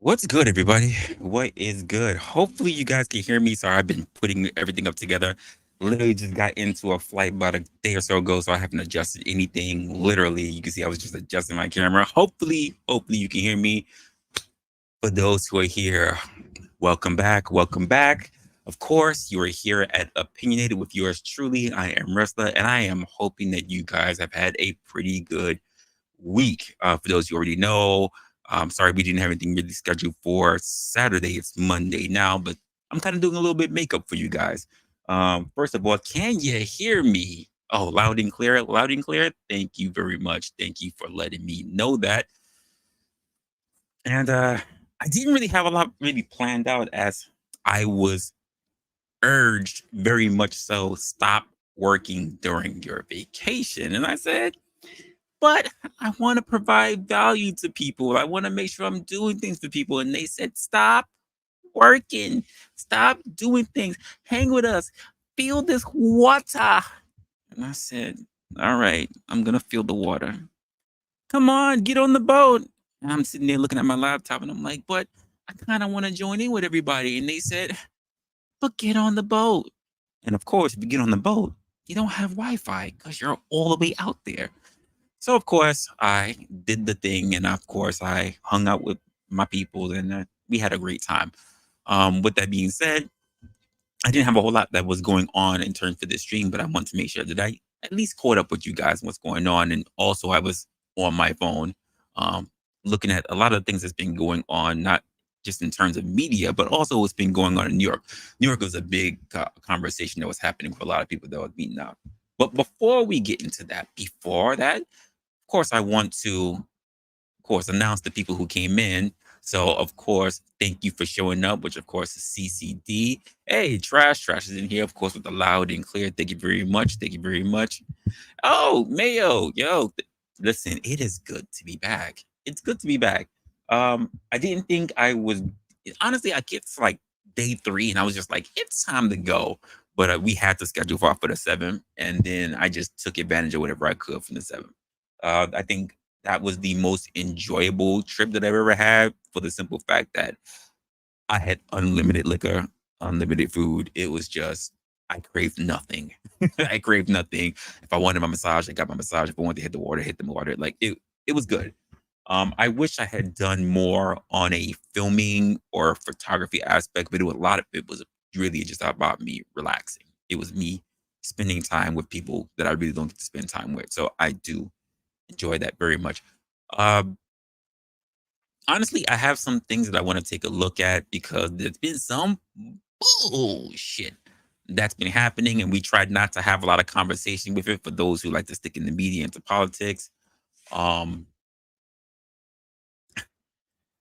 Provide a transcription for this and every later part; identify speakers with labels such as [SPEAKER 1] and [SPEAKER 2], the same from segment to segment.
[SPEAKER 1] What's good, everybody? What is good? Hopefully, you guys can hear me. Sorry, I've been putting everything up together. Literally just got into a flight about a day or so ago, so I haven't adjusted anything. Literally, you can see I was just adjusting my camera. Hopefully, you can hear me. For those who are here, welcome back. Welcome back. Of course, you are here at Opinionated with yours truly. I am Resla, and I am hoping that you guys have had a pretty good week. For those who already know, sorry we didn't have anything really scheduled for Saturday. It's Monday now, but I'm kind of doing a little bit makeup for you guys. First of all, can you hear me? Oh, loud and clear, loud and clear. Thank you very much. Thank you for letting me know that. And I didn't really have a lot really planned out as I was urged very much so stop working during your vacation. And I said, but I want to provide value to people. I want to make sure I'm doing things for people. And they said, stop working, stop doing things, hang with us, feel this water. And I said, all right, I'm going to feel the water. Come on, get on the boat. And I'm sitting there looking at my laptop and I'm like, but I kind of want to join in with everybody. And they said, but get on the boat. And of course, if you get on the boat, you don't have Wi Fi because you're all the way out there. So of course I did the thing, and of course I hung out with my people, and we had a great time. With that being said, I didn't have a whole lot that was going on in terms of this stream, but I want to make sure that I at least caught up with you guys, what's going on, and also I was on my phone, um, looking at a lot of things that's been going on, not just in terms of media, but also what's been going on in New York. New York was a big conversation that was happening for a lot of people that was meeting up. But before we get into that, before that, of course, I want to, of course, announce the people who came in. So, of course, thank you for showing up, which, of course, is CCD. Hey, Trash is in here, of course, with the loud and clear. Thank you very much. Thank you very much. Oh, Mayo, yo, listen, it is good to be back. It's good to be back. I didn't think I was, honestly, I get to like day 3 and I was just like, it's time to go. But we had to schedule for the 7th, and then I just took advantage of whatever I could from the 7th. I think that was the most enjoyable trip that I've ever had, for the simple fact that I had unlimited liquor, unlimited food. It was just, I craved nothing. I craved nothing. If I wanted my massage, I got my massage. If I wanted to hit the water, hit the water. Like it was good. I wish I had done more on a filming or photography aspect, but a lot of it was really just about me relaxing. It was me spending time with people that I really don't get to spend time with. So I do enjoy that very much. Um, Honestly, I have some things that I want to take a look at because there's been some bullshit that's been happening, and we tried not to have a lot of conversation with it for those who like to stick in the media into politics. Um,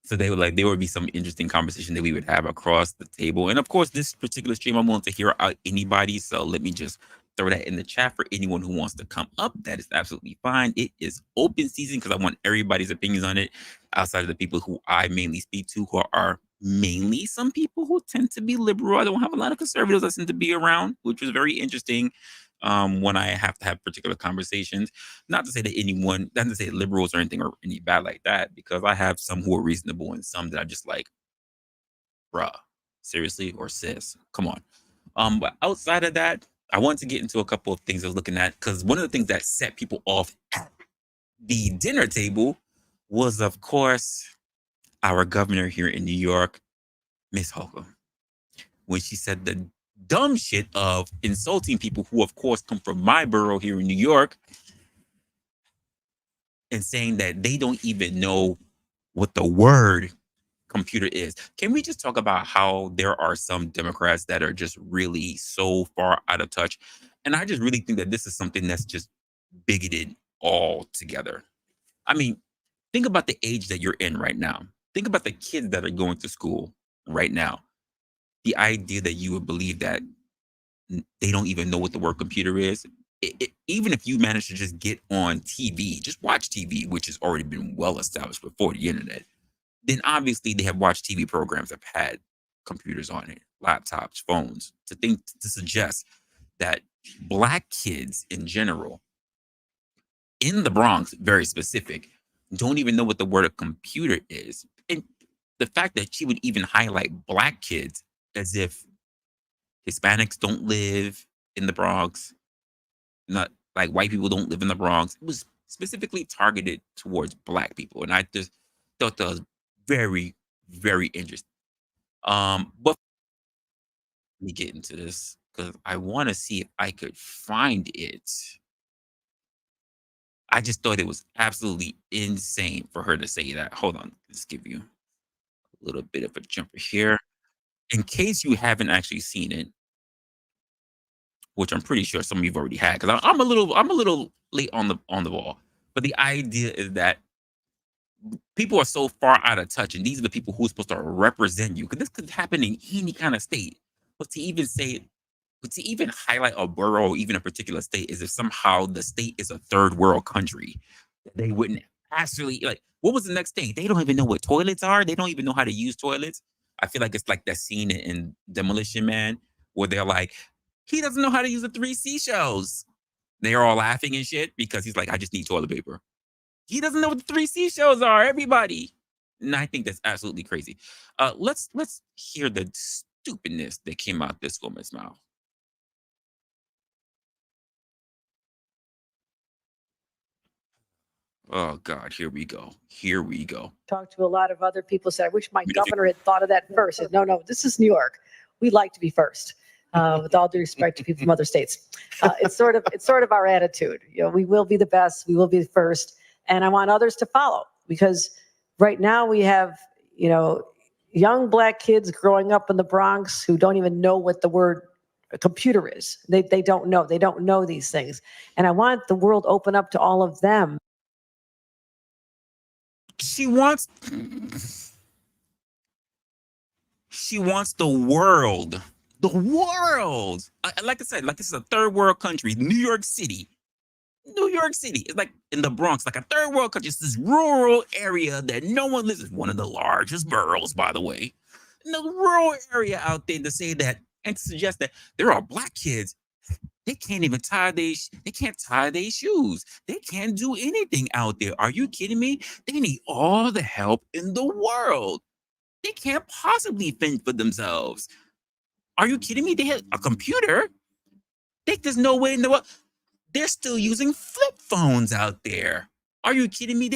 [SPEAKER 1] so there would be some interesting conversation that we would have across the table. And of course, this particular stream, I'm willing to hear out anybody. So let me just throw that in the chat for anyone who wants to come up. That is absolutely fine. It is open season because I want everybody's opinions on it, outside of the people who I mainly speak to, who are mainly some people who tend to be liberal. I don't have a lot of conservatives that tend to be around, which was very interesting, when I have to have particular conversations. Not to say that anyone, not to say liberals or anything or any bad like that, because I have some who are reasonable and some that are just like, bruh, seriously, or sis, come on. But outside of that, I want to get into a couple of things I was looking at, because one of the things that set people off at the dinner table was, of course, our governor here in New York, Miss Hochul, when she said the dumb shit of insulting people who, of course, come from my borough here in New York, and saying that they don't even know what the word computer is. Can we just talk about how there are some Democrats that are just really so far out of touch? And I just really think that this is something that's just bigoted altogether. I mean, think about the age that you're in right now. Think about the kids that are going to school right now. The idea that you would believe that they don't even know what the word computer is. Even if you manage to just get on TV, just watch TV, which has already been well established before the internet, then obviously they have watched TV programs that have had computers on it, laptops, phones. To suggest that Black kids in general, in the Bronx, very specific, don't even know what the word of computer is. And the fact that she would even highlight Black kids as if Hispanics don't live in the Bronx, not like white people don't live in the Bronx. It was specifically targeted towards Black people, and I just thought that was very, very interesting. But let me get into this because I want to see if I could find it. I just thought it was absolutely insane for her to say that. Hold on, let's give you a little bit of a jumper here. In case you haven't actually seen it, which I'm pretty sure some of you've already had, because I'm a little late on the ball. But the idea is that people are so far out of touch, and these are the people who are supposed to represent you. Because this could happen in any kind of state. But to even say, but to even highlight a borough or even a particular state is if somehow the state is a third world country. They wouldn't actually like what was the next thing? They don't even know what toilets are. They don't even know how to use toilets. I feel like it's like that scene in Demolition Man where they're like, he doesn't know how to use the three seashells. They're all laughing and shit because he's like, I just need toilet paper. He doesn't know what the three seashells are, everybody. And I think that's absolutely crazy. Let's hear the stupidness that came out this woman's mouth. Oh God, here we go. Here we go.
[SPEAKER 2] Talked to a lot of other people, said, I wish my governor had thought of that first. Said, no, this is New York. We like to be first. With all due respect to people from other states, it's sort of our attitude. You know, we will be the best. We will be the first, and I want others to follow because right now we have, you know, young Black kids growing up in the Bronx who don't even know what the word computer is. They don't know. They don't know these things, and I want the world open up to all of them.
[SPEAKER 1] She wants the world. The world. Like I said, like this is a third world country. New York City. New York City. It's like in the Bronx, like a third world country. It's this rural area that no one lives in. It's one of the largest boroughs, by the way. In the rural area out there to say that and to suggest that there are Black kids. They can't even they can't tie their shoes. They can't do anything out there. Are you kidding me? They need all the help in the world. They can't possibly fend for themselves. Are you kidding me? They have a computer. There's no way in the world. They're still using flip phones out there. Are you kidding me?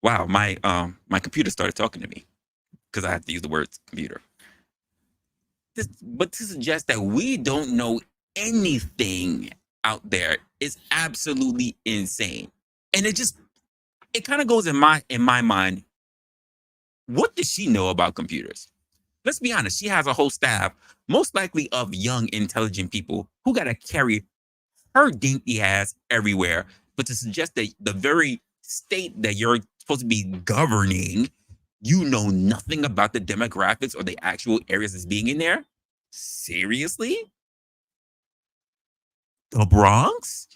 [SPEAKER 1] Wow, my computer started talking to me because I have to use the word computer. But to suggest that we don't know anything out there is absolutely insane. And it kind of goes in my mind. What does she know about computers? Let's be honest. She has a whole staff, most likely of young, intelligent people who got to carry her dinky ass everywhere. But to suggest that the very state that you're supposed to be governing, you know nothing about the demographics or the actual areas that's being in there? Seriously? The Bronx?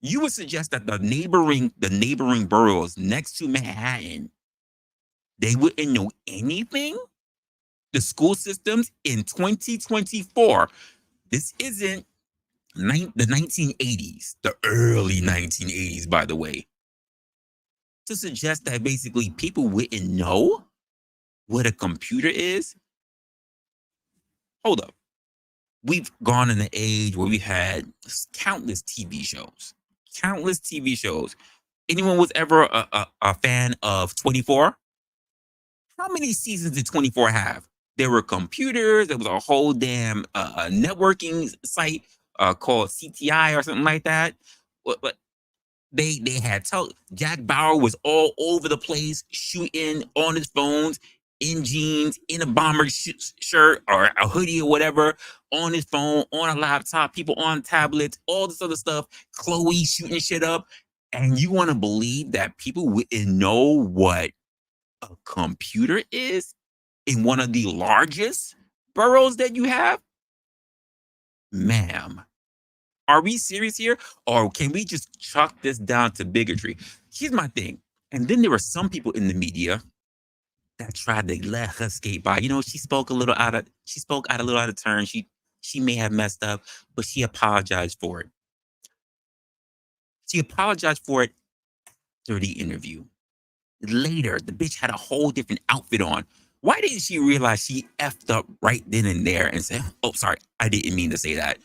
[SPEAKER 1] You would suggest that the neighboring boroughs next to Manhattan, they wouldn't know anything? The school systems in 2024. This isn't the 1980s, the early 1980s, by the way. To suggest that basically people wouldn't know what a computer is? Hold up. We've gone in an age where we had countless TV shows. Countless TV shows. Anyone was ever a fan of 24? How many seasons did 24 have? There were computers. There was a whole damn networking site called CTI or something like that. But they had Jack Bauer was all over the place shooting on his phones, in jeans, in a bomber shirt or a hoodie or whatever, on his phone, on a laptop, people on tablets, all this other stuff. Chloe shooting shit up. And you want to believe that people wouldn't know what a computer is in one of the largest boroughs that you have? Ma'am, are we serious here? Or can we just chalk this down to bigotry? Here's my thing. And then there were some people in the media that tried to let her skate by. You know, she spoke a little out of turn. She she may have messed up, but she apologized for it. She apologized for it after the interview. Later, the bitch had a whole different outfit on. Why didn't she realize she effed up right then and there and say, "Oh, sorry, I didn't mean to say that"?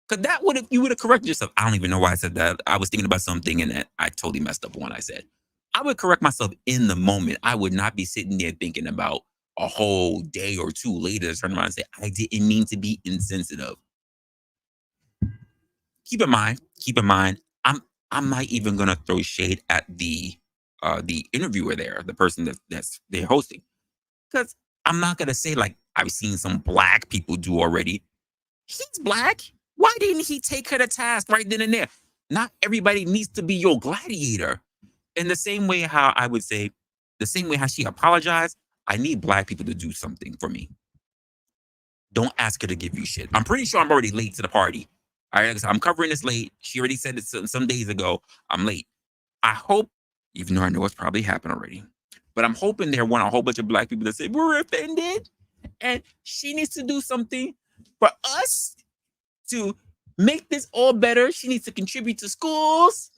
[SPEAKER 1] Because that would have, you would have corrected yourself. I don't even know why I said that. I was thinking about something and I totally messed up what I said. I would correct myself in the moment. I would not be sitting there thinking about a whole day or two later to turn around and say, "I didn't mean to be insensitive." Keep in mind, I'm not even gonna throw shade at the interviewer there, the person that's they're hosting. Because I'm not gonna say like I've seen some black people do already. He's black. Why didn't he take her to task right then and there? Not everybody needs to be your gladiator. In the same way how I would say, the same way how she apologized, I need black people to do something for me. Don't ask her to give you shit. I'm pretty sure I'm already late to the party. All right, so I'm covering this late. She already said it some days ago. I'm late. I hope, even though I know it's probably happened already, but I'm hoping there weren't a whole bunch of black people that say, "We're offended," and she needs to do something for us to make this all better. She needs to contribute to schools.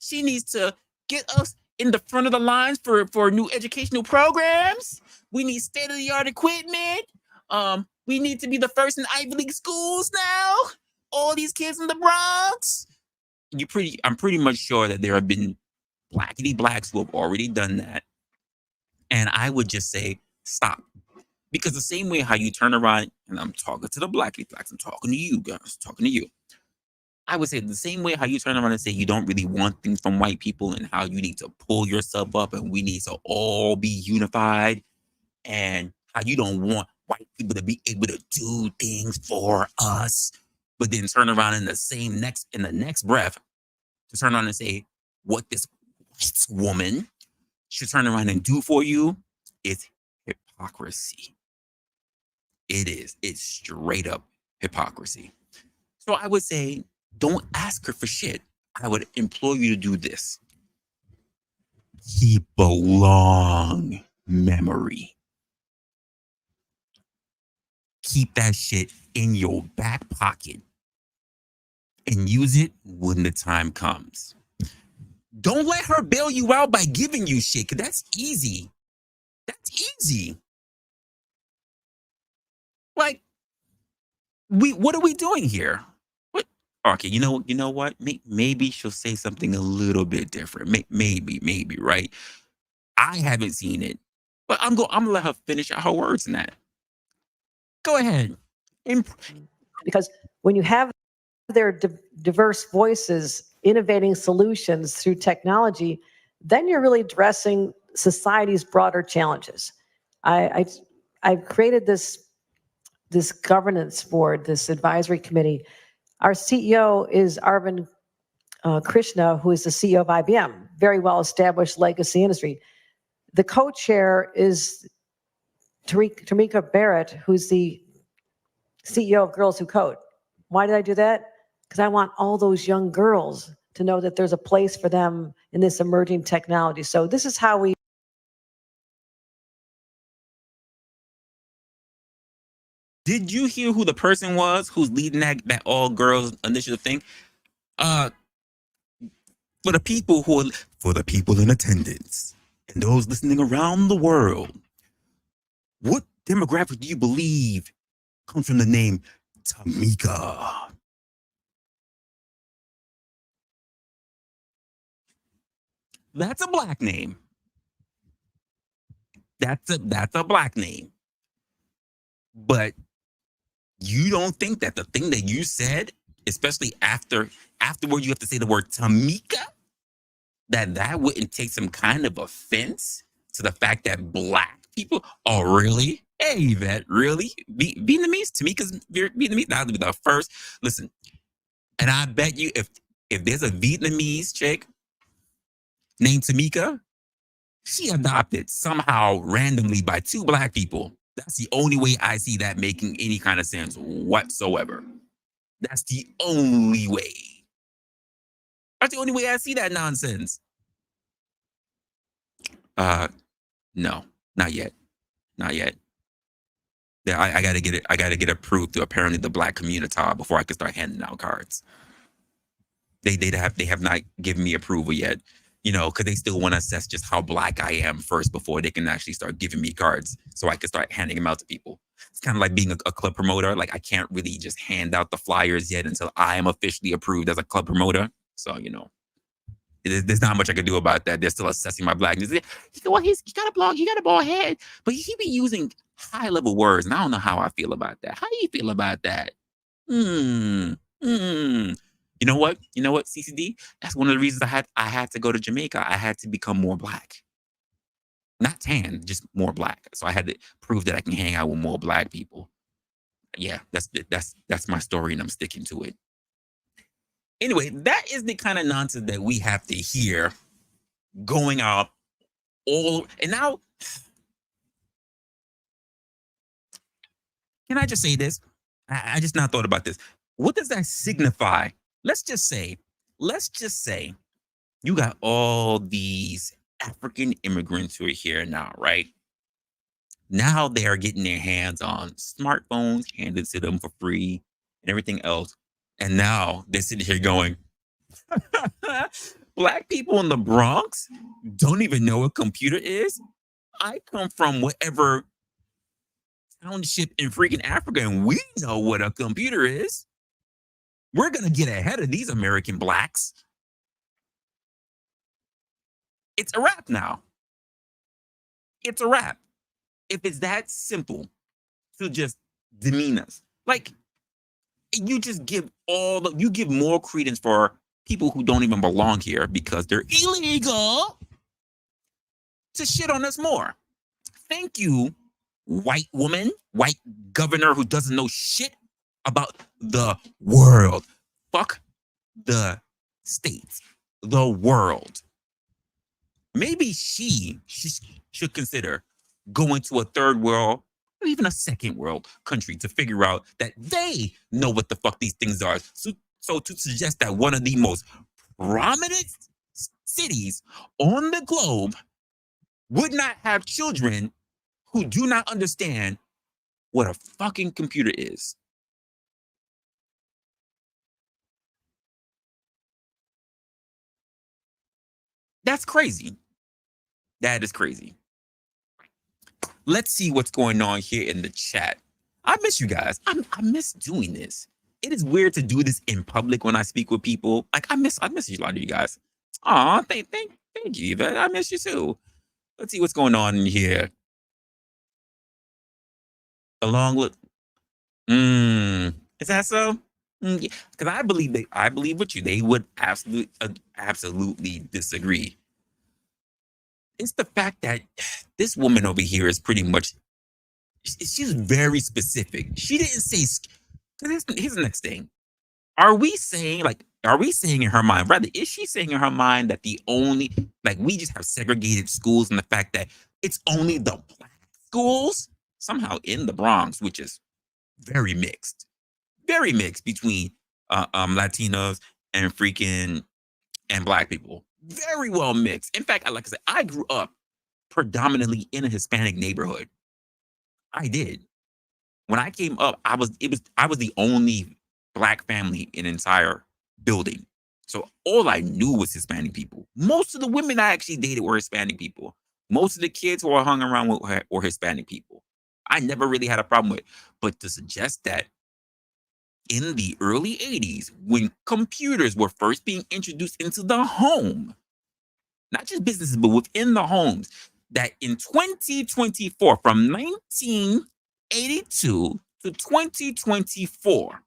[SPEAKER 1] She needs to get us in the front of the lines for new educational programs. We need state-of-the-art equipment. We need to be the first in Ivy League schools now. All these kids in the Bronx. I'm pretty much sure that there have been blackity blacks who have already done that. And I would just say, stop. Because the same way how you turn around, and I'm talking to the blackity blacks, I'm talking to you guys, talking to you. I would say the same way how you turn around and say you don't really want things from white people and how you need to pull yourself up and we need to all be unified, and how you don't want white people to be able to do things for us, but then turn around in the next breath to turn around and say what this white woman should turn around and do for you is hypocrisy. It is. It's straight up hypocrisy. So I would say, don't ask her for shit. I would implore you to do this. Keep a long memory. Keep that shit in your back pocket and use it when the time comes. Don't let her bail you out by giving you shit, because that's easy. That's easy. Like, what are we doing here? What? Okay, you know what? Maybe she'll say something a little bit different. Maybe, right? I haven't seen it, but I'm gonna let her finish out her words in that. Go ahead.
[SPEAKER 2] Because when you have their diverse voices innovating solutions through technology, then you're really addressing society's broader challenges. I've created this governance board, this advisory committee. Our CEO is Arvind Krishna, who is the CEO of IBM, very well established legacy industry. The co-chair is Tamika Barrett, who's the CEO of Girls Who Code. Why did I do that? Because I want all those young girls to know that there's a place for them in this emerging technology. So this is how we.
[SPEAKER 1] Did you hear who the person was who's leading that all girls initiative thing? For the people in attendance and those listening around the world, what demographic do you believe comes from the name Tamika? That's a black name. That's a black name. But you don't think that the thing that you said, especially afterward, you have to say the word Tamika, that wouldn't take some kind of offense to the fact that black people are really, hey, Yvette, really? Vietnamese? Tamika's Vietnamese? That would be the first. Listen, and I bet you if there's a Vietnamese chick named Tamika, she adopted somehow randomly by two black people. That's the only way I see that making any kind of sense whatsoever. That's the only way. That's the only way I see that nonsense. No, not yet. Not yet. Yeah, I gotta get it. I gotta get approved through apparently the Black community before I can start handing out cards. They have not given me approval yet, you know, because they still want to assess just how Black I am first before they can actually start giving me cards so I can start handing them out to people. It's kind of like being a club promoter. Like I can't really just hand out the flyers yet until I am officially approved as a club promoter. So, you know, there's not much I can do about that. They're still assessing my Blackness. Well, he got a blog, he got a bald head, but he be using high level words, and I don't know how I feel about that. How do you feel about that? Hmm. Hmm. You know what? You know what, CCD? That's one of the reasons I had to go to Jamaica. I had to become more Black. Not tan, just more Black. So I had to prove that I can hang out with more Black people. Yeah, that's my story, and I'm sticking to it. Anyway, that is the kind of nonsense that we have to hear going out all. And now, can I just say this? I just not thought about this. What does that signify? Let's just say, you got all these African immigrants who are here now, right? Now they are getting their hands on smartphones handed to them for free and everything else. And now they're sitting here going, Black people in the Bronx don't even know what a computer is. I come from whatever township in freaking Africa, and we know what a computer is. We're going to get ahead of these American Blacks. It's a wrap now. It's a wrap. If it's that simple to just demean us, like you just give you give more credence for people who don't even belong here because they're illegal to shit on us more. Thank you, white woman, white governor who doesn't know shit about the world. Fuck the states, the world. Maybe she should consider going to a third world or even a second world country to figure out that they know what the fuck these things are. So to suggest that one of the most prominent cities on the globe would not have children who do not understand what a fucking computer is. That's crazy. That is crazy. Let's see what's going on here in the chat. I miss you guys. I miss doing this. It is weird to do this in public when I speak with people. Like I miss a lot of you guys. Aw, thank you, Eva. I miss you too. Let's see what's going on in here. Along with, is that so? Because yeah, I believe with you. They would absolutely disagree. It's the fact that this woman over here is pretty much, she's very specific. She didn't say, here's the next thing. Are we saying in her mind, rather, is she saying in her mind that we just have segregated schools and the fact that it's only the Black schools somehow in the Bronx, which is very mixed between Latinos and Black people. Very well mixed. In fact, like I said, I grew up predominantly in a Hispanic neighborhood. I did. When I came up, I was the only Black family in an entire building. So all I knew was Hispanic people. Most of the women I actually dated were Hispanic people. Most of the kids who I hung around with were Hispanic people. I never really had a problem with it. But to suggest that in the early 80s, when computers were first being introduced into the home, not just businesses, but within the homes, that in 2024, from 1982 to 2024,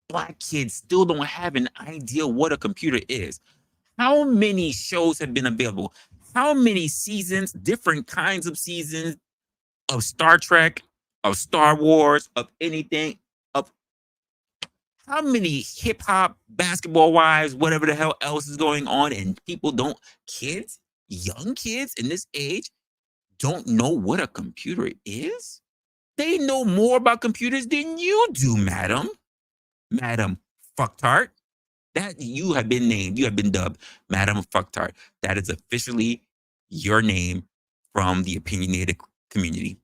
[SPEAKER 1] Black kids still don't have an idea what a computer is. How many shows have been available? How many seasons, different kinds of seasons of Star Trek, of Star Wars, of anything, of how many hip hop, basketball wives, whatever the hell else is going on, and young kids in this age don't know what a computer is? They know more about computers than you do, Madam Fucktart. That you have been dubbed Madam Fucktart. That is officially your name from the opinionated community.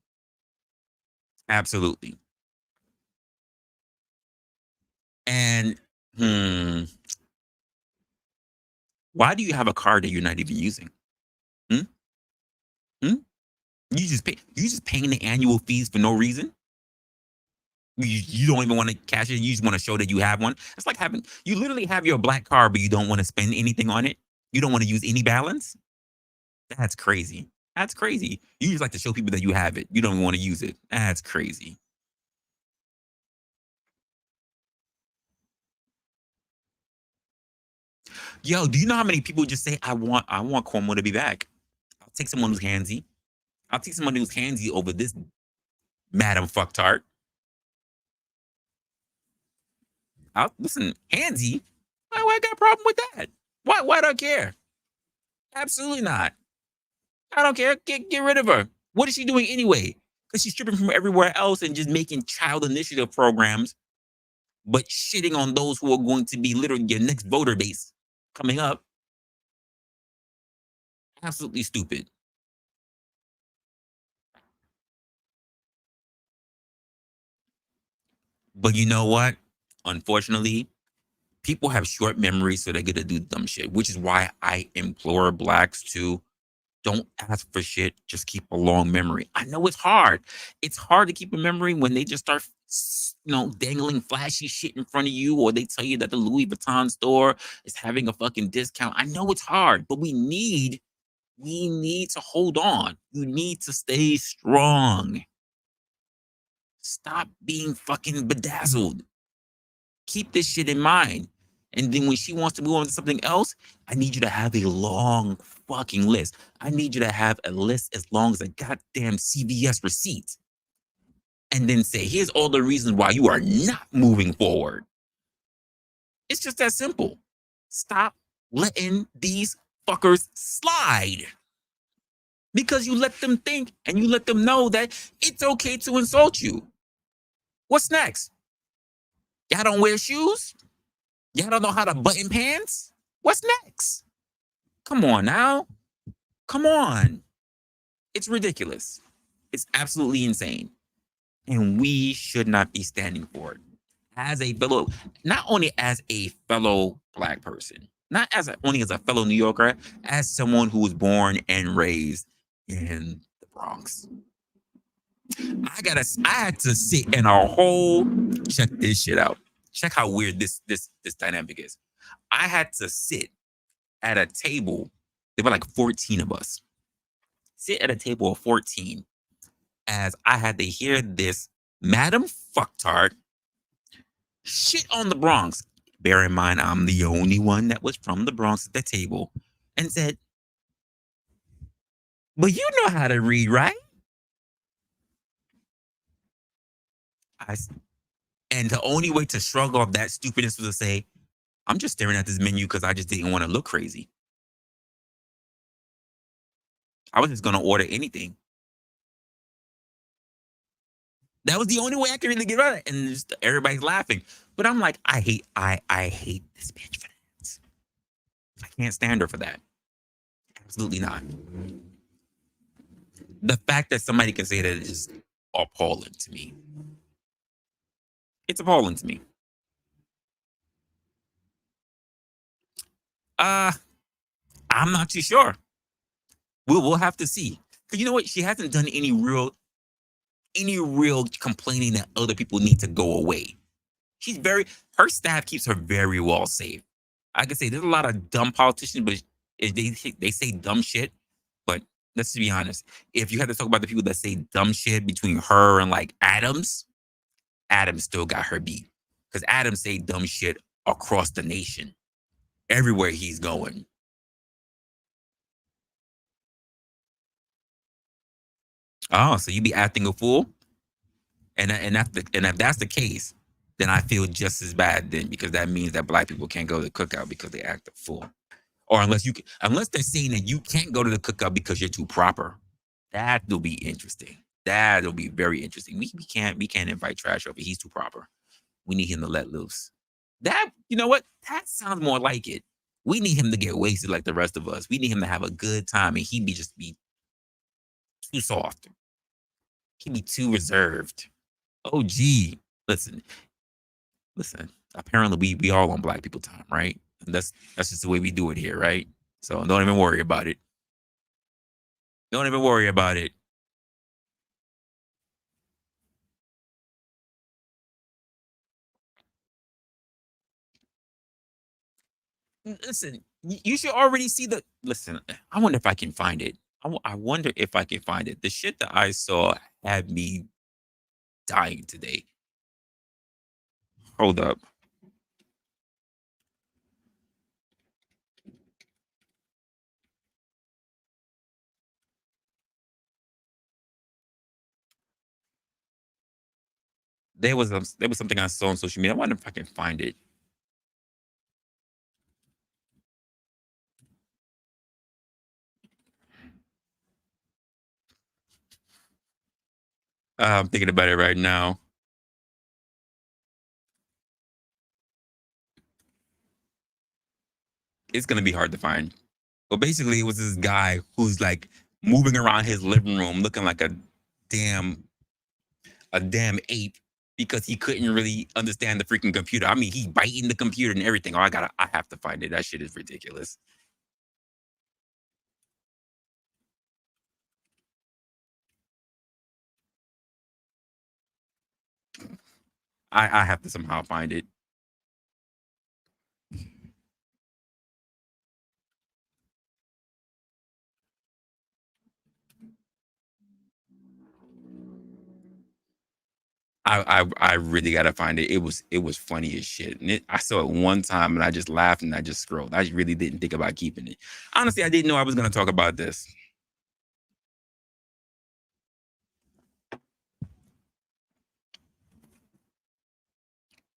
[SPEAKER 1] Absolutely. And why do you have a car that you're not even using? Hmm? Hmm? You just paying the annual fees for no reason. You don't even want to cash it. You just want to show that you have one. It's like you literally have your black car, but you don't want to spend anything on it. You don't want to use any balance. That's crazy. That's crazy. You just like to show people that you have it. You don't even want to use it. That's crazy. Yo, do you know how many people just say, I want Cuomo to be back? I'll take someone who's handsy. I'll take someone who's handsy over this Madam Fucktard. I'll listen, handsy. Why I got a problem with that? Why do I care? Absolutely not. I don't care. Get rid of her. What is she doing anyway? Because she's stripping from everywhere else and just making child initiative programs, but shitting on those who are going to be literally your next voter base coming up. Absolutely stupid. But you know what? Unfortunately, people have short memories, so they're gonna do dumb shit, which is why I implore blacks to don't ask for shit, just keep a long memory. I know it's hard. It's hard to keep a memory when they just start, dangling flashy shit in front of you, or they tell you that the Louis Vuitton store is having a fucking discount. I know it's hard, but we need to hold on. You need to stay strong. Stop being fucking bedazzled. Keep this shit in mind. And then when she wants to move on to something else, I need you to have a long fucking list. I need you to have a list as long as a goddamn CVS receipt. And then say, here's all the reasons why you are not moving forward. It's just that simple. Stop letting these fuckers slide. Because you let them think and you let them know that it's okay to insult you. What's next? Y'all don't wear shoes? Y'all don't know how to button pants? What's next? Come on now. Come on. It's ridiculous. It's absolutely insane. And we should not be standing for it. As a fellow, not only as a fellow black person, not as only as a fellow New Yorker, as someone who was born and raised in the Bronx. I had to sit in a whole, check this shit out. Check how weird this dynamic is. I had to sit at a table. There were like 14 of us. Sit at a table of 14 as I had to hear this Madam Fucktard shit on the Bronx. Bear in mind, I'm the only one that was from the Bronx at the table, and said, but you know how to read, right? And the only way to shrug off that stupidness was to say, I'm just staring at this menu because I just didn't want to look crazy. I was just going to order anything. That was the only way I could really get around it. And just everybody's laughing. But I'm like, I hate this bitch for that. I can't stand her for that. Absolutely not. The fact that somebody can say that is appalling to me. It's appalling to me. I'm not too sure. We'll have to see. Because you know what? She hasn't done any real complaining that other people need to go away. Her staff keeps her very well safe. I can say there's a lot of dumb politicians, but they say dumb shit. But let's be honest. If you had to talk about the people that say dumb shit between her and like Adams still got her beat. Because Adams say dumb shit across the nation. Everywhere he's going. Oh, so you be acting a fool? And if that's the case, then I feel just as bad then, because that means that black people can't go to the cookout because they act a fool. Or unless they're saying that you can't go to the cookout because you're too proper. That'll be interesting. That'll be very interesting. We can't invite Trash over. He's too proper. We need him to let loose. That, you know what? That sounds more like it. We need him to get wasted like the rest of us. We need him to have a good time, and he'd be too soft. He'd be too reserved. Oh, gee. Listen. Apparently, we all on Black people time, right? And that's just the way we do it here, right? So don't even worry about it. Don't even worry about it. Listen, you should already see the. Listen, I wonder if I can find it. I wonder if I can find it. The shit that I saw had me dying today. Hold up. There was something I saw on social media. I wonder if I can find it. I'm thinking about it right now. It's gonna be hard to find. But basically, it was this guy who's like moving around his living room, looking like damn a damn ape because he couldn't really understand the freaking computer. I mean, he's biting the computer and everything. Oh, I have to find it. That shit is ridiculous. I have to somehow find it. I really gotta find it. It was funny as shit. And I saw it one time and I just laughed and I just scrolled. I really didn't think about keeping it. Honestly, I didn't know I was gonna talk about this.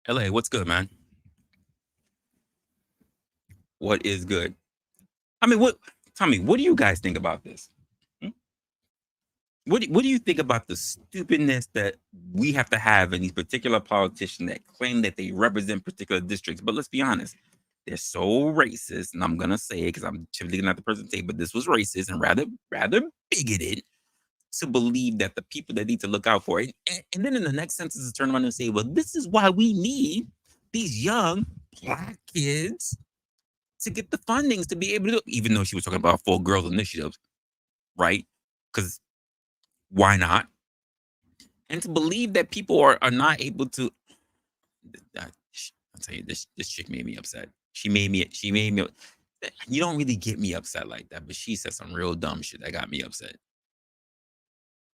[SPEAKER 1] LA, what's good, man? What is good? I mean, tell me, what do you guys think about this? Hmm? What do you think about the stupidness that we have to have in these particular politicians that claim that they represent particular districts? But let's be honest, they're so racist, and I'm gonna say it because I'm typically not the person to say, but this was racist and rather bigoted to believe that the people that need to look out for it, and then in the next sentence, to turn around and say, "Well, this is why we need these young Black kids to get the fundings to be able to do," even though she was talking about full girls initiatives, right? Because why not? And to believe that people are not able to. I'll tell you, this chick made me upset. She made me. You don't really get me upset like that, but she said some real dumb shit that got me upset.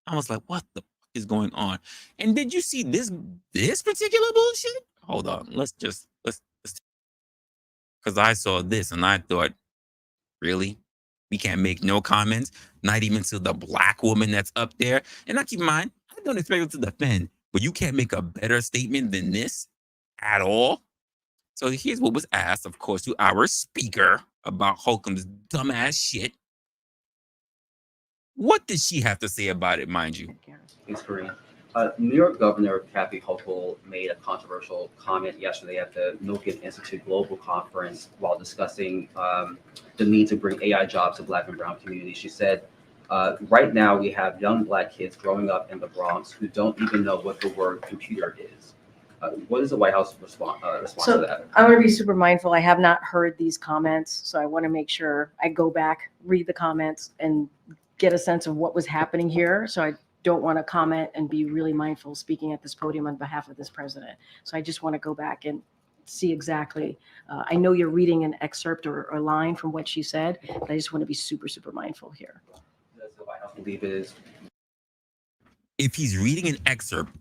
[SPEAKER 1] I was like, what the fuck is going on? And did you see this particular bullshit? Hold on, let's because I saw this and I thought, really? We can't make no comments, not even to the Black woman that's up there. And now keep in mind, I don't expect her to defend, but you can't make a better statement than this at all. So here's what was asked, of course, to our speaker about Holcomb's dumbass shit. What did she have to say about it, mind you?
[SPEAKER 3] Thanks, Kareem. New York Governor Kathy Hochul made a controversial comment yesterday at the Milken Institute Global Conference while discussing the need to bring AI jobs to Black and Brown communities. She said, right now we have young Black kids growing up in the Bronx who don't even know what the word computer is. What is the White House response to that?
[SPEAKER 4] I want to be super mindful. I have not heard these comments, so I want to make sure I go back, read the comments, and get a sense of what was happening here. So I don't want to comment and be really mindful speaking at this podium on behalf of this president. So I just want to go back and see exactly. I know you're reading an excerpt or a line from what she said, but I just want to be super, super mindful here.
[SPEAKER 3] Does the White House believe it is?
[SPEAKER 1] If he's reading an excerpt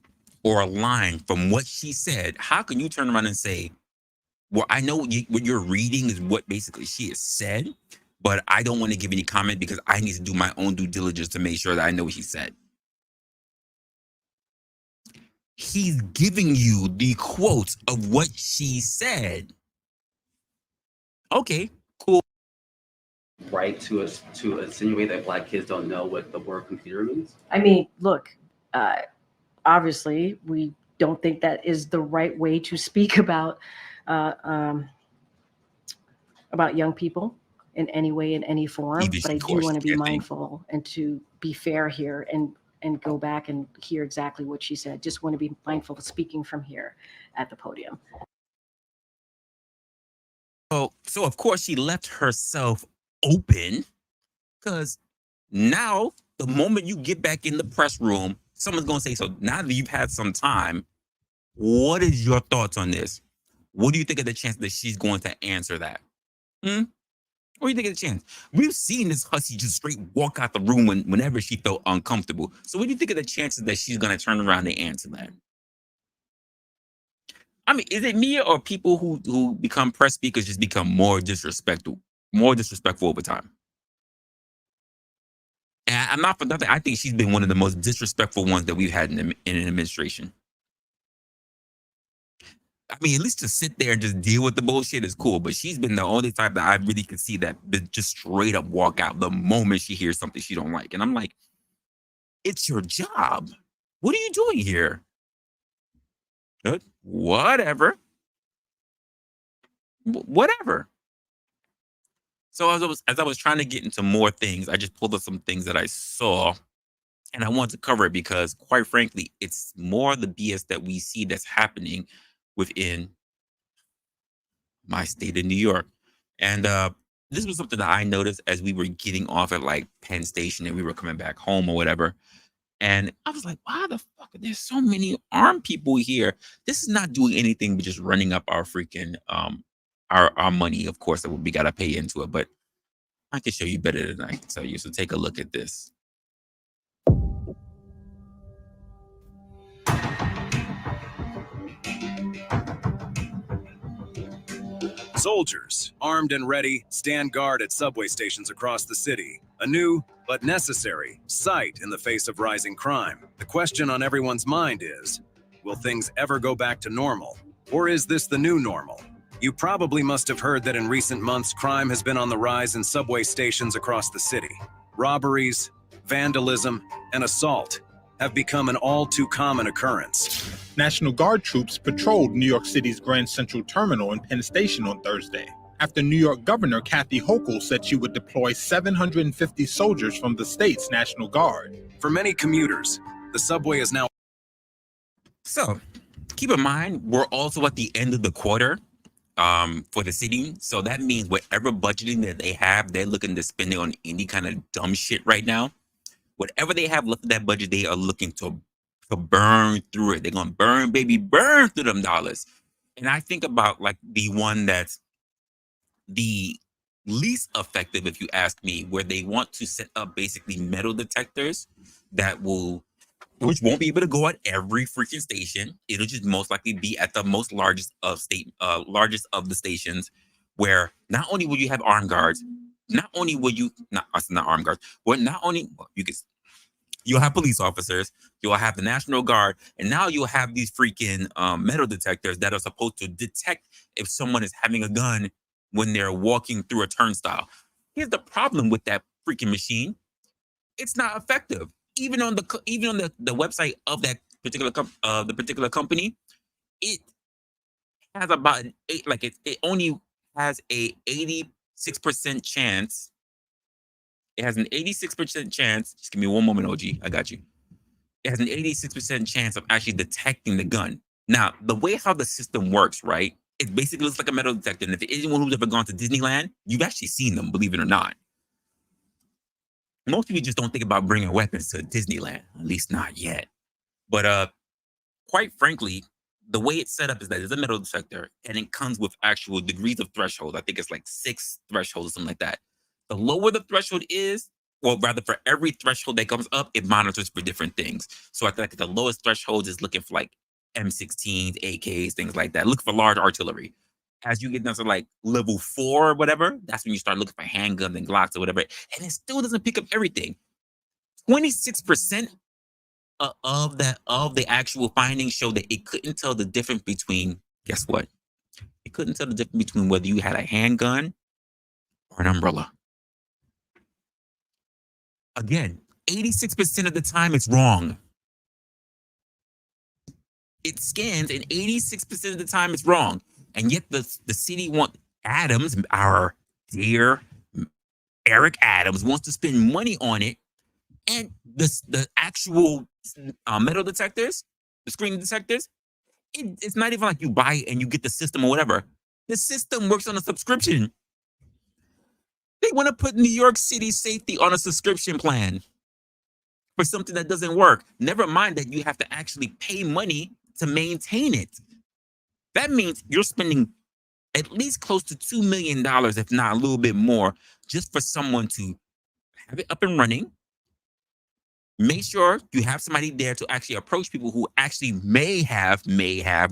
[SPEAKER 1] or a line from what she said, how can you turn around and say, well, I know what you're reading is what basically she has said, but I don't want to give any comment because I need to do my own due diligence to make sure that I know what he said. He's giving you the quotes of what she said. Okay, cool.
[SPEAKER 3] Right to insinuate that Black kids don't know what the word computer means?
[SPEAKER 4] I mean, look, obviously, we don't think that is the right way to speak about young people in any way, in any form.
[SPEAKER 1] Even
[SPEAKER 4] But I
[SPEAKER 1] she
[SPEAKER 4] do want to be
[SPEAKER 1] cautious, I think.
[SPEAKER 4] mindful and to be fair here. And and go back and hear exactly what she said. Just want to be mindful of speaking from here at the podium.
[SPEAKER 1] So of course she left herself open, because now the moment you get back in the press room, someone's going to say, so now that you've had some time, what is your thoughts on this? What do you think of the chance that she's going to answer that? What do you think of the chance? We've seen this hussy just straight walk out the room whenever she felt uncomfortable. So what do you think of the chances that she's going to turn around and answer that? I mean, is it me, or people who become press speakers just become more disrespectful over time? And I'm not for nothing. I think she's been one of the most disrespectful ones that we've had in an administration. I mean, at least to sit there and just deal with the bullshit is cool, but she's been the only type that I really could see that just straight up walk out the moment she hears something she don't like. And I'm like, it's your job. What are you doing here? Whatever. So as I was trying to get into more things, I just pulled up some things that I saw, and I want to cover it because, quite frankly, it's more the BS that we see that's happening within my state of New York. And this was something that I noticed as we were getting off at like Penn Station and we were coming back home or whatever. And I was like, why the fuck are there so many armed people here? This is not doing anything but just running up our freaking our money, of course, that we gotta pay into it. But I can show you better than I can tell you. So take a look at this.
[SPEAKER 5] Soldiers, armed and ready, stand guard at subway stations across the city. A new, but necessary, sight in the face of rising crime. The question on everyone's mind is, will things ever go back to normal? Or is this the new normal? You probably must have heard that in recent months, crime has been on the rise in subway stations across the city. Robberies, vandalism, and assault have become an all too common occurrence.
[SPEAKER 6] National Guard troops patrolled New York City's Grand Central Terminal and Penn Station on Thursday, after New York Governor Kathy Hochul said she would deploy 750 soldiers from the state's National Guard.
[SPEAKER 5] For many commuters, the subway is now...
[SPEAKER 1] So, keep in mind, we're also at the end of the quarter for the city. So that means whatever budgeting that they have, they're looking to spend it on any kind of dumb shit right now. Whatever they have left of that budget, they are looking to burn through it. They're going to burn through them dollars. And I think about like the one that's the least effective, if you ask me, where they want to set up basically metal detectors which won't be able to go at every freaking station. It'll just most likely be at the largest of the stations, where not only will you have armed guards, not only will you not armed guards, but not only you'll have police officers, you'll have the National Guard, and now you'll have these freaking metal detectors that are supposed to detect if someone is having a gun when they're walking through a turnstile. Here's the problem with that freaking machine: it's not effective. Even on the website of that particular company, it has about it only has a 86% chance. It has an 86% chance. Just give me one moment, OG. I got you. It has an 86% chance of actually detecting the gun. Now, the way how the system works, right? It basically looks like a metal detector. And if anyone who's ever gone to Disneyland, you've actually seen them, believe it or not. Most people just don't think about bringing weapons to Disneyland, at least not yet. But quite frankly, the way it's set up is that there's a metal detector, and it comes with actual degrees of threshold. I think it's like 6 thresholds or something like that. The lower the threshold is, well, rather for every threshold that comes up, it monitors for different things. So I think the lowest threshold is looking for like M16s, AKs, things like that. Look for large artillery. As you get down to like level 4 or whatever, that's when you start looking for handguns and Glocks or whatever. And it still doesn't pick up everything. 26% of the actual findings show that it couldn't tell the difference between, guess what? It couldn't tell the difference between whether you had a handgun or an umbrella. Again, 86% of the time it's wrong. It scans, and 86% of the time it's wrong. And yet the city Adams, our dear Eric Adams, wants to spend money on it And the actual metal detectors, the screen detectors, it's not even like you buy it and you get the system or whatever. The system works on a subscription. They want to put New York City safety on a subscription plan for something that doesn't work. Never mind that you have to actually pay money to maintain it. That means you're spending at least close to $2 million, if not a little bit more, just for someone to have it up and running. Make sure you have somebody there to actually approach people who actually may have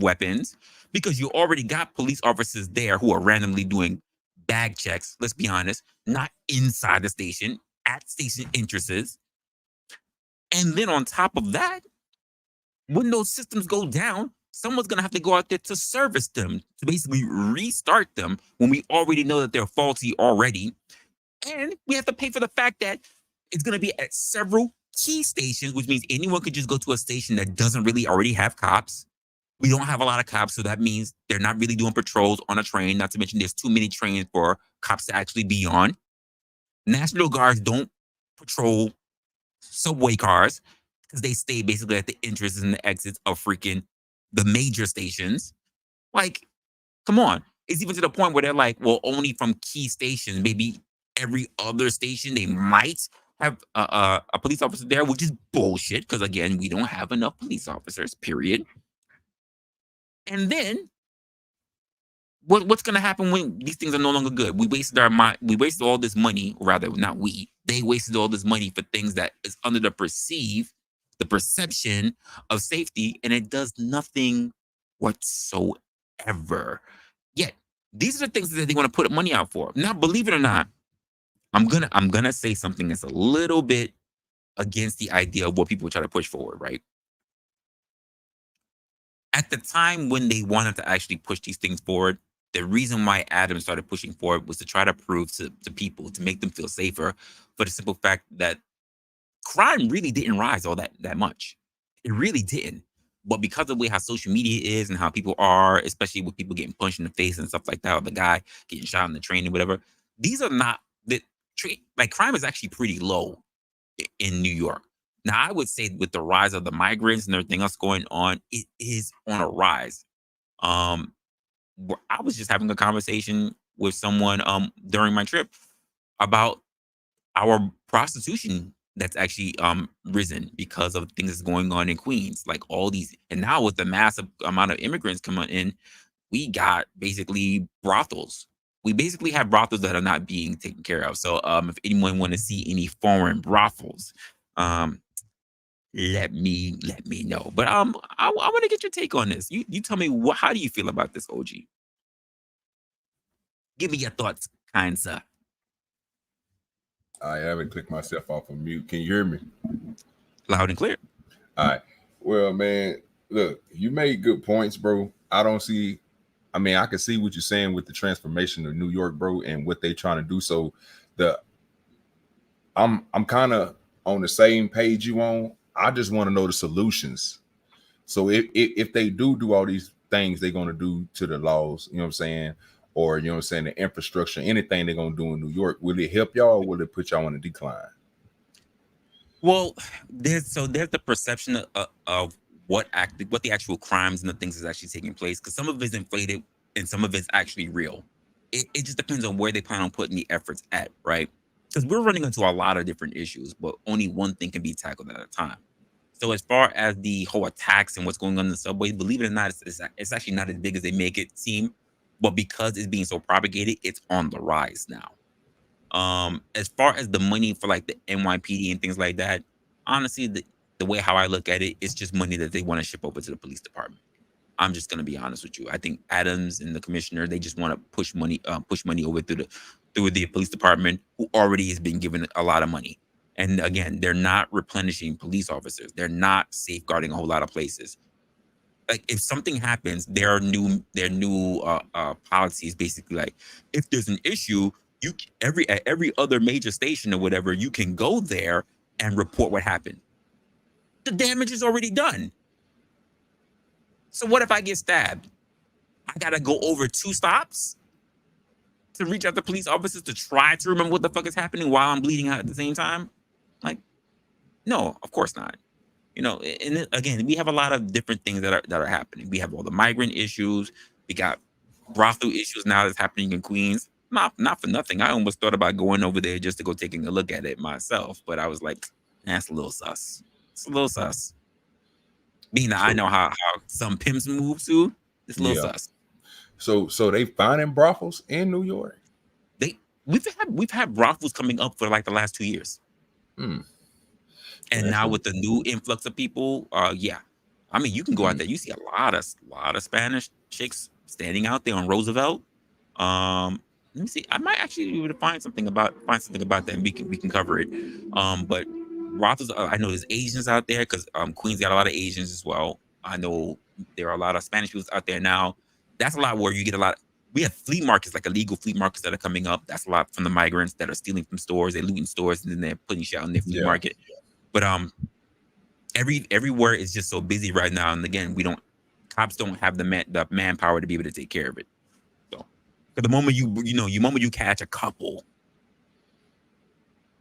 [SPEAKER 1] weapons, because you already got police officers there who are randomly doing bag checks, let's be honest, not inside the station, at station entrances. And then on top of that, when those systems go down, someone's going to have to go out there to service them, to basically restart them when we already know that they're faulty already. And we have to pay for the fact that it's going to be at several key stations, which means anyone could just go to a station that doesn't really already have cops. We don't have a lot of cops, so that means they're not really doing patrols on a train, not to mention there's too many trains for cops to actually be on. National Guards don't patrol subway cars because they stay basically at the entrances and the exits of freaking the major stations. Like, come on. It's even to the point where they're like, well, only from key stations, maybe every other station they might have a police officer there, which is bullshit because, again, we don't have enough police officers, period. And then what's going to happen when these things are no longer good? We wasted all this money, or rather, not we. They wasted all this money for things that is under the perception of safety, and it does nothing whatsoever. Yet, these are the things that they want to put money out for. Now, believe it or not, I'm gonna say something that's a little bit against the idea of what people try to push forward, right? At the time when they wanted to actually push these things forward, the reason why Adams started pushing forward was to try to prove to people, to make them feel safer, for the simple fact that crime really didn't rise all that much. It really didn't. But because of the way how social media is and how people are, especially with people getting punched in the face and stuff like that, or the guy getting shot in the train or whatever, these are not like crime is actually pretty low in New York. Now, I would say with the rise of the migrants and everything else going on, it is on a rise. I was just having a conversation with someone during my trip about our prostitution that's actually risen because of things that's going on in Queens, like all these. And now with the massive amount of immigrants coming in, we got basically brothels. We basically have brothels that are not being taken care of. So if anyone want to see any foreign brothels, let me know. But I want to get your take on this. You tell me, how do you feel about this, OG? Give me your thoughts, kind sir.
[SPEAKER 7] I haven't clicked myself off of mute. Can you hear me?
[SPEAKER 1] Loud and clear.
[SPEAKER 7] All right. Well, man, look, you made good points, bro. I can see what you're saying with the transformation of New York, bro, and what they trying to do. So I'm kind of on the same page you on. I just want to know the solutions. So if they do all these things they're going to do to the laws, you know what I'm saying? Or, you know what I'm saying, the infrastructure, anything they're going to do in New York, will it help y'all or will it put y'all on a decline?
[SPEAKER 1] Well, there's the perception of what the actual crimes and the things is actually taking place, because some of it's inflated and some of it's actually real. It just depends on where they plan on putting the efforts at, right? Because we're running into a lot of different issues, but only one thing can be tackled at a time. So as far as the whole attacks and what's going on in the subway, believe it or not, it's actually not as big as they make it seem. But because it's being so propagated, it's on the rise now. As far as the money for like the NYPD and things like that, honestly, the way how I look at it, it's just money that they want to ship over to the police department. I'm just gonna be honest with you. I think Adams and the commissioner, they just want to push money over through the police department, who already has been given a lot of money. And again, they're not replenishing police officers. They're not safeguarding a whole lot of places. Like if something happens, their new policy is basically like, if there's an issue, at every other major station or whatever, you can go there and report what happened. The damage is already done. So what if I get stabbed? I gotta go over 2 stops to reach out to police officers to try to remember what the fuck is happening while I'm bleeding out at the same time. Like, No, of course not. You know, and again, we have a lot of different things that are happening. We have all the migrant issues. We got brothel issues now that's happening in Queens. Not for nothing. I almost thought about going over there just to go taking a look at it myself, but I was like, that's a little sus. It's a little sus. Being that I
[SPEAKER 7] So
[SPEAKER 1] know how some pimps move too, it's a little
[SPEAKER 7] yeah.
[SPEAKER 1] sus.
[SPEAKER 7] So they finding brothels in New York.
[SPEAKER 1] We've had brothels coming up for like the last 2 years.
[SPEAKER 7] Hmm.
[SPEAKER 1] And
[SPEAKER 7] That's
[SPEAKER 1] now
[SPEAKER 7] what.
[SPEAKER 1] with the new influx of people, yeah. I mean, you can go out there, you see a lot of Spanish chicks standing out there on Roosevelt. Let me see. I might actually be able to find something about that, and we can cover it. But brothels, I know there's Asians out there because Queens got a lot of Asians as well. I know there are a lot of Spanish people out there now. That's a lot where you get a lot. We have flea markets, like illegal flea markets that are coming up. That's a lot from the migrants that are stealing from stores, they're looting stores, and then they're putting shit out in their flea
[SPEAKER 7] Yeah.
[SPEAKER 1] market. But everywhere is just so busy right now, and again, cops don't have the manpower to be able to take care of it. So, because the moment you catch a couple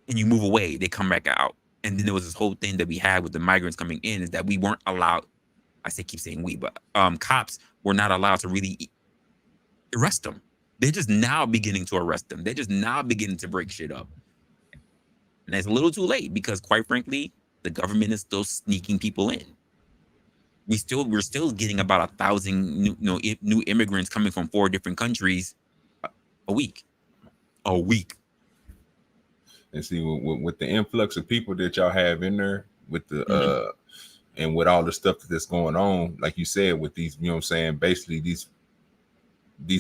[SPEAKER 1] and you move away, they come back out. And then there was this whole thing that we had with the migrants coming in, is that we weren't allowed. Keep saying we, but cops were not allowed to really arrest them. They're just now beginning to arrest them. They're just now beginning to break shit up. And it's a little too late because, quite frankly, the government is still sneaking people in. We're still getting about 1,000 new immigrants coming from 4 different countries a week.
[SPEAKER 7] And see, with the influx of people that y'all have in there, with the
[SPEAKER 1] Mhm.
[SPEAKER 7] and with all the stuff that's going on, like you said, with these, you know what I'm saying, basically these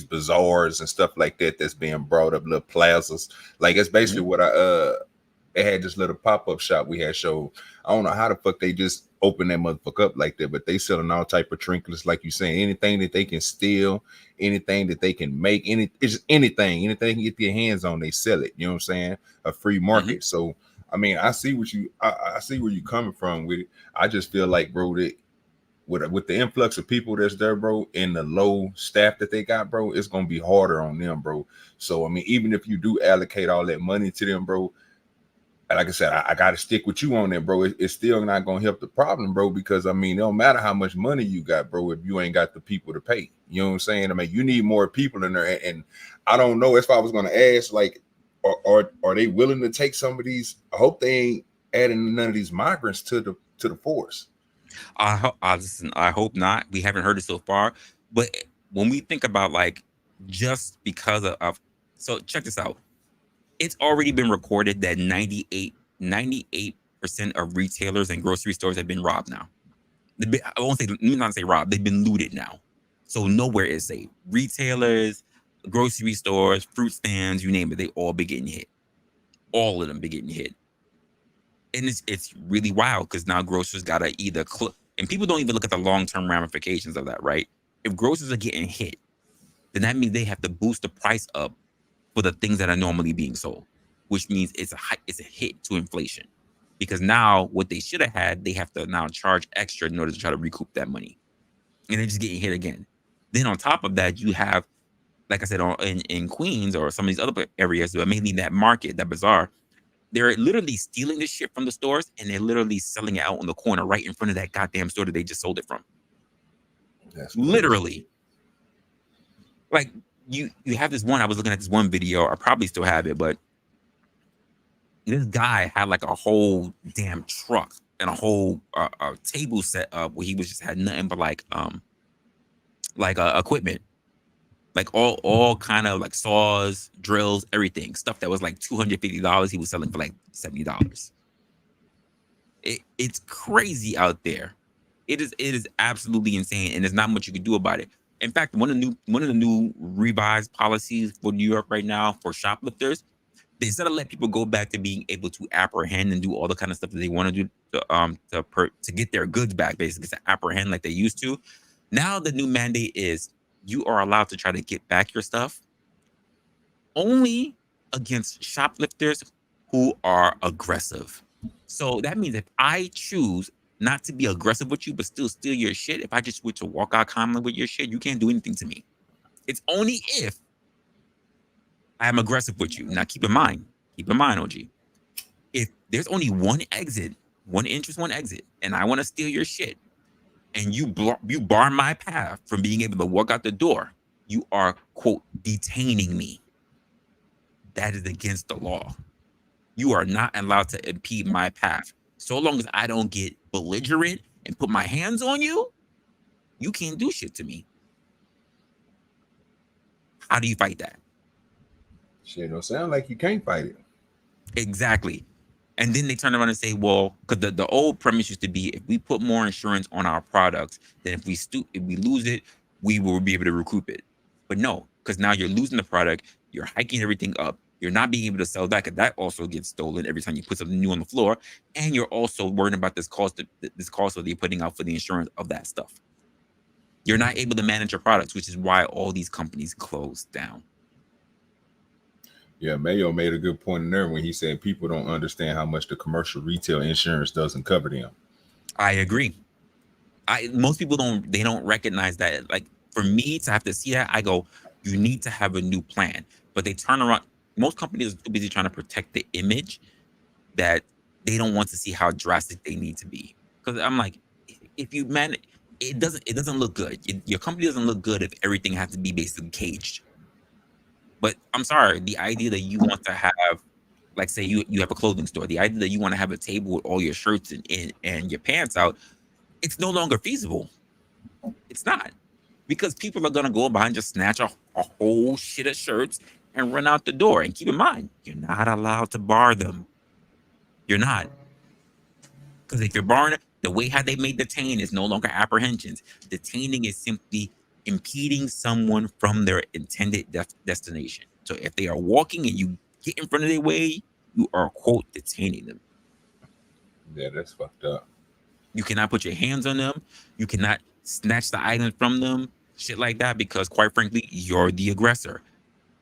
[SPEAKER 7] bazaars and stuff like that that's being brought up, little plazas. Like it's basically what they had this little pop-up shop we had showed. I don't know how the fuck they just opened that motherfucker up like that, but they selling all type of trinkets, like you saying, anything that they can steal, anything that they can make, it's just anything you can get your hands on, they sell it. You know what I'm saying? A free market. So I mean, I see what I see where you coming from with it. I just feel like, bro, that with the influx of people that's there, bro, and the low staff that they got, bro, it's gonna be harder on them, bro. So I mean, even if you do allocate all that money to them, bro, like I said, I got to stick with you on that, bro. It's still not gonna help the problem, bro, because I mean, it don't matter how much money you got, bro, if you ain't got the people to pay. You know what I'm saying? I mean, you need more people in there, and I don't know if I was gonna ask, like, are they willing to take some of these? I hope they ain't adding none of these migrants to the force.
[SPEAKER 1] I hope not. We haven't heard it so far. But when we think about, like, just because so check this out. It's already been recorded that 98% of retailers and grocery stores have been robbed now. Let me not say robbed. They've been looted now. So nowhere is safe. Retailers, grocery stores, fruit stands, you name it, they all be getting hit. All of them be getting hit. And it's really wild because now grocers gotta either and people don't even look at the long-term ramifications of that, right? If grocers are getting hit, then that means they have to boost the price up for the things that are normally being sold, which means it's a hit to inflation. Because now what they should have had, they have to now charge extra in order to try to recoup that money. And they're just getting hit again. Then on top of that, you have, like I said, in Queens or some of these other areas, but mainly that market, that bazaar, they're literally stealing this shit from the stores and they're literally selling it out on the corner right in front of that goddamn store that they just sold it from.
[SPEAKER 7] That's crazy.
[SPEAKER 1] Literally. Like, you have this one, I was looking at this one video, I probably still have it, but this guy had like a whole damn truck and a whole table set up where he was just had nothing but like equipment, like all kind of like saws, drills, everything, stuff that was like $250. He was selling for like $70. It's crazy out there. It is absolutely insane, and there's not much you can do about it. In fact, one of the new revised policies for New York right now for shoplifters, they instead of let people go back to being able to apprehend and do all the kind of stuff that they want to do to get their goods back, basically to apprehend like they used to. Now the new mandate is you are allowed to try to get back your stuff only against shoplifters who are aggressive. So that means if I choose not to be aggressive with you, but still steal your shit, if I just switch to walk out calmly with your shit, you can't do anything to me. It's only if I am aggressive with you. Now keep in mind, OG, if there's only one exit one interest, one exit, and I want to steal your shit, and you bar my path from being able to walk out the door, you are, quote, detaining me. That is against the law. You are not allowed to impede my path. So long as I don't get belligerent and put my hands on you, you can't do shit to me. How do you fight that?
[SPEAKER 7] Shit don't sound like you can't fight it.
[SPEAKER 1] Exactly. And then they turn around and say, well, because the old premise used to be, if we put more insurance on our products, then if we lose it, we will be able to recoup it. But no, because now you're losing the product, you're hiking everything up, you're not being able to sell that, because that also gets stolen every time you put something new on the floor, and you're also worrying about this cost that you're putting out for the insurance of that stuff. You're not able to manage your products, which is why all these companies closed down.
[SPEAKER 7] Yeah, Mayo made a good point in there when he said people don't understand how much the commercial retail insurance doesn't cover them.
[SPEAKER 1] I agree. Most people don't recognize that. Like, for me to have to see that, I go, you need to have a new plan. But they turn around. Most companies are too busy trying to protect the image that they don't want to see how drastic they need to be. Because I'm like, if you manage, it doesn't look good. Your company doesn't look good if everything has to be basically caged. But I'm sorry, the idea that you want to have, like, say you have a clothing store, the idea that you want to have a table with all your shirts and your pants out, it's no longer feasible. It's not. Because people are going to go by and just snatch a whole shit of shirts and run out the door. And keep in mind, you're not allowed to bar them. You're not. Because if you're barring it, the way how they made detain is no longer apprehensions. Detaining is simply impeding someone from their intended destination. So if they are walking and you get in front of their way, you are, quote, detaining them.
[SPEAKER 7] Yeah, that's fucked up.
[SPEAKER 1] You cannot put your hands on them. You cannot snatch the items from them, shit like that, because quite frankly, you're the aggressor.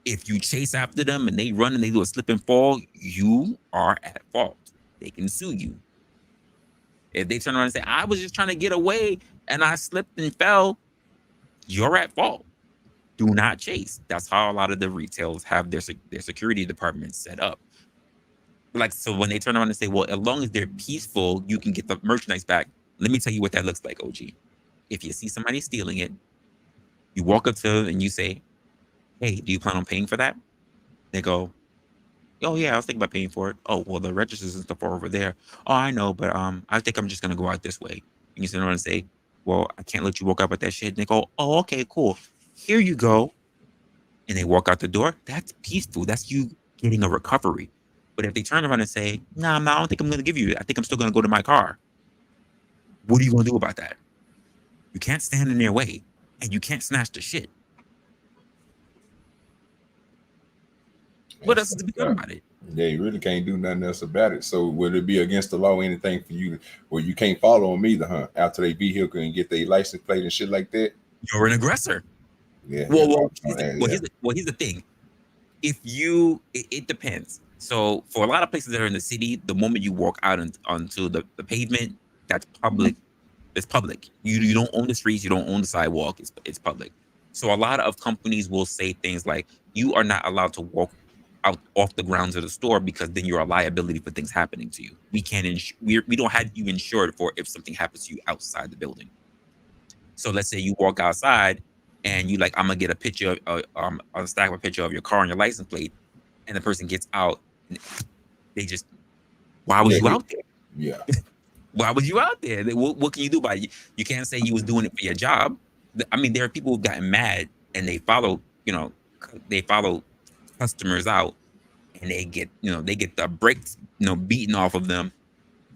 [SPEAKER 1] If you chase after them and they run and they do a slip and fall, you are at fault. They can sue you. If they turn around and say, I was just trying to get away and I slipped and fell, you're at fault. Do not chase. That's how a lot of the retailers have their security departments set up. Like, so when they turn around and say, well, as long as they're peaceful, you can get the merchandise back. Let me tell you what that looks like, OG. If you see somebody stealing it, you walk up to them and you say, hey, do you plan on paying for that? They go, oh yeah, I was thinking about paying for it. Oh, well, the registers and stuff are over there. Oh, I know, but I think I'm just gonna go out this way. And you sit around and say, well, I can't let you walk out with that shit. And they go, oh, okay, cool. Here you go. And they walk out the door. That's peaceful. That's you getting a recovery. But if they turn around and say, nah, I don't think I'm gonna give you it. I think I'm still gonna go to my car. What are you gonna do about that? You can't stand in their way, and you can't snatch the shit. What else is to be done about it?
[SPEAKER 7] Yeah, you really can't do nothing else about it. So would it be against the law anything for you? Well, you can't follow them either, huh? After they vehicle and get their license plate and shit like that.
[SPEAKER 1] You're an aggressor.
[SPEAKER 7] Yeah.
[SPEAKER 1] Well, here's the thing. If you, it depends. So for a lot of places that are in the city, the moment you walk out onto the pavement, that's public. It's public. You don't own the streets. You don't own the sidewalk. It's public. So a lot of companies will say things like, you are not allowed to walk out off the grounds of the store because then you're a liability for things happening to you. We can't we don't have you insured for if something happens to you outside the building. So let's say you walk outside and you like, I'm gonna get a picture of I'll stack a picture of your car and your license plate, and the person gets out. They just, why was you out there?
[SPEAKER 7] Yeah.
[SPEAKER 1] Why was you out there? What can you do about it? You can't say you was doing it for your job. I mean, there are people who've gotten mad and they follow customers out, and they get the brakes, beaten off of them,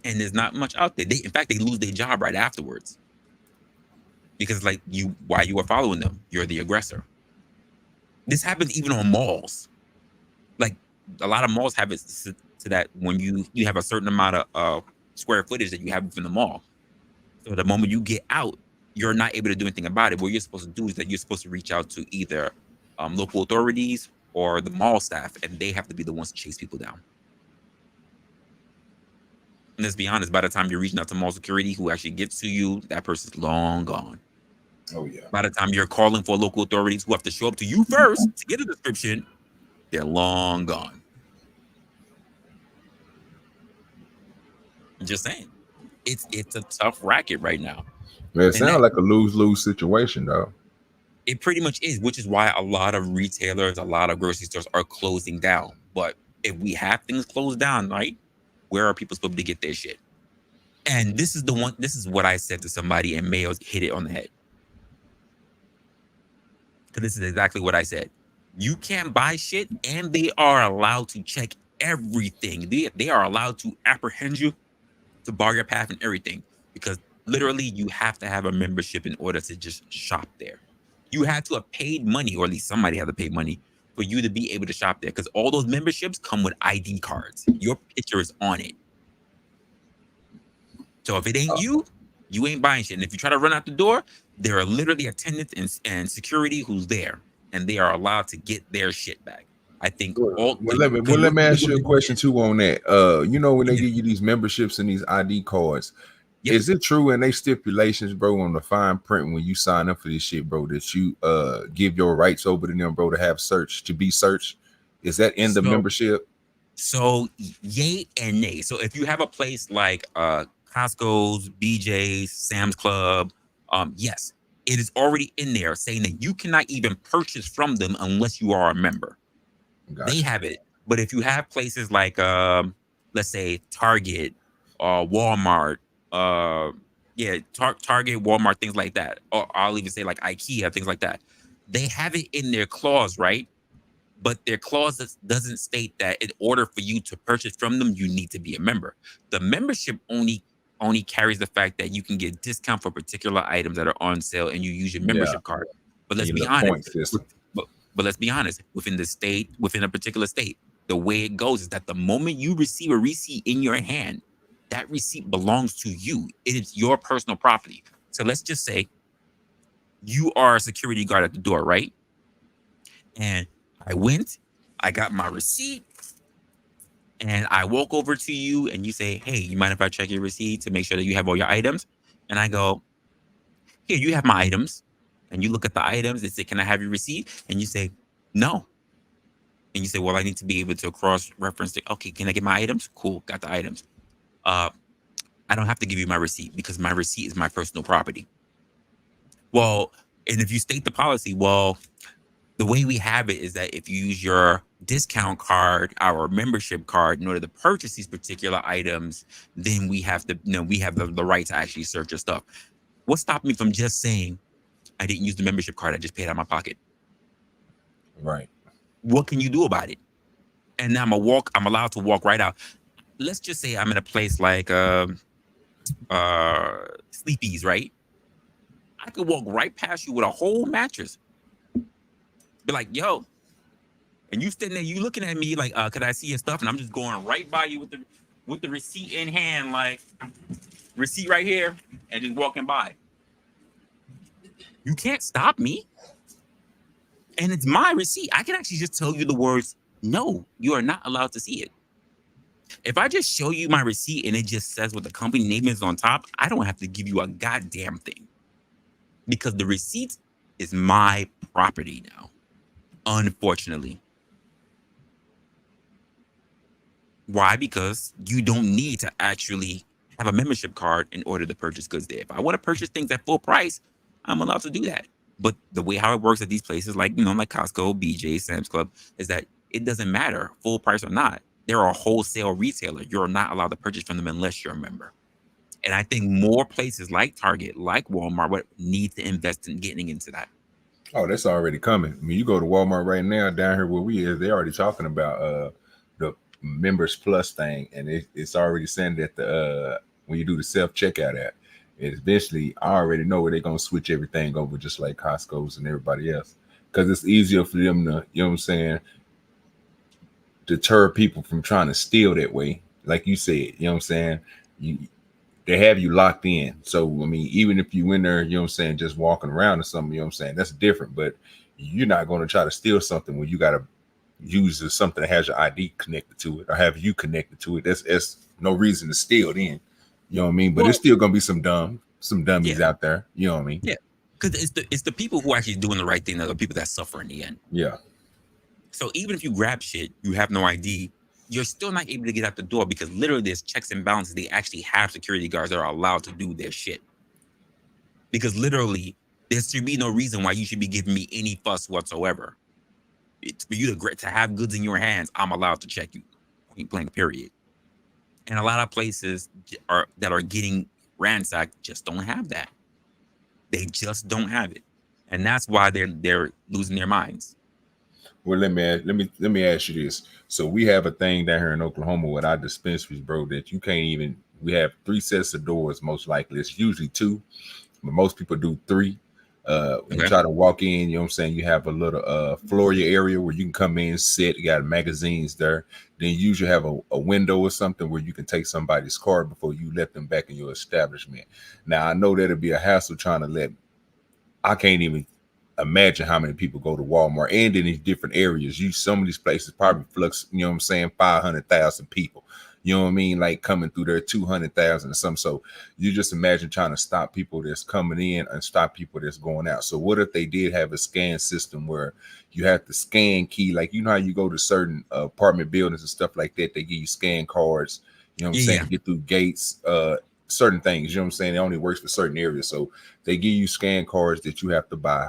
[SPEAKER 1] and there's not much out there. In fact, they lose their job right afterwards because why you are following them? You're the aggressor. This happens even on malls. Like, a lot of malls have it to that when you have a certain amount of square footage that you have within the mall. So the moment you get out, you're not able to do anything about it. What you're supposed to do is that you're supposed to reach out to either local authorities or the mall staff, and they have to be the ones to chase people down. And let's be honest, by the time you're reaching out to mall security who actually gets to you, that person's long gone.
[SPEAKER 7] Oh yeah.
[SPEAKER 1] By the time you're calling for local authorities who have to show up to you first to get a description, they're long gone. I'm just saying. It's a tough racket right now.
[SPEAKER 7] Man, it
[SPEAKER 1] And
[SPEAKER 7] sounds
[SPEAKER 1] that
[SPEAKER 7] like a lose-lose situation, though.
[SPEAKER 1] it pretty much is, which is why a lot of retailers, a lot of grocery stores are closing down. But if we have things closed down, right, where are people supposed to get their shit? And this is what I said to somebody, and Mayo's hit it on the head. Because this is exactly what I said. You can't buy shit, and they are allowed to check everything. They are allowed to apprehend you, to bar your path and everything. Because literally, you have to have a membership in order to just shop there. You had to have paid money, or at least somebody had to pay money for you to be able to shop there. Because all those memberships come with ID cards. Your picture is on it. So if it ain't you ain't buying shit. And if you try to run out the door, there are literally attendants and security who's there, and they are allowed to get their shit back. I think all.
[SPEAKER 7] Well, let me ask you a question too on that. You know, when they give you these memberships and these ID cards, is it true in they stipulations, bro, on the fine print when you sign up for this shit, bro, that you give your rights over to them, bro, to be searched? Is that in the membership?
[SPEAKER 1] So yay and nay. So if you have a place like Costco's, BJ's, Sam's Club, yes, it is already in there saying that you cannot even purchase from them unless you are a member. Gotcha. They have it. But if you have places like let's say Target or Walmart, Target, Walmart, things like that, or I'll even say like IKEA, things like that, they have it in their clause, right? But their clause doesn't state that in order for you to purchase from them, you need to be a member. The membership only carries the fact that you can get discount for particular items that are on sale and you use your membership card. But let's be honest. But let's be honest, within a particular state, the way it goes is that the moment you receive a receipt in your hand, that receipt belongs to you. It is your personal property. So let's just say you are a security guard at the door, right? And I got my receipt, and I walk over to you and you say, hey, you mind if I check your receipt to make sure that you have all your items? And I go, here, you have my items. And you look at the items and say, can I have your receipt? And you say, no. And you say, well, I need to be able to cross-reference it. Okay, can I get my items? Cool, got the items. I don't have to give you my receipt because my receipt is my personal property. Well, and if you state the policy, well, the way we have it is that if you use your discount card, our membership card, in order to purchase these particular items, then we have the right to actually search your stuff. What stopped me from just saying, I didn't use the membership card, I just paid out of my pocket?
[SPEAKER 7] Right. What
[SPEAKER 1] can you do about it? And now I'm allowed to walk right out. Let's just say I'm in a place like Sleepy's, right? I could walk right past you with a whole mattress. Be like, yo. And you standing there, you looking at me like, could I see your stuff? And I'm just going right by you with the receipt in hand, like receipt right here, and just walking by. You can't stop me. And it's my receipt. I can actually just tell you the words, no, you are not allowed to see it. If I just show you my receipt and it just says what the company name is on top, I don't have to give you a goddamn thing. Because the receipt is my property now, unfortunately. Why? Because you don't need to actually have a membership card in order to purchase goods there. If I want to purchase things at full price, I'm allowed to do that. But the way how it works at these places, like Costco, BJ, Sam's Club, is that it doesn't matter, full price or not. They're a wholesale retailer. You're not allowed to purchase from them unless you're a member. And I think more places like Target, like Walmart, need to invest in getting into that.
[SPEAKER 7] Oh, that's already coming. I mean, you go to Walmart right now, down here where we is, they're already talking about the Members Plus thing, and it's already saying that when you do the self-checkout app, eventually I already know where they're gonna switch everything over, just like Costco's and everybody else, because it's easier for them to, you know what I'm saying, deter people from trying to steal that way. Like you said, you know what I'm saying, they have you locked in. So I mean, even if you in there, you know what I'm saying, just walking around or something, you know what I'm saying, that's different. But you're not going to try to steal something when you got to use something that has your ID connected to it or have you connected to it. That's no reason to steal then. You know what I mean? But there's still gonna be some dummies out there. You know what I mean?
[SPEAKER 1] Yeah, because it's the people who are actually doing the right thing that are the people that suffer in the end.
[SPEAKER 7] Yeah.
[SPEAKER 1] So even if you grab shit, you have no ID, you're still not able to get out the door because literally there's checks and balances. They actually have security guards that are allowed to do their shit. Because literally, there should be no reason why you should be giving me any fuss whatsoever. It's for you to have goods in your hands. I'm allowed to check you, point blank, period. And a lot of places that are getting ransacked just don't have that. They just don't have it, and that's why they're losing their minds.
[SPEAKER 7] Well, let me ask you this. So we have a thing down here in Oklahoma with our dispensaries, bro, that you can't even. We have 3 sets of doors. Most likely, it's usually 2, but most people do 3. You try to walk in, you know what I'm saying? You have a little floor area where you can come in, sit. You got magazines there. Then you usually have a window or something where you can take somebody's card before you let them back in your establishment. Now I know that'd be a hassle trying to let. I can't even imagine how many people go to Walmart and in these different areas. Some of these places probably flux, you know what I'm saying, 500,000 people. You know what I mean? Like coming through there, 200,000 or something. So you just imagine trying to stop people that's coming in and stop people that's going out. So what if they did have a scan system where you have to scan key? Like, you know how you go to certain apartment buildings and stuff like that, they give you scan cards, you know what I'm saying, to get through gates, certain things, you know what I'm saying? It only works for certain areas. So they give you scan cards that you have to buy,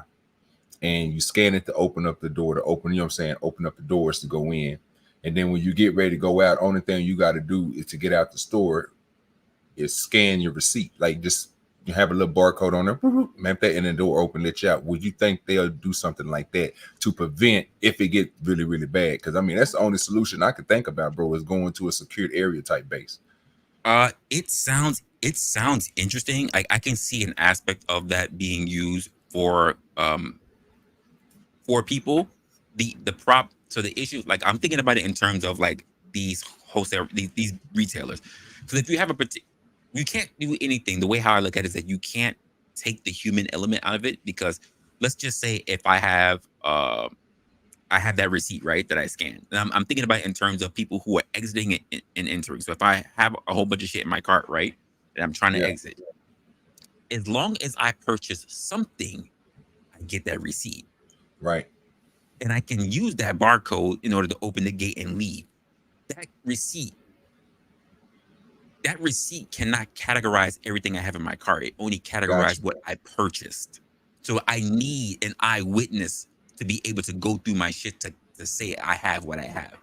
[SPEAKER 7] and you scan it to open up the door, you know what I'm saying, open up the doors to go in. And then when you get ready to go out, only thing you got to do is to get out the store is scan your receipt. Like, just you have a little barcode on there, map that, and the door open, let you out. Would you think they'll do something like that to prevent if it get really, really bad? Because I mean, that's the only solution I could think about, bro, is going to a secured area type base.
[SPEAKER 1] It sounds interesting. Like, I can see an aspect of that being used for people. So the issue, like, I'm thinking about it in terms of like these wholesale, these retailers. Because if you have you can't do anything. The way how I look at it is that you can't take the human element out of it. Because let's just say if I have that receipt, right, that I scanned, and I'm thinking about it in terms of people who are exiting and entering. So if I have a whole bunch of shit in my cart, right, that I'm trying to exit, as long as I purchase something, I get that receipt.
[SPEAKER 7] Right.
[SPEAKER 1] And I can use that barcode in order to open the gate and leave. That receipt cannot categorize everything I have in my cart. It only categorizes what I purchased. So I need an eyewitness to be able to go through my shit to say I have what I have.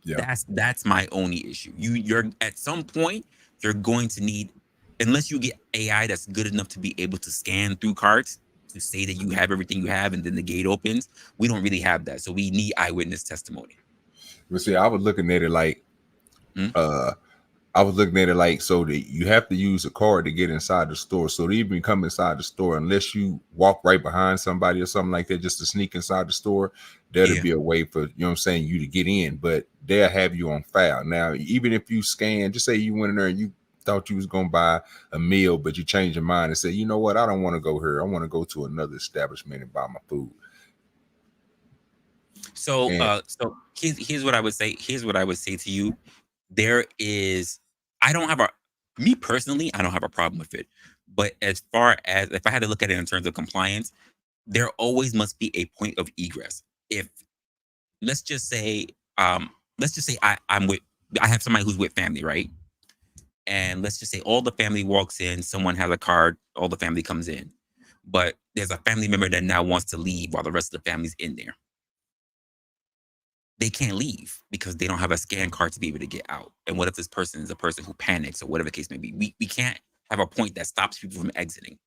[SPEAKER 1] Yeah. That's my only issue. You're at some point, you're going to need, unless you get AI that's good enough to be able to scan through carts to say that you have everything you have and then the gate opens. We don't really have that. So we need eyewitness testimony.
[SPEAKER 7] But see, I was looking at it like, so that you have to use a card to get inside the store. So to even come inside the store, unless you walk right behind somebody or something like that, just to sneak inside the store, that'll be a way for, you know what I'm saying, you to get in, but they'll have you on file. Now, even if you scan, just say you went in there and you thought you was going to buy a meal, but you changed your mind and said, you know what, I don't want to go here. I want to go to another establishment and buy my food.
[SPEAKER 1] So, here's what I would say. Here's what I would say to you. Me personally, I don't have a problem with it. But as far as if I had to look at it in terms of compliance, there always must be a point of egress. If let's just say I have somebody who's with family, right? And let's just say all the family walks in, someone has a card, all the family comes in. But there's a family member that now wants to leave while the rest of the family's in there. They can't leave because they don't have a scan card to be able to get out. And what if this person is a person who panics or whatever the case may be? We can't have a point that stops people from exiting.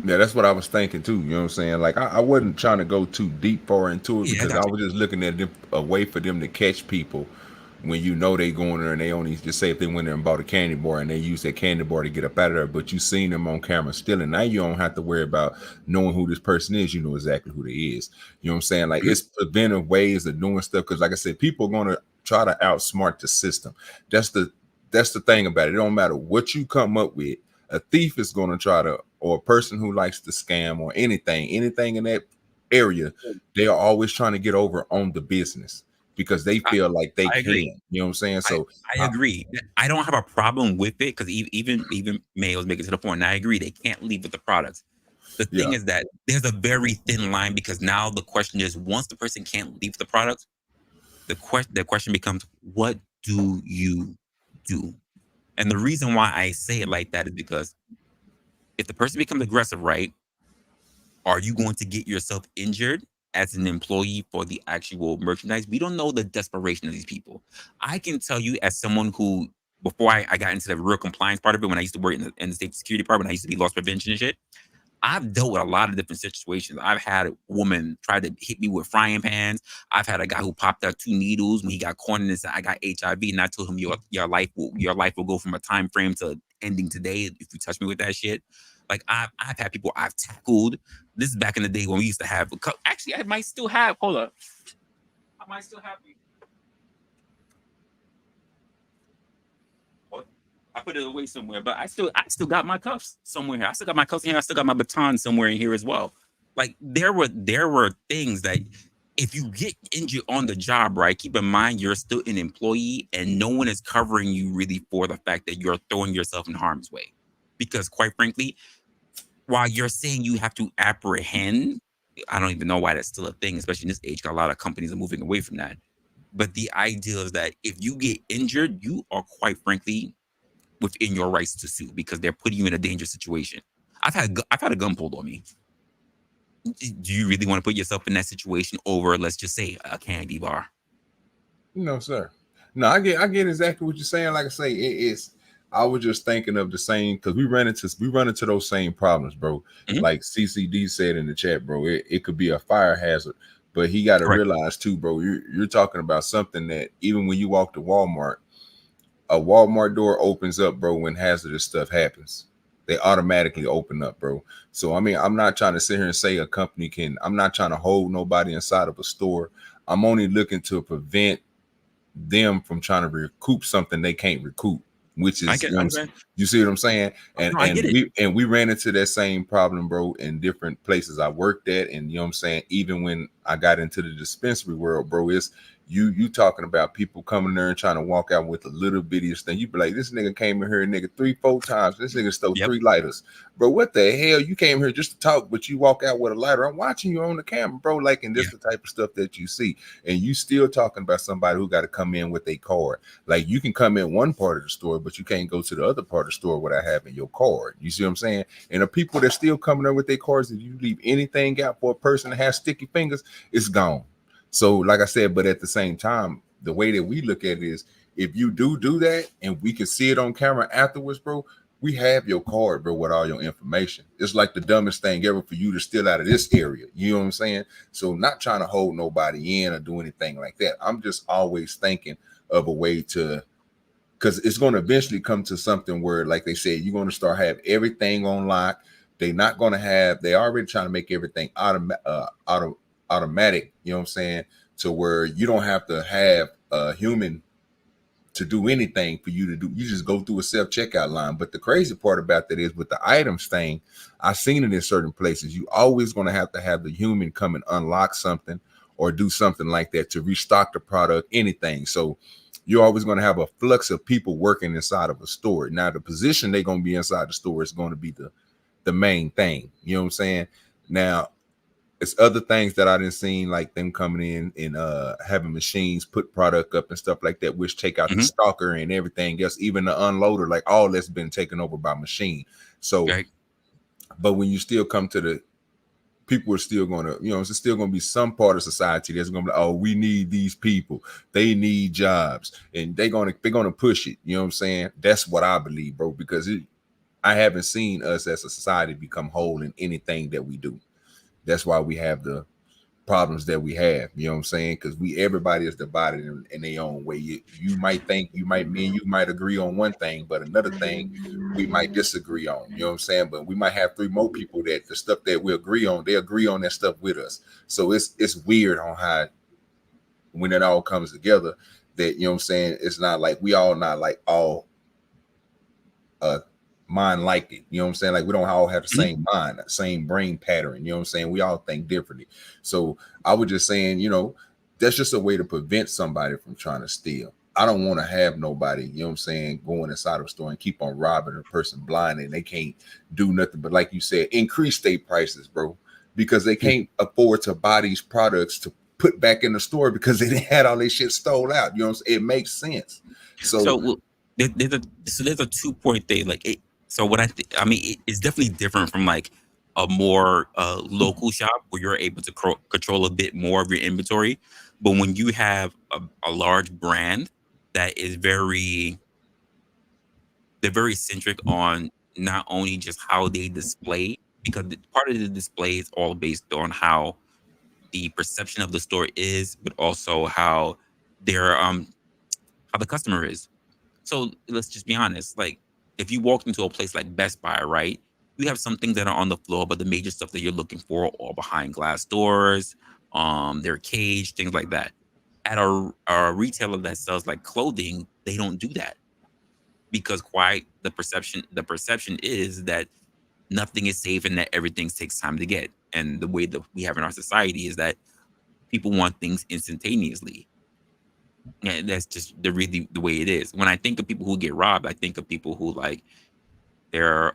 [SPEAKER 7] Yeah, that's what I was thinking too. You know what I'm saying? Like, I wasn't trying to go too deep far into it because I was just looking at a way for them to catch people when you know they going there and they only just say if they went there and bought a candy bar and they use that candy bar to get up out of there, but you seen them on camera stealing. Now you don't have to worry about knowing who this person is. You know exactly who they is. You know what I'm saying? Like, it's preventive ways of doing stuff because, like I said, people are going to try to outsmart the system. That's the thing about it. It don't matter what you come up with. A thief is going to try to, or a person who likes to scam or anything in that area, they are always trying to get over on the business because they feel like they can. You know what I'm saying? So
[SPEAKER 1] I agree. I don't have a problem with it because even May was making to the point. And I agree, they can't leave with the products. The thing is that there's a very thin line because now the question is, once the person can't leave the products, the question becomes, what do you do? And the reason why I say it like that is because if the person becomes aggressive, right, are you going to get yourself injured as an employee for the actual merchandise? We don't know the desperation of these people. I can tell you, as someone who, before I got into the real compliance part of it, when I used to work in the state security department, I used to be loss prevention and shit. I've dealt with a lot of different situations. I've had a woman try to hit me with frying pans. I've had a guy who popped out 2 needles when he got cornered and said, "I got HIV," and I told him, your life will go from a time frame to ending today if you touch me with that shit." Like I've had people I've tackled. This is back in the day when we used to have actually I might still have. Hold up, I might still have. I put it away somewhere, but I still got my cuffs somewhere here. I still got my cuffs here. I still got my baton somewhere in here as well. Like there were things that if you get injured on the job, right, keep in mind you're still an employee and no one is covering you really for the fact that you're throwing yourself in harm's way. Because quite frankly, while you're saying you have to apprehend, I don't even know why that's still a thing, especially in this age, because a lot of companies are moving away from that. But the idea is that if you get injured, you are quite frankly within your rights to sue because they're putting you in a dangerous situation. I've had a gun pulled on me. Do you really want to put yourself in that situation over, let's just say, a candy bar?
[SPEAKER 7] No, sir. No, I get exactly what you're saying. Like I say, it's. I was just thinking of the same because we run into those same problems, bro.
[SPEAKER 1] Mhm.
[SPEAKER 7] Like CCD said in the chat, bro. It could be a fire hazard, but he got to realize too, bro. You're talking about something that even when you walk to Walmart, a Walmart door opens up, bro, when hazardous stuff happens. They automatically open up, bro. So, I mean, I'm not trying to sit here and say a company can, I'm not trying to hold nobody inside of a store. I'm only looking to prevent them from trying to recoup something they can't recoup, which is, you see what I'm saying? And
[SPEAKER 1] I get it.
[SPEAKER 7] we ran into that same problem, bro, in different places I worked at. And you know what I'm saying? Even when I got into the dispensary world, bro, it's you talking about people coming there and trying to walk out with the little bittiest thing. You be like, this nigga came in here, nigga, 3-4 times. This nigga stole 3 lighters. Bro, what the hell? You came here just to talk, but you walk out with a lighter. I'm watching you on the camera, bro. Like, and this the type of stuff that you see. And you still talking about somebody who got to come in with a card. Like, you can come in one part of the store, but you can't go to the other part of the store without having your card. You see what I'm saying? And the people that still coming there with their cards, if you leave anything out for a person that has sticky fingers, it's gone. So, like I said, but at the same time, the way that we look at it is if you do that and we can see it on camera afterwards, bro, we have your card, bro, with all your information. It's like the dumbest thing ever for you to steal out of this area. You know what I'm saying? So not trying to hold nobody in or do anything like that. I'm just always thinking of a way to, because it's going to eventually come to something where, like they said, you're going to start have everything on lock. They're not going to have, they already trying to make everything automatic, you know what I'm saying, to where you don't have to have a human to do anything for you to do. You just go through a self-checkout line. But the crazy part about that is with the items thing, I've seen it in certain places. You always going to have the human come and unlock something or do something like that to restock the product, anything. So you're always going to have a flux of people working inside of a store. Now, the position they're going to be inside the store is going to be the main thing. You know what I'm saying? Now, it's other things that I didn't see, like them coming in and having machines put product up and stuff like that, which take out the stalker and everything else, even the unloader, like all that's been taken over by machine. So, but when you still come to the people are still going to, you know, it's still going to be some part of society that's going to be, oh, we need these people. They need jobs and they're going to push it. You know what I'm saying? That's what I believe, bro, because I haven't seen us as a society become whole in anything that we do. That's why we have the problems that we have, you know what I'm saying? Because everybody is divided in their own way. You might think me and you might agree on one thing, but another thing we might disagree on, you know what I'm saying? But we might have 3 more people that the stuff that we agree on, they agree on that stuff with us. So it's weird on how when it all comes together that, you know what I'm saying, it's not like we all not like all mind like it, you know what I'm saying? Like we don't all have the same mind, the same brain pattern, you know what I'm saying? We all think differently. So I was just saying, you know, that's just a way to prevent somebody from trying to steal. I don't want to have nobody, you know what I'm saying, going inside of a store and keep on robbing a person blind and they can't do nothing but, like you said, increase their prices, bro, because they can't afford to buy these products to put back in the store because they had all their shit stole out. You know what I'm saying? It makes sense.
[SPEAKER 1] So well, there's a 2 point thing. Like it, so what I mean, it's definitely different from like a more local shop where you're able to control a bit more of your inventory. But when you have a large brand that is they're very centric on not only just how they display, because part of the display is all based on how the perception of the store is, but also how their how the customer is. So let's just be honest. Like if you walked into a place like Best Buy, right? You have some things that are on the floor, but the major stuff that you're looking for are all behind glass doors, they're caged, things like that. At a retailer that sells like clothing, they don't do that because quite the perception is that nothing is safe and that everything takes time to get. And the way that we have in our society is that people want things instantaneously. And that's just the way it is. When I think of people who get robbed, I think of people who like their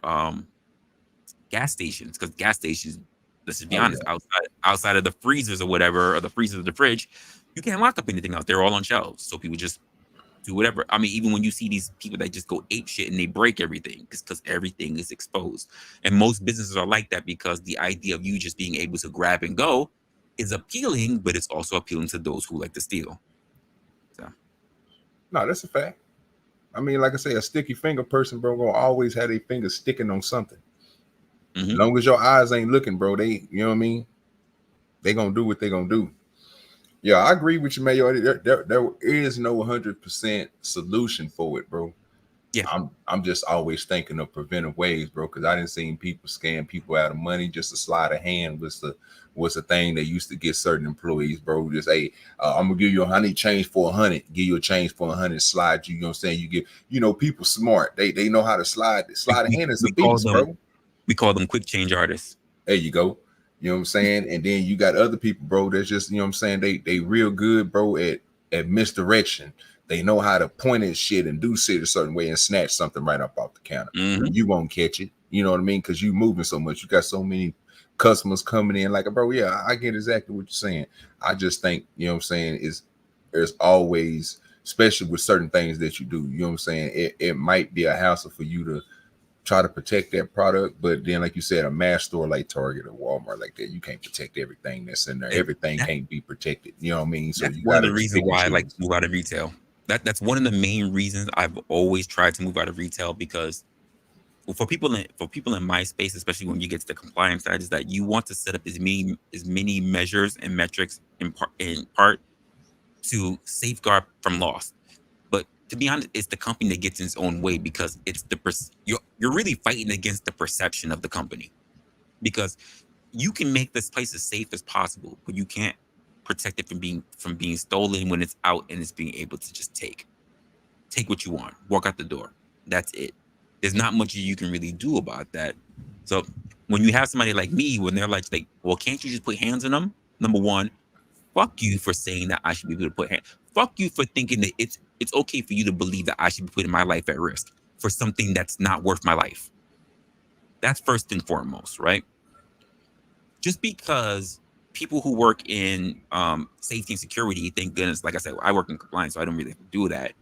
[SPEAKER 1] gas stations, because gas stations, let's just be honest, outside of the freezers or whatever, or the freezers of the fridge, you can't lock up anything out. They're all on shelves. So people just do whatever. I mean, even when you see these people that just go ape shit and they break everything, because everything is exposed. And most businesses are like that because the idea of you just being able to grab and go is appealing, but it's also appealing to those who like to steal. So
[SPEAKER 7] no, that's a fact. I mean, like I say, a sticky finger person, bro, gonna always have their fingers sticking on something. As long as your eyes ain't looking, bro, you know what I mean? They gonna do what they gonna do. Yeah, I agree with you, Mayo. There is no 100% solution for it, bro.
[SPEAKER 1] Yeah,
[SPEAKER 7] I'm just always thinking of preventive ways, bro, because I didn't see people scam people out of money. Just a sleight of hand was the thing they used to get certain employees, bro. Just hey, I'm gonna give you a change for 100, give you a change for 100, slide you. You know what I'm saying? You get, people smart. They know how to slide. Slide of hand is a beast, bro.
[SPEAKER 1] We call them quick change artists.
[SPEAKER 7] There you go. You know what I'm saying? And then you got other people, bro, that's just, you know what I'm saying? They real good, bro, at misdirection. They know how to point at shit and do shit a certain way and snatch something right up off the counter. You won't catch it. You know what I mean? Because you moving so much. You got so many customers coming in like, bro, yeah, I get exactly what you're saying. I just think, you know what I'm saying, there's always, especially with certain things that you do, you know what I'm saying? It might be a hassle for you to try to protect that product, but then like you said, a mass store like Target or Walmart like that, you can't protect everything that's in there. Everything can't be protected. You know what I mean? So
[SPEAKER 1] that's
[SPEAKER 7] you
[SPEAKER 1] one
[SPEAKER 7] got
[SPEAKER 1] of the reasons why I like to move out of retail. That's one of the main reasons I've always tried to move out of retail, because for people in my space, especially when you get to the compliance side, is that you want to set up as many measures and metrics in part to safeguard from loss. But to be honest, it's the company that gets in its own way, because it's you're really fighting against the perception of the company, because you can make this place as safe as possible, but you can't protect it from being stolen when it's out and it's being able to just take what you want, walk out the door. That's it. There's not much you can really do about that. So when you have somebody like me, when they're like, well, can't you just put hands on them? Number one, fuck you for saying that I should be able to put hands. Fuck you for thinking that it's okay for you to believe that I should be putting my life at risk for something that's not worth my life. That's first and foremost, right? Just because people who work in safety and security, thank goodness, like I said, I work in compliance, so I don't really have to do that.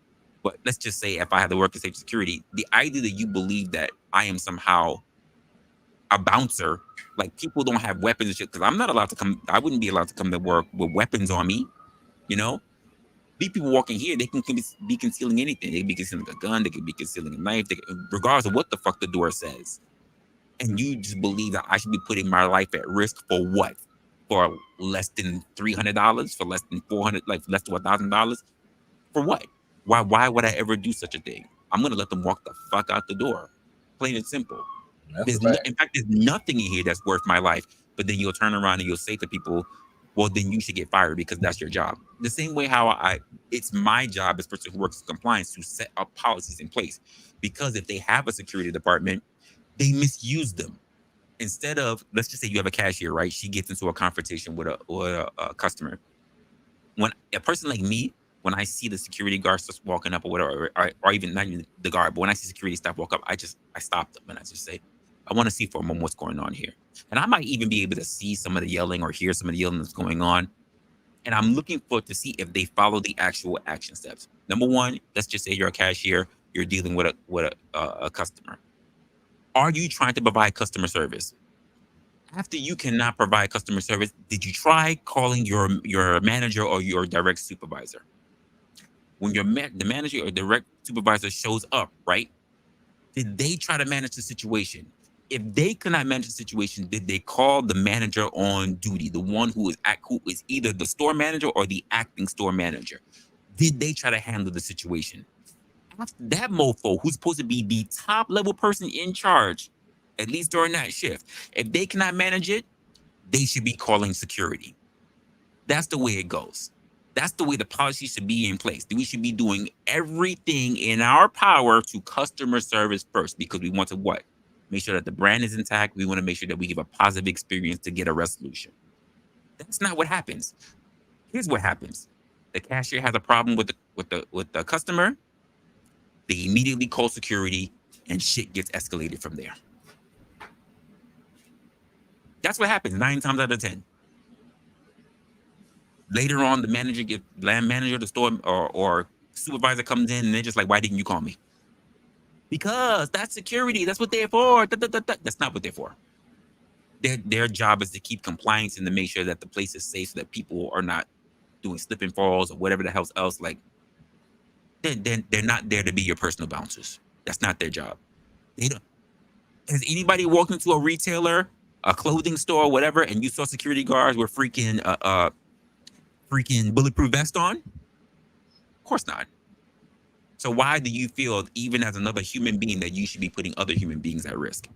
[SPEAKER 1] But let's just say if I had to work in safety and security, the idea that you believe that I am somehow a bouncer, like people don't have weapons and shit, because I'm not allowed to come, I wouldn't be allowed to come to work with weapons on me, you know? These people walking here, they can be concealing anything. They can be concealing a gun, they can be concealing a knife, regardless of what the fuck the door says. And you just believe that I should be putting my life at risk for what? For less than $300? For less than $400? Like less than $1,000? For what? Why would I ever do such a thing? I'm gonna let them walk the fuck out the door. Plain and simple. In fact, there's nothing in here that's worth my life. But then you'll turn around and you'll say to people, well, then you should get fired because that's your job. The same way how it's my job as a person who works in compliance to set up policies in place. Because if they have a security department, they misuse them. Instead of, let's just say you have a cashier, right? She gets into a confrontation with a customer. When a person like me, when I see the security guard starts walking up or whatever, or even not even the guard, but when I see security staff walk up, I stop them and I just say, I want to see for a moment what's going on here. And I might even be able to see some of the yelling or hear some of the yelling that's going on. and I'm looking for to see if they follow the actual action steps. Number one, let's just say you're a cashier, you're dealing with a customer. Are you trying to provide customer service? After you cannot provide customer service, did you try calling your manager or your direct supervisor? When the manager or direct supervisor shows up, right? Did they try to manage the situation? If they could not manage the situation, did they call the manager on duty, the one who is either the store manager or the acting store manager? Did they try to handle the situation? After that mofo, who's supposed to be the top level person in charge, at least during that shift, if they cannot manage it, they should be calling security. That's the way it goes. That's the way the policy should be in place. We should be doing everything in our power to customer service first, because we want to what? Make sure that the brand is intact. We want to make sure that we give a positive experience to get a resolution. That's not what happens. Here's what happens. The cashier has a problem with the customer. They immediately call security and shit gets escalated from there. That's what happens 9 times out of 10. Later on, the manager, the store or supervisor comes in and they're just like, why didn't you call me? Because that's security. That's what they're for. That's not what they're for. Their job is to keep compliance and to make sure that the place is safe so that people are not doing slip and falls or whatever the hell else. Like, they're not there to be your personal bouncers. That's not their job. They don't. Has anybody walked into a retailer, a clothing store, whatever, and you saw security guards with freaking bulletproof vest on? Of course not. So why do you feel, even as another human being, that you should be putting other human beings at risk?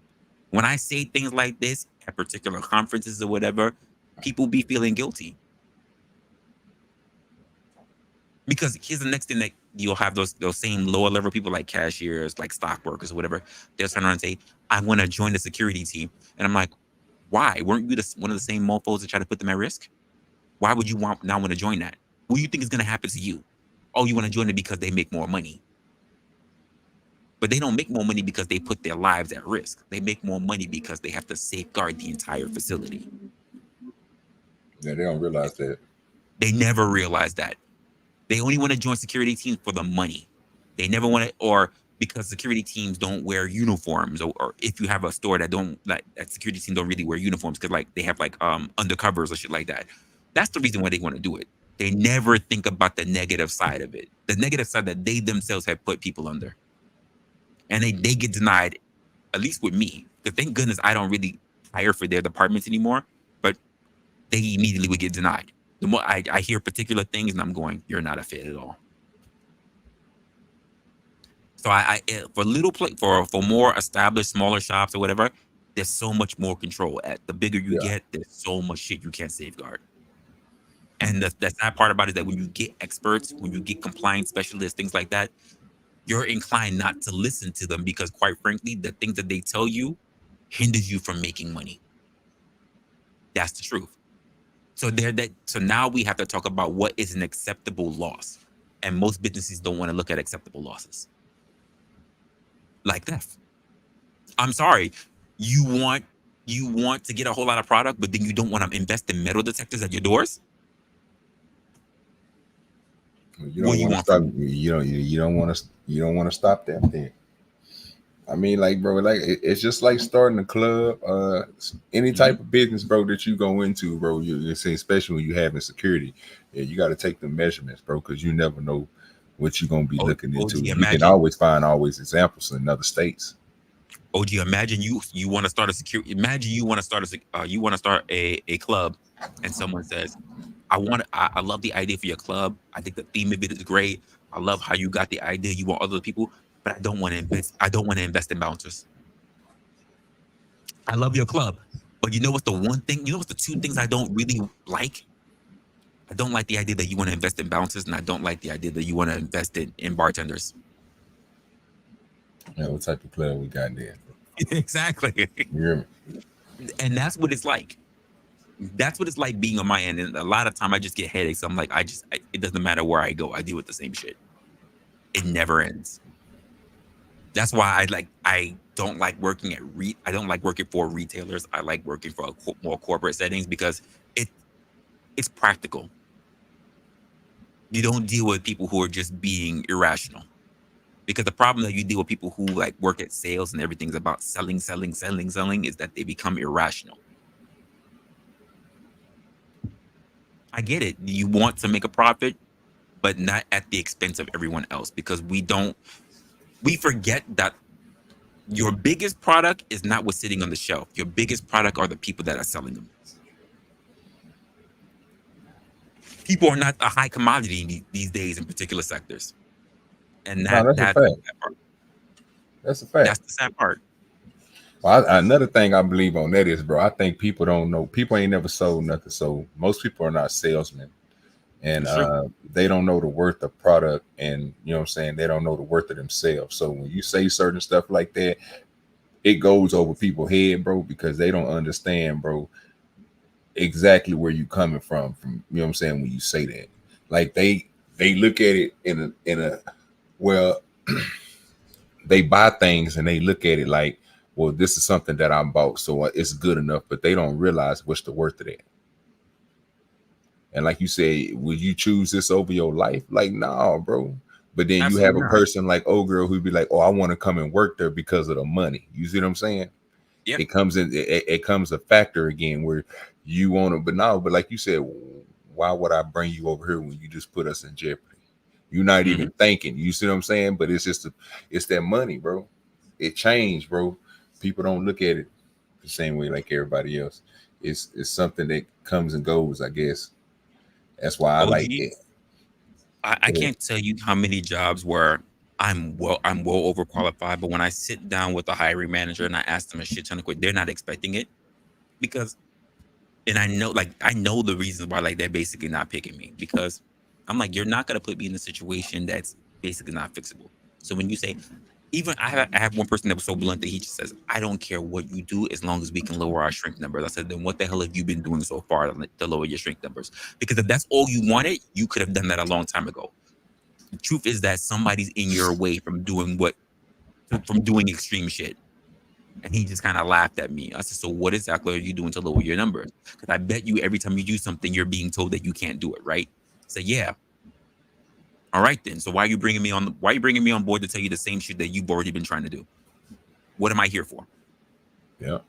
[SPEAKER 1] When I say things like this at particular conferences or whatever, people be feeling guilty. Because here's the next thing, that you'll have those same lower level people like cashiers, like stock workers or whatever. They'll turn around and say, I want to join the security team. And I'm like, why? Weren't you one of the same mofos that try to put them at risk? Why would you not want to join that? What do you think is going to happen to you? Oh, you want to join it because they make more money. But they don't make more money because they put their lives at risk. They make more money because they have to safeguard the entire facility.
[SPEAKER 7] Yeah, they don't realize that.
[SPEAKER 1] They never realize that. They only want to join security teams for the money. They never want to, or because security teams don't wear uniforms, or if you have a store that security team don't really wear uniforms because like they have like undercovers or shit like that. That's the reason why they want to do it. They never think about the negative side of it. The negative side that they themselves have put people under. And they get denied, at least with me. Because thank goodness I don't really hire for their departments anymore, but they immediately would get denied. The more I hear particular things and I'm going, you're not a fit at all. So for more established, smaller shops or whatever, there's so much more control. At the bigger you get, there's so much shit you can't safeguard. And the sad part about it is that when you get experts, when you get compliance specialists, things like that, you're inclined not to listen to them because, quite frankly, the things that they tell you hinders you from making money. That's the truth. So now we have to talk about what is an acceptable loss. And most businesses don't want to look at acceptable losses. Like theft. I'm sorry. You want to get a whole lot of product, but then you don't want to invest in metal detectors at your doors?
[SPEAKER 7] You don't want to stop. You don't want to stop that thing. I mean, like, bro, like it's just like starting a club, any type of business, bro, that you go into, bro. You say, especially when you having security, you got to take the measurements, bro, because you never know what you're gonna be looking into. You can always find examples in other states.
[SPEAKER 1] OG, imagine you want to start a security. Imagine you want to start a club, and someone says, I love the idea for your club. I think the theme of it is great. I love how you got the idea. You want other people, but I don't want to invest. I don't want to invest in bouncers. I love your club, but you know what's the one thing? You know what's the two things I don't really like? I don't like the idea that you want to invest in bouncers, and I don't like the idea that you want to invest in bartenders.
[SPEAKER 7] Yeah, what type of club we got there?
[SPEAKER 1] Exactly.
[SPEAKER 7] Yeah.
[SPEAKER 1] And that's what it's like. That's what it's like being on my end. And a lot of time I just get headaches. I'm like, it doesn't matter where I go. I deal with the same shit. It never ends. That's why I don't like working I don't like working for retailers. I like working for more corporate settings because it's practical. You don't deal with people who are just being irrational. Because the problem that you deal with people who like work at sales and everything's about selling is that they become irrational. I get it. You want to make a profit, but not at the expense of everyone else, because we forget that your biggest product is not what's sitting on the shelf. Your biggest product are the people that are selling them. People are not a high commodity these days in particular sectors. And
[SPEAKER 7] No, that's a
[SPEAKER 1] that's
[SPEAKER 7] fact.
[SPEAKER 1] the sad part.
[SPEAKER 7] That's a fact.
[SPEAKER 1] That's the sad part.
[SPEAKER 7] Well, another thing I believe on that is, bro, I think people don't know. People ain't never sold nothing. So most people are not salesmen. And they don't know the worth of product, and you know what I'm saying, they don't know the worth of themselves. So when you say certain stuff like that, it goes over people's head, bro, because they don't understand, bro, exactly where you coming from you know what I'm saying, when you say that. Like they look at it in a well, they buy things and they look at it like, well, this is something that I bought, so it's good enough, but they don't realize what's the worth of that. And like you say, would you choose this over your life? Like, nah, bro. But then you have
[SPEAKER 1] Absolutely
[SPEAKER 7] a
[SPEAKER 1] not.
[SPEAKER 7] person like old girl who'd be like, oh, I want to come and work there because of the money. You see what I'm saying?
[SPEAKER 1] Yep.
[SPEAKER 7] It comes in, it comes a factor again where you want to, but like you said, why would I bring you over here when you just put us in jeopardy? You're not even thinking. You see what I'm saying? But it's just it's that money, bro. It changed, bro. People don't look at it the same way like everybody else. It's something that comes and goes, I guess. That's why I like it.
[SPEAKER 1] I can't tell you how many jobs where I'm well overqualified, but when I sit down with the hiring manager and I ask them a shit ton of questions, they're not expecting it, because, and I know the reasons why, like, they're basically not picking me, because I'm like, you're not gonna put me in a situation that's basically not fixable. So when you say, even I have one person that was so blunt that he just says, I don't care what you do as long as we can lower our shrink numbers. I said, then what the hell have you been doing so far to lower your shrink numbers? Because if that's all you wanted, you could have done that a long time ago. The truth is that somebody's in your way from doing extreme shit. And he just kind of laughed at me. I said, so what exactly are you doing to lower your numbers? Because I bet you every time you do something, you're being told that you can't do it, right? So yeah. All right then. So why are you bringing me on board to tell you the same shit that you've already been trying to do? What am I here for?
[SPEAKER 7] Yeah.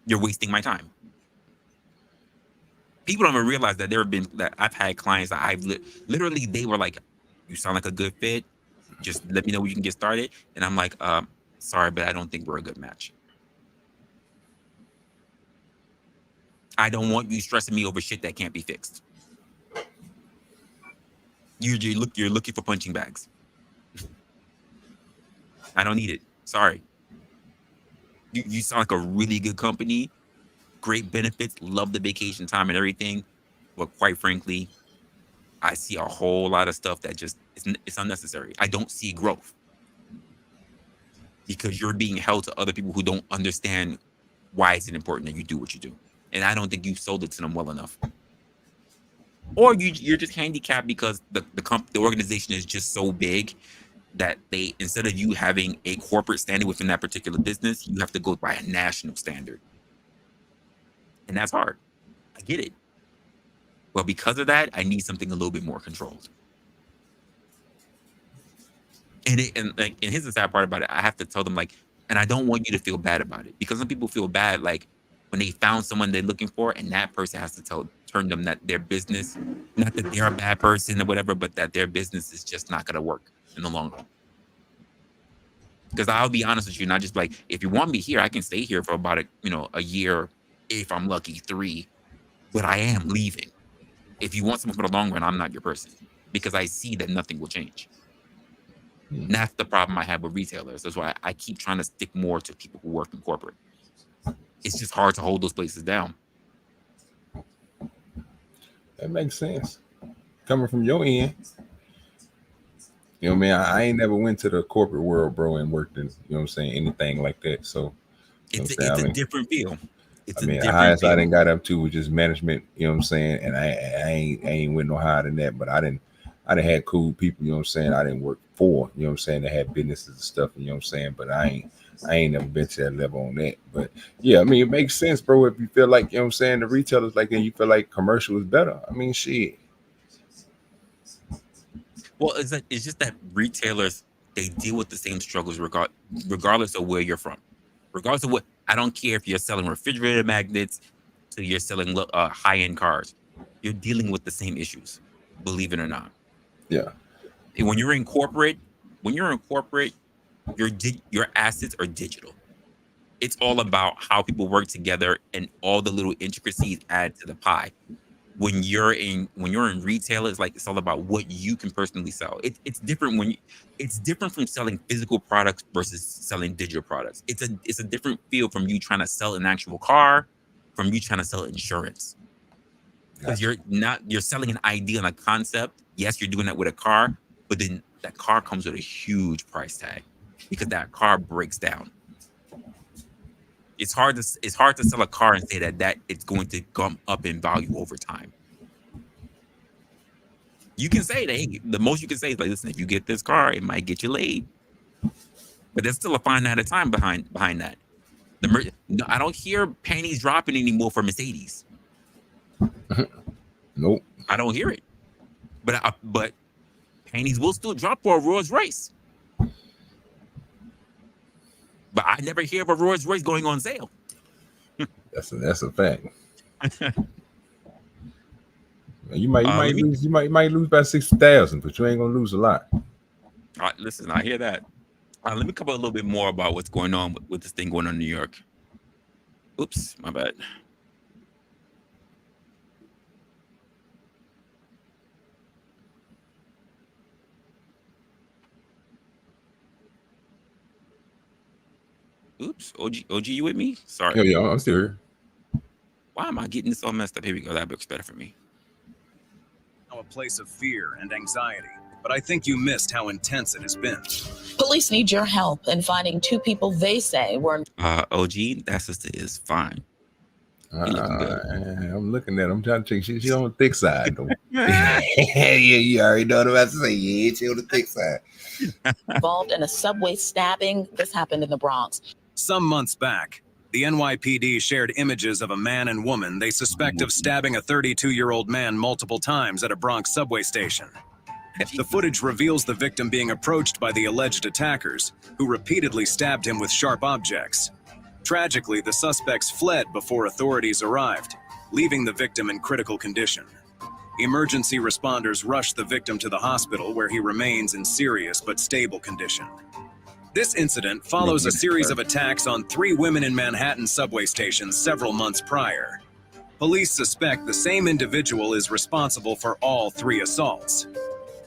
[SPEAKER 1] You're wasting my time. People don't even realize that I've had clients that I've literally, they were like, you sound like a good fit. Just let me know when you can get started. And I'm like, sorry, but I don't think we're a good match. I don't want you stressing me over shit that can't be fixed. You're looking for punching bags. I don't need it. Sorry. You sound like a really good company, great benefits, love the vacation time and everything. But quite frankly, I see a whole lot of stuff that just it's unnecessary. I don't see growth because you're being held to other people who don't understand why is it important that you do what you do. And I don't think you've sold it to them well enough. Or you're just handicapped because the organization is just so big that they, instead of you having a corporate standard within that particular business, you have to go by a national standard. And that's hard. I get it. Well, because of that, I need something a little bit more controlled. And here's the sad part about it. I have to tell them, like, and I don't want you to feel bad about it, because some people feel bad, like, when they found someone they're looking for, and that person has to turn them that their business, not that they're a bad person or whatever, but that their business is just not going to work in the long run. Because I'll be honest with you, not just like, if you want me here, I can stay here for about a year, if I'm lucky, 3, but I am leaving. If you want someone for the long run, I'm not your person, because I see that nothing will change. And that's the problem I have with retailers. That's why I keep trying to stick more to people who work in corporate. It's just hard to hold those places down.
[SPEAKER 7] That makes sense. Coming from your end, you know, man, I ain't never went to the corporate world, bro, and worked in, you know what I'm saying, anything like that. So
[SPEAKER 1] It's a different feel.
[SPEAKER 7] The highest I didn't got up to was just management, you know what I'm saying, and I ain't went no higher than that. But I didn't had cool people, you know what I'm saying. I didn't work for, you know what I'm saying, that had businesses and stuff, you know what I'm saying. But I ain't never been to that level on that. But yeah, I mean, it makes sense, bro. If you feel like, you know what I'm saying, the retailers like that, you feel like commercial is better. I mean, shit.
[SPEAKER 1] Well, it's just that retailers, they deal with the same struggles regardless of where you're from. Regardless of what, I don't care if you're selling refrigerator magnets to you're selling high-end cars. You're dealing with the same issues, believe it or not.
[SPEAKER 7] Yeah.
[SPEAKER 1] When you're in corporate, your assets are digital. It's all about how people work together and all the little intricacies add to the pie. When you're in retail, it's all about what you can personally sell. It's different it's different from selling physical products versus selling digital products. It's a different feel from you trying to sell an actual car, from you trying to sell insurance. Because you're selling an idea and a concept. Yes, you're doing that with a car, but then that car comes with a huge price tag because that car breaks down. It's hard to sell a car and say that it's going to come up in value over time. You can say that, hey, the most you can say is like, listen, if you get this car, it might get you laid. But there's still a finite of time behind that. I don't hear pennies dropping anymore for Mercedes.
[SPEAKER 7] Nope.
[SPEAKER 1] I don't hear it. But pennies will still drop for a Rolls Royce. But I never hear of a Rolls Royce going on sale.
[SPEAKER 7] That's a fact. You might lose about 60,000, but you ain't gonna lose a lot.
[SPEAKER 1] Listen, I hear that. Let me cover a little bit more about what's going on with this thing going on in New York. Oops, my bad. Oops, OG, you with me? Sorry.
[SPEAKER 7] Yeah, I'm still here.
[SPEAKER 1] Why am I getting this all messed up? Here we go. That looks better for me.
[SPEAKER 5] A place of fear and anxiety, but I think you missed how intense it has been.
[SPEAKER 8] Police need your help in finding two people they say were.
[SPEAKER 1] OG, that sister is fine.
[SPEAKER 7] I'm looking at her. I'm trying to check. She on the thick side, though. Yeah, you already know what I'm about to say. Yeah, she on the thick side.
[SPEAKER 8] Involved in a subway stabbing. This happened in the Bronx.
[SPEAKER 5] Some months back, the NYPD shared images of a man and woman they suspect of stabbing a 32-year-old man multiple times at a Bronx subway station. The footage reveals the victim being approached by the alleged attackers, who repeatedly stabbed him with sharp objects. Tragically, the suspects fled before authorities arrived, leaving the victim in critical condition. Emergency responders rushed the victim to the hospital, where he remains in serious but stable condition. This incident follows a series of attacks on 3 women in Manhattan subway stations several months prior. Police suspect the same individual is responsible for all 3 assaults.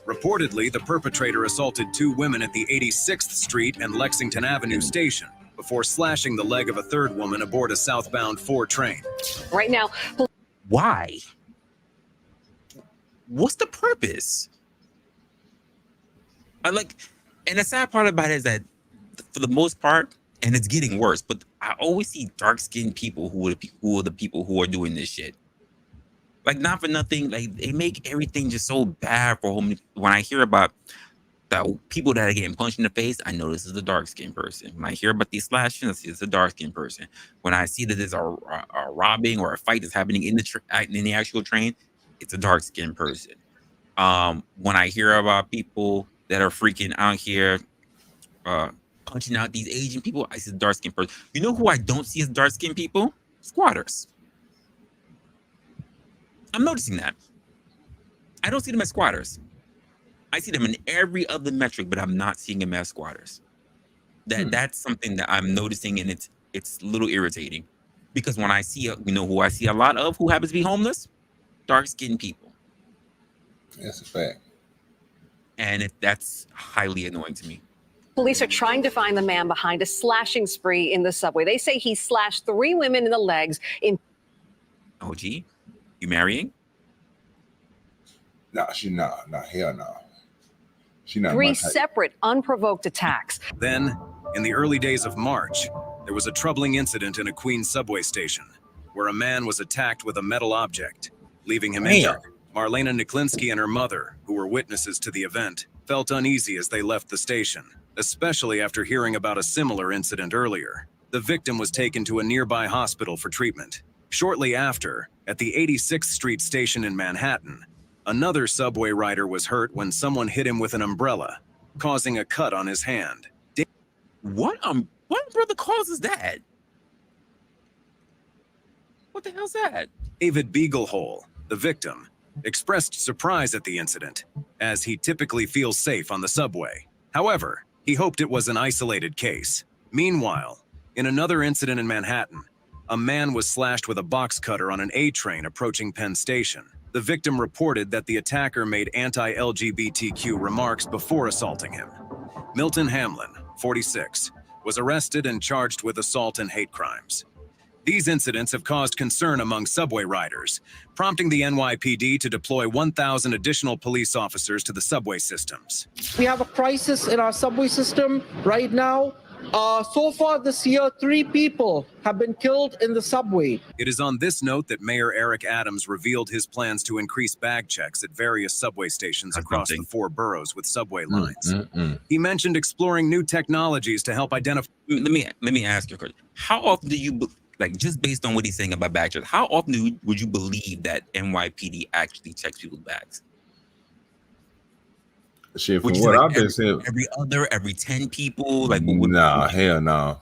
[SPEAKER 5] Reportedly, the perpetrator assaulted 2 women at the 86th Street and Lexington Avenue station before slashing the leg of a 3rd woman aboard a southbound 4 train.
[SPEAKER 2] Right now,
[SPEAKER 1] why? What's the purpose? And the sad part about it is that for the most part, and it's getting worse, but I always see dark-skinned people who are the people who are doing this shit. Like, not for nothing, like, they make everything just so bad for home. When I hear about the people that are getting punched in the face, I know this is a dark-skinned person. When I hear about these slashings, I see it's a dark-skinned person. When I see that there's a robbing or a fight that's happening in the actual train, it's a dark-skinned person. When I hear about people that are freaking out here, punching out these Asian people, I see a dark-skinned person. You know who I don't see as dark-skinned people? Squatters. I'm noticing that. I don't see them as squatters. I see them in every other metric, but I'm not seeing them as squatters. That's something that I'm noticing, and it's a little irritating. Because when I see, who I see a lot of who happens to be homeless? Dark-skinned people.
[SPEAKER 7] That's a fact.
[SPEAKER 1] And that's highly annoying to me.
[SPEAKER 9] Police are trying to find the man behind a slashing spree in the subway. They say he slashed 3 women in the legs in.
[SPEAKER 1] OG, you marrying?
[SPEAKER 7] No, hell no. She not
[SPEAKER 9] 3 separate unprovoked attacks.
[SPEAKER 5] Then, in the early days of March, there was a troubling incident in a Queens subway station where a man was attacked with a metal object, leaving him injured. Marlena Niklinski and her mother, who were witnesses to the event, felt uneasy as they left the station, especially after hearing about a similar incident earlier. The victim was taken to a nearby hospital for treatment. Shortly after, at the 86th Street station in Manhattan, Another subway rider was hurt when someone hit him with an umbrella, causing a cut on his hand.
[SPEAKER 1] What brother causes that? What the hell's that?
[SPEAKER 5] David Beaglehole, the victim, expressed surprise at the incident, as he typically feels safe on the subway. However, he hoped it was an isolated case. Meanwhile, in another incident in Manhattan, a man was slashed with a box cutter on an A train approaching Penn Station. The victim reported that the attacker made anti-LGBTQ remarks before assaulting him. Milton Hamlin, 46, was arrested and charged with assault and hate crimes. These incidents have caused concern among subway riders, prompting the NYPD to deploy 1,000 additional police officers to the subway systems.
[SPEAKER 10] We have a crisis in our subway system right now. So far this year, 3 people have been killed in the subway.
[SPEAKER 5] It is on this note that Mayor Eric Adams revealed his plans to increase bag checks at various subway stations across the 4 boroughs with subway lines. He mentioned exploring new technologies to help identify.
[SPEAKER 1] Let me ask you a question. How often do you just based on what he's saying about bag checks, how often would you believe that NYPD actually checks people's bags?
[SPEAKER 7] Shit, from what I've been seeing,
[SPEAKER 1] every 10 people,
[SPEAKER 7] nah, hell no.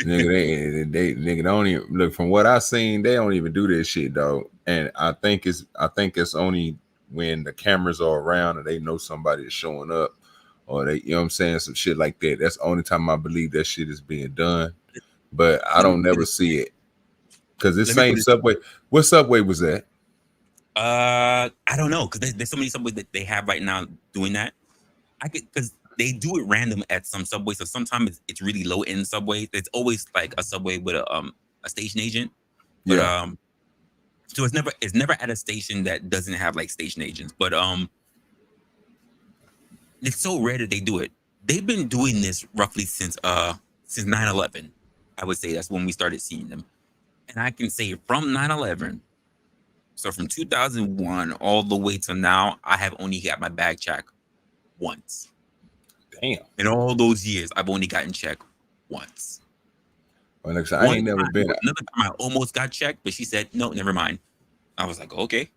[SPEAKER 7] Nigga, they don't even look. From what I seen, they don't even do this shit, dog. And I think it's only when the cameras are around and they know somebody is showing up, or they, you know what I'm saying, some shit like that. That's the only time I believe that shit is being done. But I don't never see it. Because this same subway, what subway was that?
[SPEAKER 1] I don't know, because there's so many subways that they have right now doing that. Because they do it random at some subways. So sometimes it's really low end subways. It's always like a subway with a station agent. But so it's never at a station that doesn't have like station agents. But it's so rare that they do it. They've been doing this roughly since 9/11. I would say that's when we started seeing them. And I can say from 9/11, so from 2001 all the way to now, I have only got my bag checked once.
[SPEAKER 7] Damn.
[SPEAKER 1] In all those years, I've only gotten checked once.
[SPEAKER 7] Well, like I said, I ain't never been.
[SPEAKER 1] Another time I almost got checked, but she said, no, never mind. I was like, okay.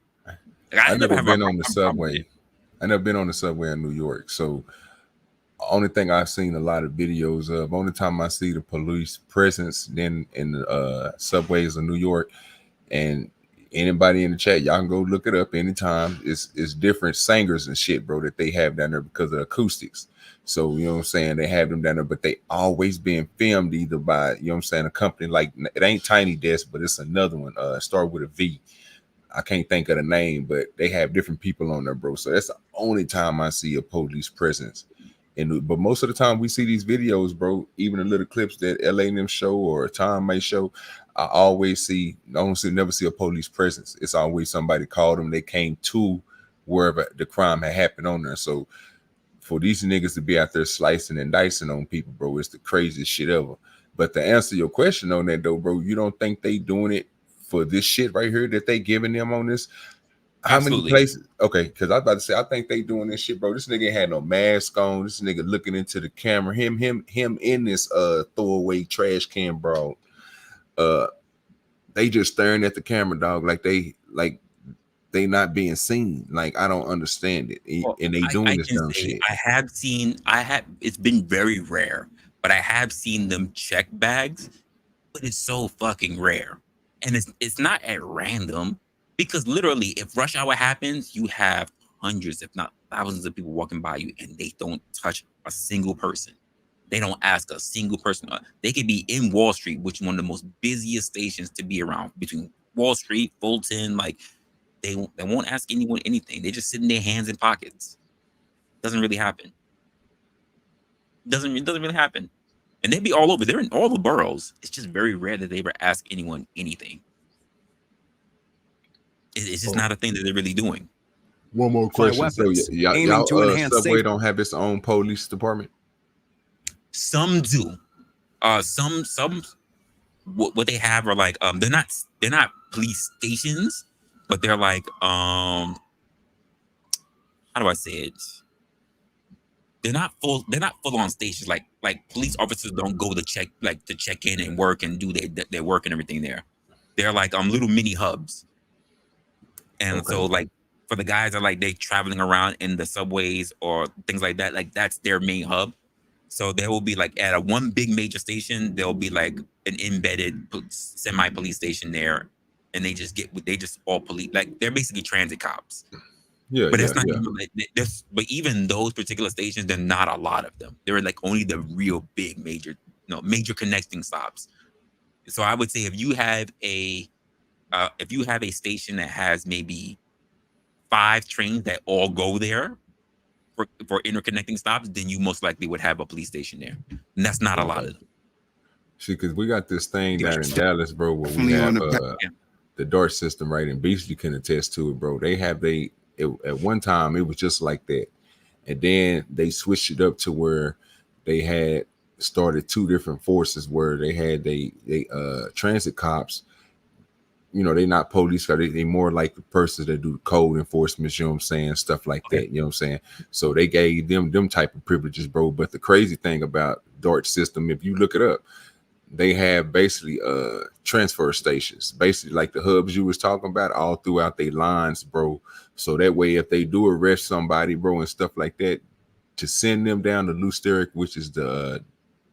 [SPEAKER 7] I've never been on the subway. I never been on the subway in New York. So only thing I've seen a lot of videos of, only time I see the police presence then in the subways of New York. And anybody in the chat, y'all can go look it up anytime. It's different singers and shit, bro, that they have down there because of the acoustics. So, you know what I'm saying? They have them down there, but they always being filmed either by, you know what I'm saying, a company like, it ain't Tiny Desk, but it's another one, start with a V. I can't think of the name, but they have different people on there, bro. So that's the only time I see a police presence. But most of the time we see these videos, bro, even the little clips that LA and them show or Tom may show, I never see a police presence. It's always somebody called them. They came to wherever the crime had happened on there. So for these niggas to be out there slicing and dicing on people, bro, it's the craziest shit ever. But to answer your question on that though, bro, you don't think they doing it for this shit right here that they giving them on this? How
[SPEAKER 1] Absolutely.
[SPEAKER 7] many places? Okay, because I was about to say, I think they doing this shit, bro. This nigga had no mask on. This nigga looking into the camera. Him in this throwaway trash can, bro. They just staring at the camera, dog, like they not being seen. Like, I don't understand it.
[SPEAKER 1] Well,
[SPEAKER 7] and they doing this dumb shit.
[SPEAKER 1] It's been very rare, but I have seen them check bags, but it's so fucking rare. And it's not at random. Because literally, if rush hour happens, you have hundreds, if not thousands of people walking by you, and they don't touch a single person. They don't ask a single person. They could be in Wall Street, which is one of the most busiest stations to be around, between Wall Street, Fulton. Like, they won't ask anyone anything. They just sit in their hands in pockets. Doesn't really happen. Doesn't really happen. And they be all over. They're in all the boroughs. It's just very rare that they ever ask anyone anything. It's just not a thing that they're really doing.
[SPEAKER 7] One more question. So y'all Subway don't have its own police department?
[SPEAKER 1] Some do. Some what they have are like they're not police stations, but they're like how do I say it? They're not full on stations. Like police officers don't go to check in and work and do their work and everything there. They're like little mini hubs. And so like for the guys that like they traveling around in the subways or things like that, like that's their main hub. So there will be like at a one big major station, there will be like an embedded semi-police station there, and they just all police, like they're basically transit cops.
[SPEAKER 7] Yeah,
[SPEAKER 1] But
[SPEAKER 7] yeah,
[SPEAKER 1] it's not
[SPEAKER 7] yeah.
[SPEAKER 1] even like this. But even those particular stations, they're not a lot of them. They're like only the real big major connecting stops. So I would say if you have a station that has maybe 5 trains that all go there for interconnecting stops, then you most likely would have a police station there. And that's not a lot of them.
[SPEAKER 7] See, because we got this thing down in Dallas, bro, where we have the DART system, right? And Beasley can attest to it, bro. They have at one time it was just like that, and then they switched it up to where they had started 2 different forces where they had they transit cops. You know, they not police, they more like the persons that do the code enforcement, you know what I'm saying, stuff like that, you know what I'm saying. So they gave them type of privileges, bro. But the crazy thing about DART system, if you look it up, they have basically transfer stations, basically like the hubs you was talking about, all throughout their lines, bro. So that way, if they do arrest somebody, bro, and stuff like that, to send them down to Lusteric, which is the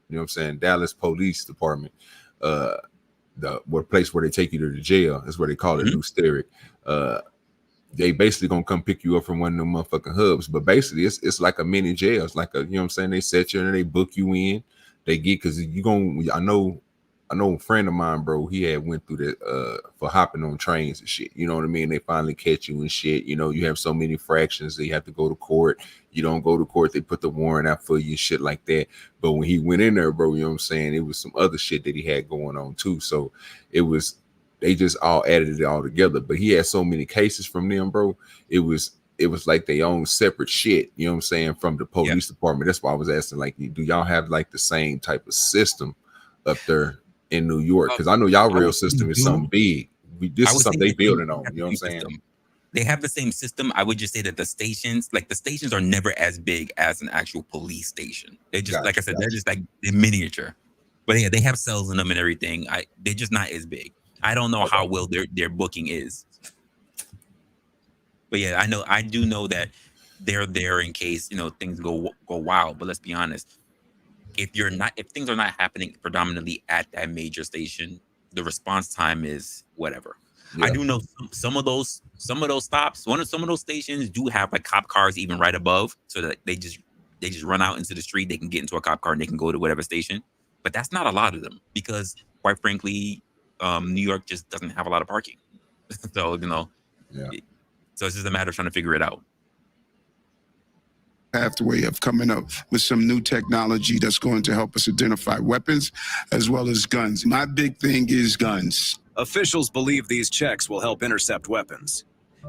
[SPEAKER 7] you know what I'm saying, Dallas Police Department, the place where they take you to the jail, is where they call it Lusteric. They basically gonna come pick you up from one of them motherfucking hubs, but basically it's like a mini jail. It's like a, you know what I'm saying, they set you in and they book you in. They get, because you gonna, I know a friend of mine, bro, he had went through that for hopping on trains and shit, you know what I mean? They finally catch you and shit, you know, you have so many fractions that you have to go to court. You don't go to court, they put the warrant out for you and shit like that. But when he went in there, bro, you know what I'm saying, it was some other shit that he had going on too. So it was, they just all added it all together. But he had so many cases from them, bro. It was like they own separate shit, you know what I'm saying, from the police department. That's why I was asking, like, do y'all have like the same type of system up there in New York? Because I know y'all rail system is something big. This is something they building on, you know what I'm saying?
[SPEAKER 1] They have the same system. I would just say that the stations are never as big as an actual police station. They just, like I said, they're just like in miniature. But yeah, they have cells in them and everything. They're just not as big. I don't know how well their booking is. But yeah, I do know that they're there in case, you know, things go wild. But let's be honest, if things are not happening predominantly at that major station, the response time is whatever. I do know some of those stops, some of those stations do have like cop cars even right above, so that they just run out into the street, they can get into a cop car and they can go to whatever station. But that's not a lot of them, because quite frankly, New York just doesn't have a lot of parking. So, you know, so it's just a matter of trying to figure it out.
[SPEAKER 11] Pathway of coming up with some new technology that's going to help us identify weapons as well as guns. My big thing is guns.
[SPEAKER 5] Officials believe these checks will help intercept weapons.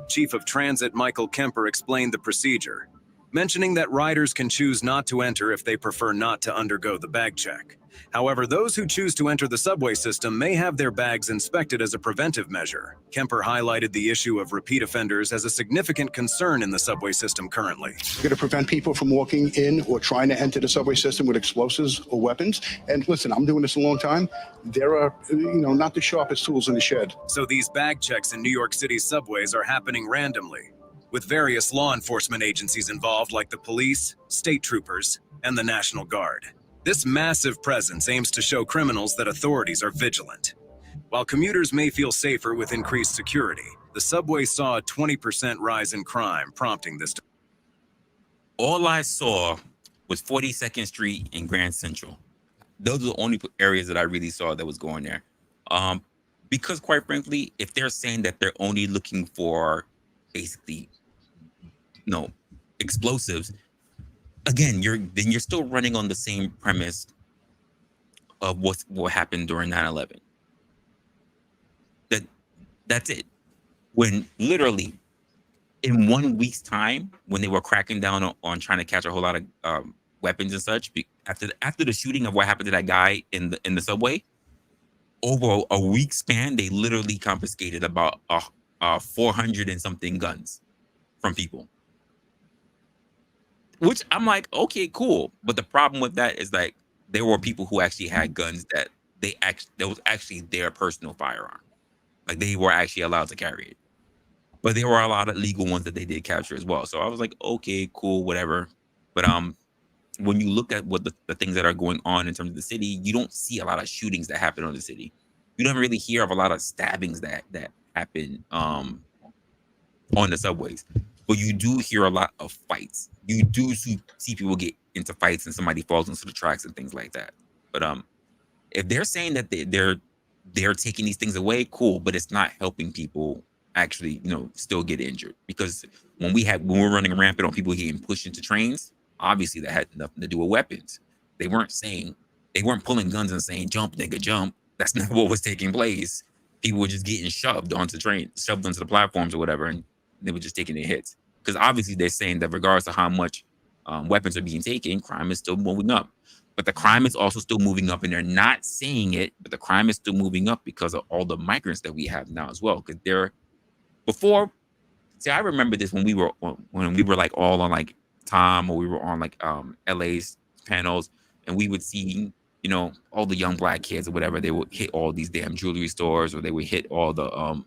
[SPEAKER 5] Chief of Transit Michael Kemper explained the procedure, mentioning that riders can choose not to enter if they prefer not to undergo the bag check. However, those who choose to enter the subway system may have their bags inspected as a preventive measure. Kemper highlighted the issue of repeat offenders as a significant concern in the subway system currently.
[SPEAKER 12] We're going to prevent people from walking in or trying to enter the subway system with explosives or weapons. And listen, I'm doing this a long time. There are, not the sharpest tools in the shed.
[SPEAKER 5] So these bag checks in New York City's subways are happening randomly, with various law enforcement agencies involved like the police, state troopers, and the National Guard. This massive presence aims to show criminals that authorities are vigilant. While commuters may feel safer with increased security, the subway saw a 20% rise in crime, prompting this.
[SPEAKER 1] All I saw was 42nd Street and Grand Central. Those are the only areas that I really saw that was going there. Because quite frankly, if they're saying that they're only looking for basically, explosives, again, you're still running on the same premise of what happened during 9/11. That's it. When literally in 1 week's time, when they were cracking down on trying to catch a whole lot of weapons and such, after the shooting of what happened to that guy in the subway, over a week span, they literally confiscated about 400 and something guns from people. Which I'm like, okay, cool. But the problem with that is like there were people who actually had guns that was actually their personal firearm. Like they were actually allowed to carry it. but there were a lot of legal ones that they did capture as well. So I was like, okay, cool, whatever. But when you look at what the things that are going on in terms of the city, you don't see a lot of shootings that happen on the city. You don't really hear of a lot of stabbings that happen on the subways, but you do hear a lot of fights. You do see people get into fights and somebody falls into the tracks and things like that. But if they're saying that they're taking these things away, cool, but it's not helping people actually, still get injured. Because when we're running rampant on people getting pushed into trains, obviously that had nothing to do with weapons. They weren't pulling guns and saying, jump, nigga, jump. That's not what was taking place. People were just getting shoved onto the platforms or whatever, and they were just taking their hits. Because obviously they're saying that regardless of how much weapons are being taken, crime is still moving up. But the crime is also still moving up, and they're not saying it, but the crime is still moving up because of all the migrants that we have now as well. Because I remember this when we were like all on like Tom, or we were on like LA's panels, and we would see, all the young black kids or whatever, they would hit all these damn jewelry stores, or they would hit all the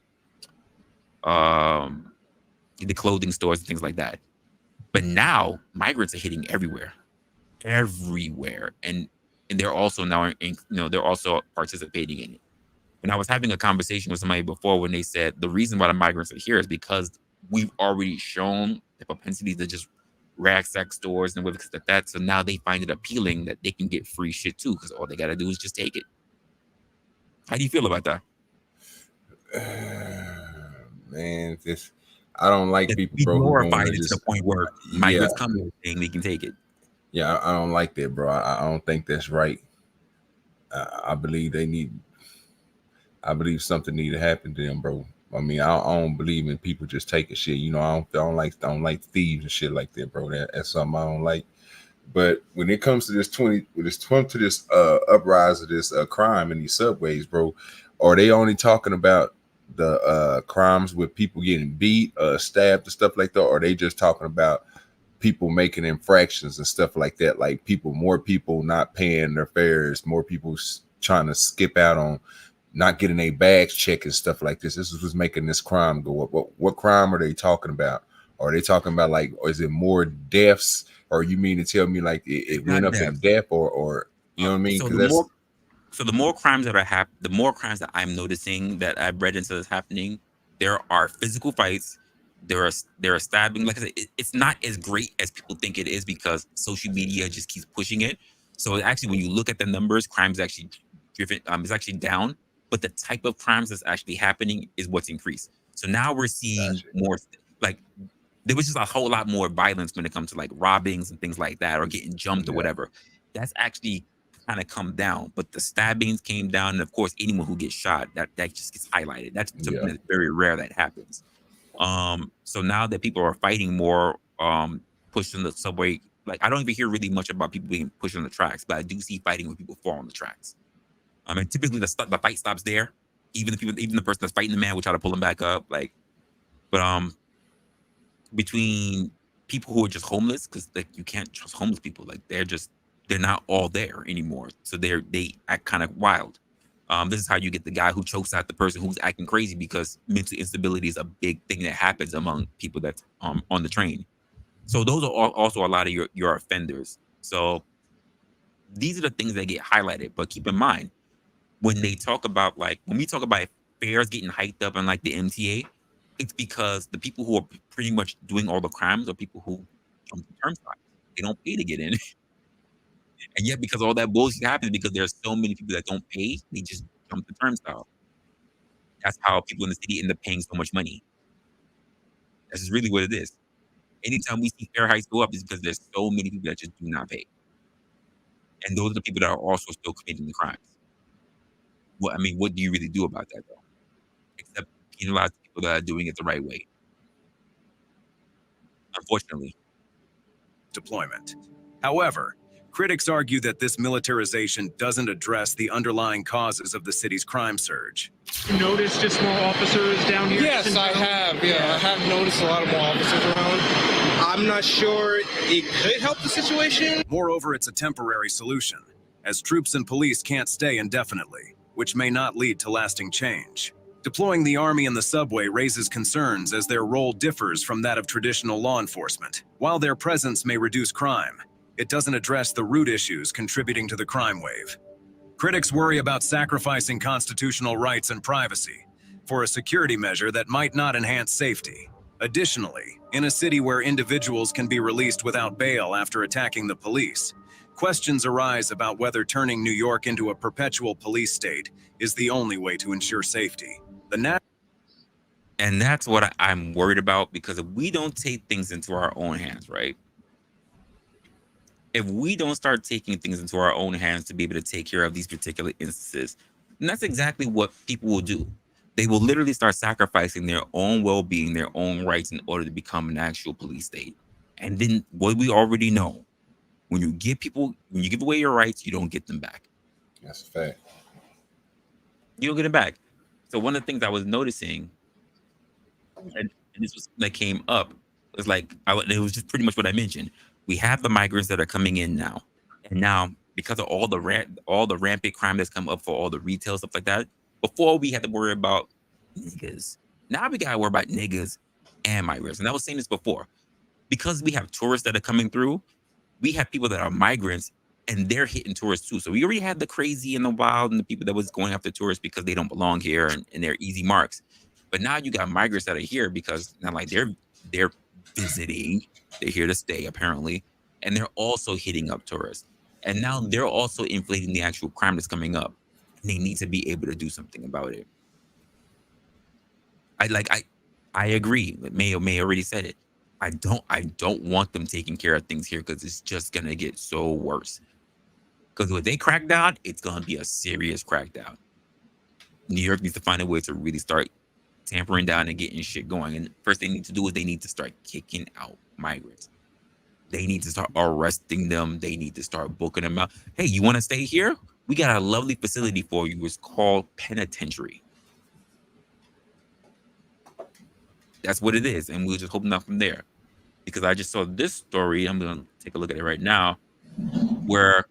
[SPEAKER 1] clothing stores and things like that. But now migrants are hitting everywhere, and they're also now they're also participating in it. And I was having a conversation with somebody before when they said the reason why the migrants are here is because we've already shown the propensity to just ransack stores and whatever like that. So now they find it appealing that they can get free shit too, because all they got to do is just take it. How do you feel about that?
[SPEAKER 7] Man, I don't like people, bro.
[SPEAKER 1] Glorified to the point where migrants come here saying they can take it.
[SPEAKER 7] Yeah, I don't like that, bro. I don't think that's right. I believe something need to happen to them, bro. I mean, I don't believe in people just taking shit. I don't like thieves and shit like that, bro. That's something I don't like. But when it comes to this uprise of this crime in these subways, bro, are they only talking about the crimes with people getting beat, stabbed, and stuff like that? Or are they just talking about people making infractions and stuff like that? Like more people not paying their fares, more people trying to skip out on not getting their bags checked and stuff like this. This is what's making this crime go up. What crime are they talking about? Are they talking about like, or is it more deaths? Or you mean to tell me like it went up in death, or you know what I mean?
[SPEAKER 1] So the more crimes that the more crimes that I'm noticing that I've read into this happening, there are physical fights. There are stabbing. Like I said, it's not as great as people think it is because social media just keeps pushing it. So actually, when you look at the numbers, crime is actually driven. It's actually down. But the type of crimes that's actually happening is what's increased. So now we're seeing more, like there was just a whole lot more violence when it comes to like robbings and things like that, or getting jumped or whatever. That's actually kind of come down, but the stabbings came down, and of course, anyone who gets shot, that just gets highlighted. That's something that's very rare that happens. So now that people are fighting more, pushing the subway, like I don't even hear really much about people being pushed on the tracks, but I do see fighting when people fall on the tracks. I mean, typically the fight stops there. Even the person that's fighting the man will try to pull him back up. Like, but between people who are just homeless, because like you can't trust homeless people. Like they're not all there anymore. So they act kind of wild. This is how you get the guy who chokes out the person who's acting crazy, because mental instability is a big thing that happens among people that's on the train. So those are also a lot of your offenders. So these are the things that get highlighted. But keep in mind, when we talk about fares getting hiked up on like the MTA, it's because the people who are pretty much doing all the crimes are people who jump the turnstile. They don't pay to get in. And yet, because all that bullshit happens, because there's so many people that don't pay, they just jump the turnstile. That's how people in the city end up paying so much money. That's just really what it is. Anytime we see fare hikes go up, it's because there's so many people that just do not pay. And those are the people that are also still committing the crimes. What do you really do about that, though? Except penalize people that are doing it the right way. Unfortunately.
[SPEAKER 5] Deployment. However, critics argue that this militarization doesn't address the underlying causes of the city's crime surge.
[SPEAKER 13] You noticed just more officers down here?
[SPEAKER 10] Yes, I have. Yeah, I have noticed a lot of more officers around. I'm not sure it could help the situation.
[SPEAKER 5] Moreover, it's a temporary solution, as troops and police can't stay indefinitely, which may not lead to lasting change. Deploying the Army in the subway raises concerns as their role differs from that of traditional law enforcement. While their presence may reduce crime, it doesn't address the root issues contributing to the crime wave. Critics worry about sacrificing constitutional rights and privacy for a security measure that might not enhance safety. Additionally, in a city where individuals can be released without bail after attacking the police, questions arise about whether turning New York into a perpetual police state is the only way to ensure safety.
[SPEAKER 1] And that's what I'm worried about, because if we don't take things into our own hands, right? If we don't start taking things into our own hands to be able to take care of these particular instances, then that's exactly what people will do. They will literally start sacrificing their own well-being, their own rights in order to become an actual police state. And then what we already know, when you give away your rights, you don't get them back.
[SPEAKER 7] That's a fact.
[SPEAKER 1] You don't get them back. So one of the things I was noticing, and this was that came up, was like, it was just pretty much what I mentioned. We have the migrants that are coming in now, and now because of all the rampant crime that's come up for all the retail stuff like that. Before we had to worry about niggas. Now we gotta worry about niggas and migrants. And I was saying this before, because we have tourists that are coming through. We have people that are migrants, and they're hitting tourists too. So we already had the crazy and the wild and the people that was going after tourists because they don't belong here and they're easy marks. But now you got migrants that are here because now, like, they're visiting, they're here to stay apparently, and they're also hitting up tourists. And now they're also inflating the actual crime that's coming up. And they need to be able to do something about it. I agree. May already said it. I don't want them taking care of things here, because it's just gonna get so worse. Because when they crack down, it's gonna be a serious crackdown. New York needs to find a way to really start tampering down and getting shit going. And first they need to do is they need to start kicking out migrants. They need to start arresting them. They need to start booking them out. Hey, you want to stay here? We got a lovely facility for you. It's called penitentiary. That's what it is. And we'll just open up from there. Because I just saw this story. I'm going to take a look at it right now, where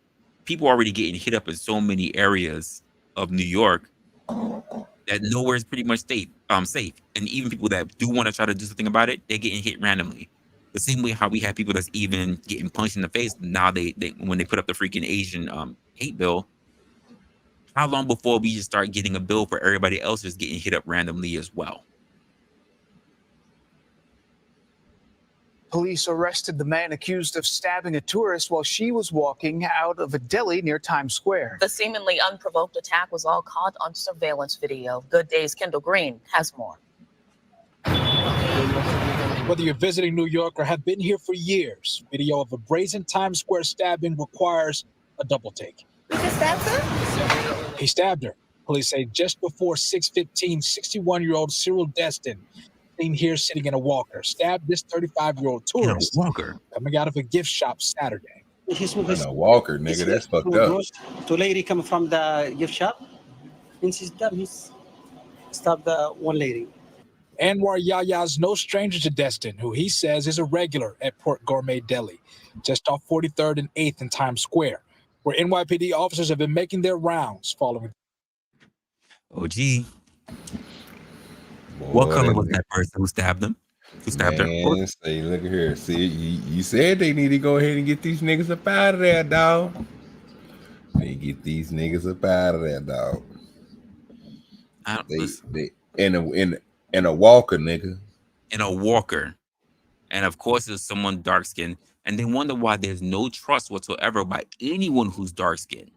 [SPEAKER 1] people are already getting hit up in so many areas of New York that nowhere is pretty much safe. And even people that do want to try to do something about it, they're getting hit randomly. The same way how we have people that's even getting punched in the face. Now they when they put up the freaking Asian hate bill, how long before we just start getting a bill for everybody else just getting hit up randomly as well?
[SPEAKER 14] Police arrested the man accused of stabbing a tourist while she was walking out of a deli near Times Square.
[SPEAKER 8] The seemingly unprovoked attack was all caught on surveillance video. Good Day's Kendall Green has more.
[SPEAKER 15] Whether you're visiting New York or have been here for years, video of a brazen Times Square stabbing requires a double take.
[SPEAKER 16] You just stabbed her?
[SPEAKER 15] He stabbed her. Police say just before 6:15, 61-year-old Cyril Destin, seen here sitting in a walker, stabbed this 35-year-old tourist coming out of a gift shop Saturday.
[SPEAKER 7] In a walker, nigga, that's fucked up.
[SPEAKER 17] Two lady come from the gift shop, and she stabbed the one lady.
[SPEAKER 15] Anwar Yaya's no stranger to Destin, who he says is a regular at Port Gourmet Deli, just off 43rd and 8th in Times Square, where NYPD officers have been making their rounds following.
[SPEAKER 1] OG. What color was that person who stabbed them? Who stabbed her?
[SPEAKER 7] Say, look at here. See, you said they need to go ahead and get these niggas up out of there, dog. They get these niggas up out of there, dog. They in a walker, nigga.
[SPEAKER 1] In a walker. And of course, it's someone dark skinned. And they wonder why there's no trust whatsoever by anyone who's dark skinned.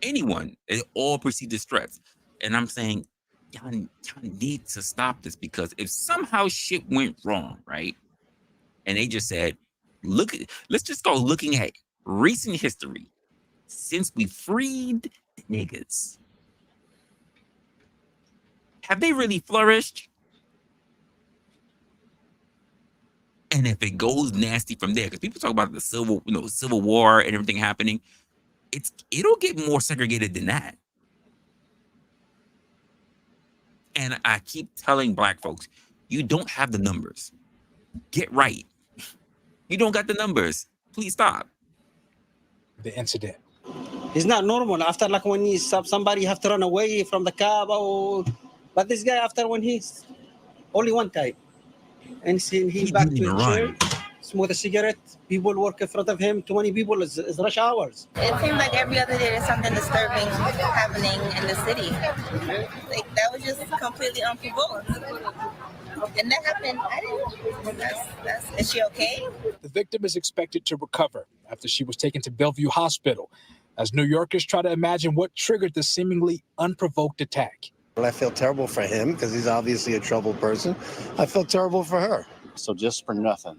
[SPEAKER 1] Anyone. They all perceive as threats. And I'm saying, y'all need to stop this, because if somehow shit went wrong, right? And they just said, let's just go looking at recent history since we freed the niggas. Have they really flourished? And if it goes nasty from there, because people talk about the Civil War and everything happening, it'll get more segregated than that. And I keep telling Black folks, you don't have the numbers. Get right. You don't got the numbers. Please stop.
[SPEAKER 15] The incident.
[SPEAKER 17] It's not normal. After like when you stop somebody, you have to run away from the cab. But this guy, after when he's only one time, and he back
[SPEAKER 1] didn't
[SPEAKER 17] to
[SPEAKER 1] even
[SPEAKER 17] his chair,
[SPEAKER 1] run.
[SPEAKER 17] smoke a cigarette. People work in front of him. 20 people is rush hours.
[SPEAKER 16] It seems like every other day there's something disturbing happening in the city. Like that was just completely unprovoked. And that happened. I didn't. Is she okay?
[SPEAKER 15] The victim is expected to recover after she was taken to Bellevue Hospital, as New Yorkers try to imagine what triggered the seemingly unprovoked attack.
[SPEAKER 18] Well, I feel terrible for him because he's obviously a troubled person. I feel terrible for her. So just for nothing.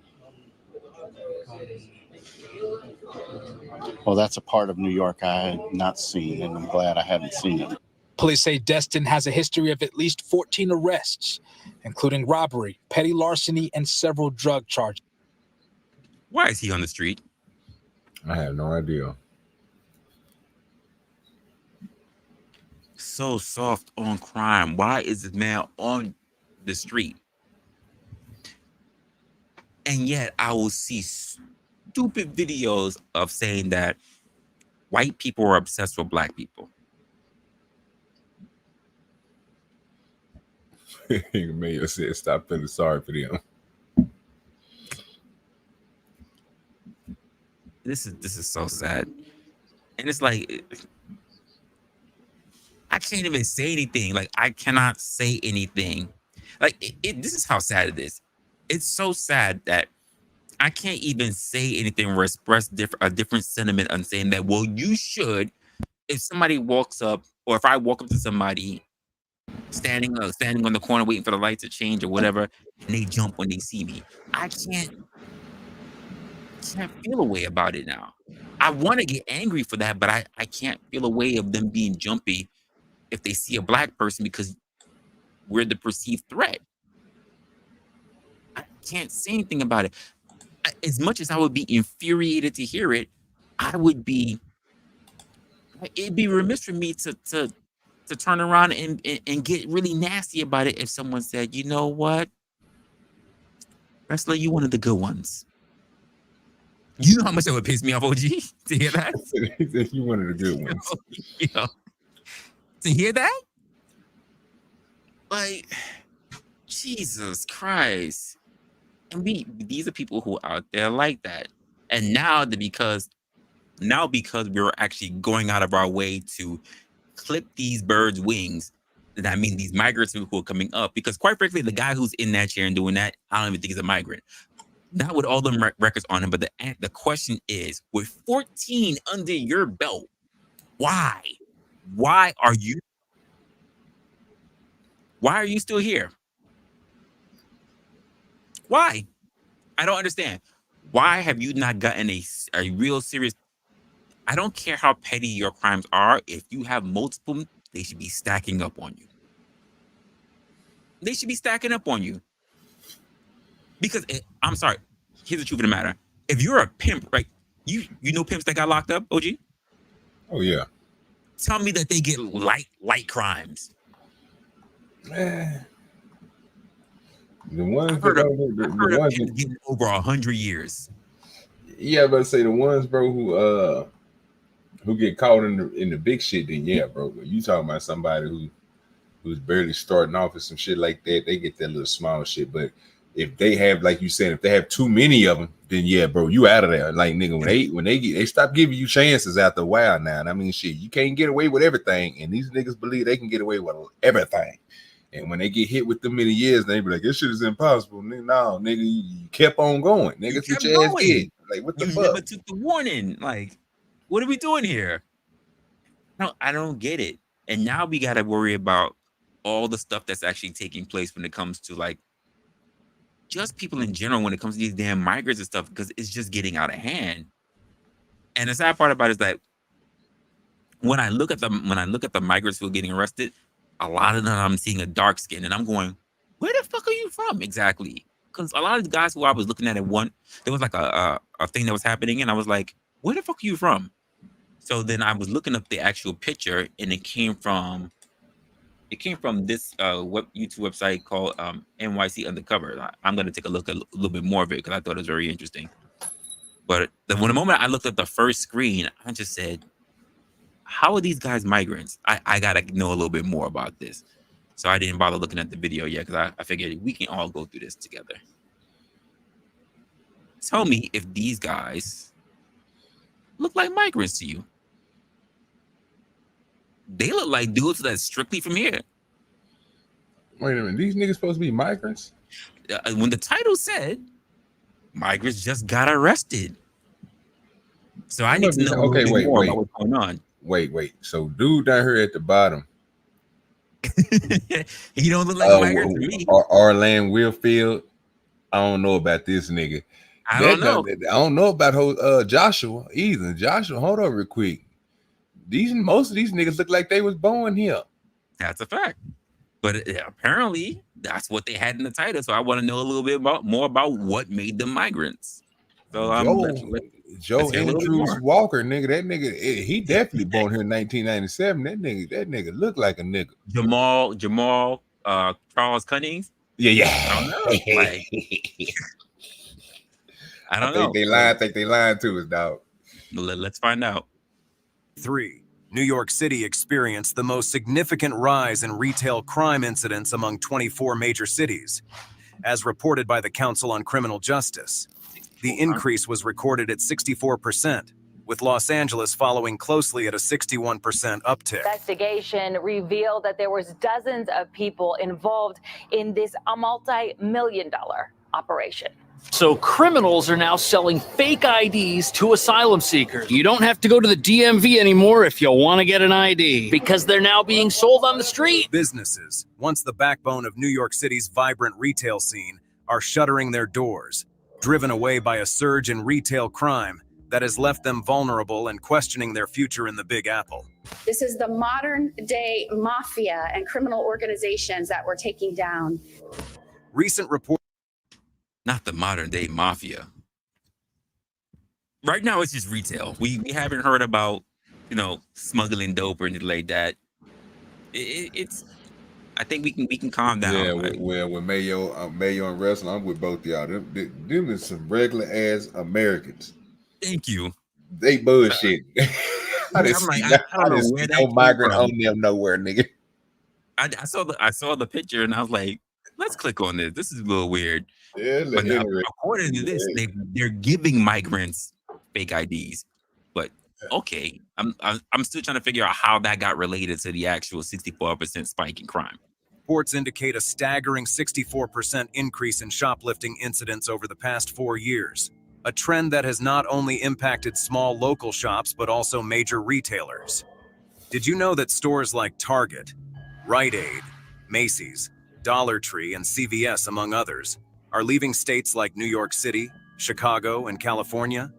[SPEAKER 18] Well, that's a part of New York I had not seen, and I'm glad I haven't seen it.
[SPEAKER 15] Police say Destin has a history of at least 14 arrests, including robbery, petty larceny, and several drug charges.
[SPEAKER 1] Why is he on the street?
[SPEAKER 7] I have no idea.
[SPEAKER 1] So soft on crime. Why is this man on the street? And yet I will see stupid videos of saying that white people are obsessed with black people.
[SPEAKER 7] Mayor said, "Stop feeling sorry for them."
[SPEAKER 1] This is so sad, and it's like I can't even say anything. Like I cannot say anything. Like this is how sad it is. It's so sad that I can't even say anything or express a different sentiment on saying that. Well, you should. If somebody walks up, or if I walk up to somebody standing on the corner waiting for the light to change or whatever, and they jump when they see me, I can't feel a way about it now. I want to get angry for that, but I can't feel a way of them being jumpy if they see a black person because we're the perceived threat. I can't say anything about it. As much as I would be infuriated to hear it, it'd be remiss for me to turn around and get really nasty about it if someone said, you know what, Resla, you one of the good ones. You know how much that would piss me off, OG, to hear that?
[SPEAKER 7] He said you one of the good ones.
[SPEAKER 1] You know, to hear that? Like, Jesus Christ. And these are people who are out there like that. And now because we're actually going out of our way to clip these birds' wings, I mean these migrants who are coming up, because quite frankly, the guy who's in that chair and doing that, I don't even think he's a migrant. Not with all them records on him, but the question is, with 14 under your belt, why? Why are you still here? Why? I don't understand. Why have you not gotten a real serious? I don't care how petty your crimes are. If you have multiple, they should be stacking up on you. They should be stacking up on you. Because I'm sorry, here's the truth of the matter. If you're a pimp, right? You know pimps that got locked up, OG?
[SPEAKER 7] Oh yeah.
[SPEAKER 1] Tell me that they get light crimes.
[SPEAKER 7] The ones
[SPEAKER 1] I've heard of pimps getting over 100 years.
[SPEAKER 7] Yeah, but say the ones, bro, who get caught in the big shit, then yeah, bro. You talking about somebody who's barely starting off with some shit like that, they get that little small shit. But if they have, like you said, if they have too many of them, then yeah, bro, you out of there. Like nigga, when they stop giving you chances after a while now. And I mean, shit, you can't get away with everything, and these niggas believe they can get away with everything. And when they get hit with them many years, they be like, this shit is impossible. Nigga, no, nigga, you kept on going. Nigga, get your ass hit. Like, what the fuck?
[SPEAKER 1] You never took the warning. Like, what are we doing here? No, I don't get it. And now we got to worry about all the stuff that's actually taking place when it comes to like just people in general, when it comes to these damn migrants and stuff, because it's just getting out of hand. And the sad part about it is that when I look at the migrants who are getting arrested, a lot of them I'm seeing a dark skin, and I'm going, where the fuck are you from exactly? Because a lot of the guys who I was looking at there was like a thing that was happening, and I was like, where the fuck are you from? So then I was looking up the actual picture, and it came from this YouTube website called NYC Uncovered. I'm gonna take a look at a little bit more of it because I thought it was very interesting. But the moment I looked at the first screen, I just said, how are these guys migrants? I gotta know a little bit more about this. So I didn't bother looking at the video yet because I figured we can all go through this together. Tell me if these guys look like migrants to you. They look like dudes that's strictly from here.
[SPEAKER 7] Wait a minute, these niggas supposed to be migrants?
[SPEAKER 1] When the title said migrants just got arrested. So I need to know a little bit more about what's going on.
[SPEAKER 7] Wait. So dude down here at the bottom.
[SPEAKER 1] He don't look like a migrant to me.
[SPEAKER 7] Orlando Wilfield. I don't know about this nigga.
[SPEAKER 1] I don't know.
[SPEAKER 7] I don't know about Joshua either. Joshua, hold on real quick. Most of these niggas look like they was born here.
[SPEAKER 1] That's a fact. But apparently that's what they had in the title. So I want to know a little bit more about what made them migrants. So
[SPEAKER 7] Joe Andrews Walker, nigga, that nigga, he definitely born here in 1997. That nigga look like a nigga.
[SPEAKER 1] Jamal Charles Cunnings.
[SPEAKER 7] Yeah.
[SPEAKER 1] I don't know. Like, I don't know.
[SPEAKER 7] I think they lying to us, dog.
[SPEAKER 1] Let's find out.
[SPEAKER 5] 3. New York City experienced the most significant rise in retail crime incidents among 24 major cities, as reported by the Council on Criminal Justice. The increase was recorded at 64%, with Los Angeles following closely at a 61% uptick.
[SPEAKER 19] Investigation revealed that there was dozens of people involved in this multi-million-dollar operation.
[SPEAKER 20] So criminals are now selling fake IDs to asylum seekers. You don't have to go to the DMV anymore if you want to get an ID, because they're now being sold on the street.
[SPEAKER 5] Businesses, once the backbone of New York City's vibrant retail scene, are shuttering their doors, driven away by a surge in retail crime that has left them vulnerable and questioning their future in the Big Apple.
[SPEAKER 21] This is the modern day mafia and criminal organizations that we're taking down.
[SPEAKER 5] Recent reports.
[SPEAKER 1] Not the modern day mafia. Right now, it's just retail. We haven't heard about, smuggling dope or anything like that. It's. I think we can calm down.
[SPEAKER 7] Yeah, with Mayo and Resla, I'm with both of y'all. Them is some regular ass Americans.
[SPEAKER 1] Thank you.
[SPEAKER 7] They bullshit. I don't know where that migrant on them nowhere, nigga.
[SPEAKER 1] I saw the picture and I was like, let's click on this. This is a little weird.
[SPEAKER 7] Yeah,
[SPEAKER 1] but now, according to this, they're giving migrants fake IDs. But okay, I'm still trying to figure out how that got related to the actual 64% spike in crime.
[SPEAKER 5] Reports indicate a staggering 64% increase in shoplifting incidents over the past 4 years, a trend that has not only impacted small local shops but also major retailers. Did you know that stores like Target, Rite Aid, Macy's, Dollar Tree, and CVS, among others, are leaving states like New York City, Chicago, and California?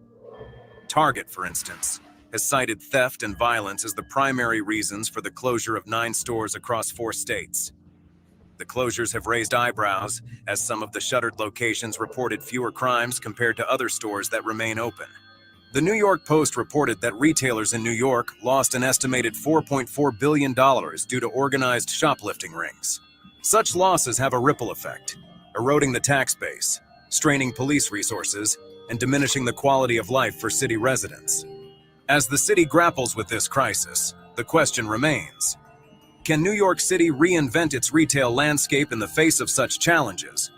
[SPEAKER 5] Target, for instance, has cited theft and violence as the primary reasons for the closure of 9 stores across 4 states. The closures have raised eyebrows as some of the shuttered locations reported fewer crimes compared to other stores that remain open. The New York Post reported that retailers in New York lost an estimated $4.4 billion due to organized shoplifting rings. Such losses have a ripple effect, eroding the tax base, straining police resources, and diminishing the quality of life for city residents. As the city grapples with this crisis, the question remains: can New York City reinvent its retail landscape in the face of such challenges?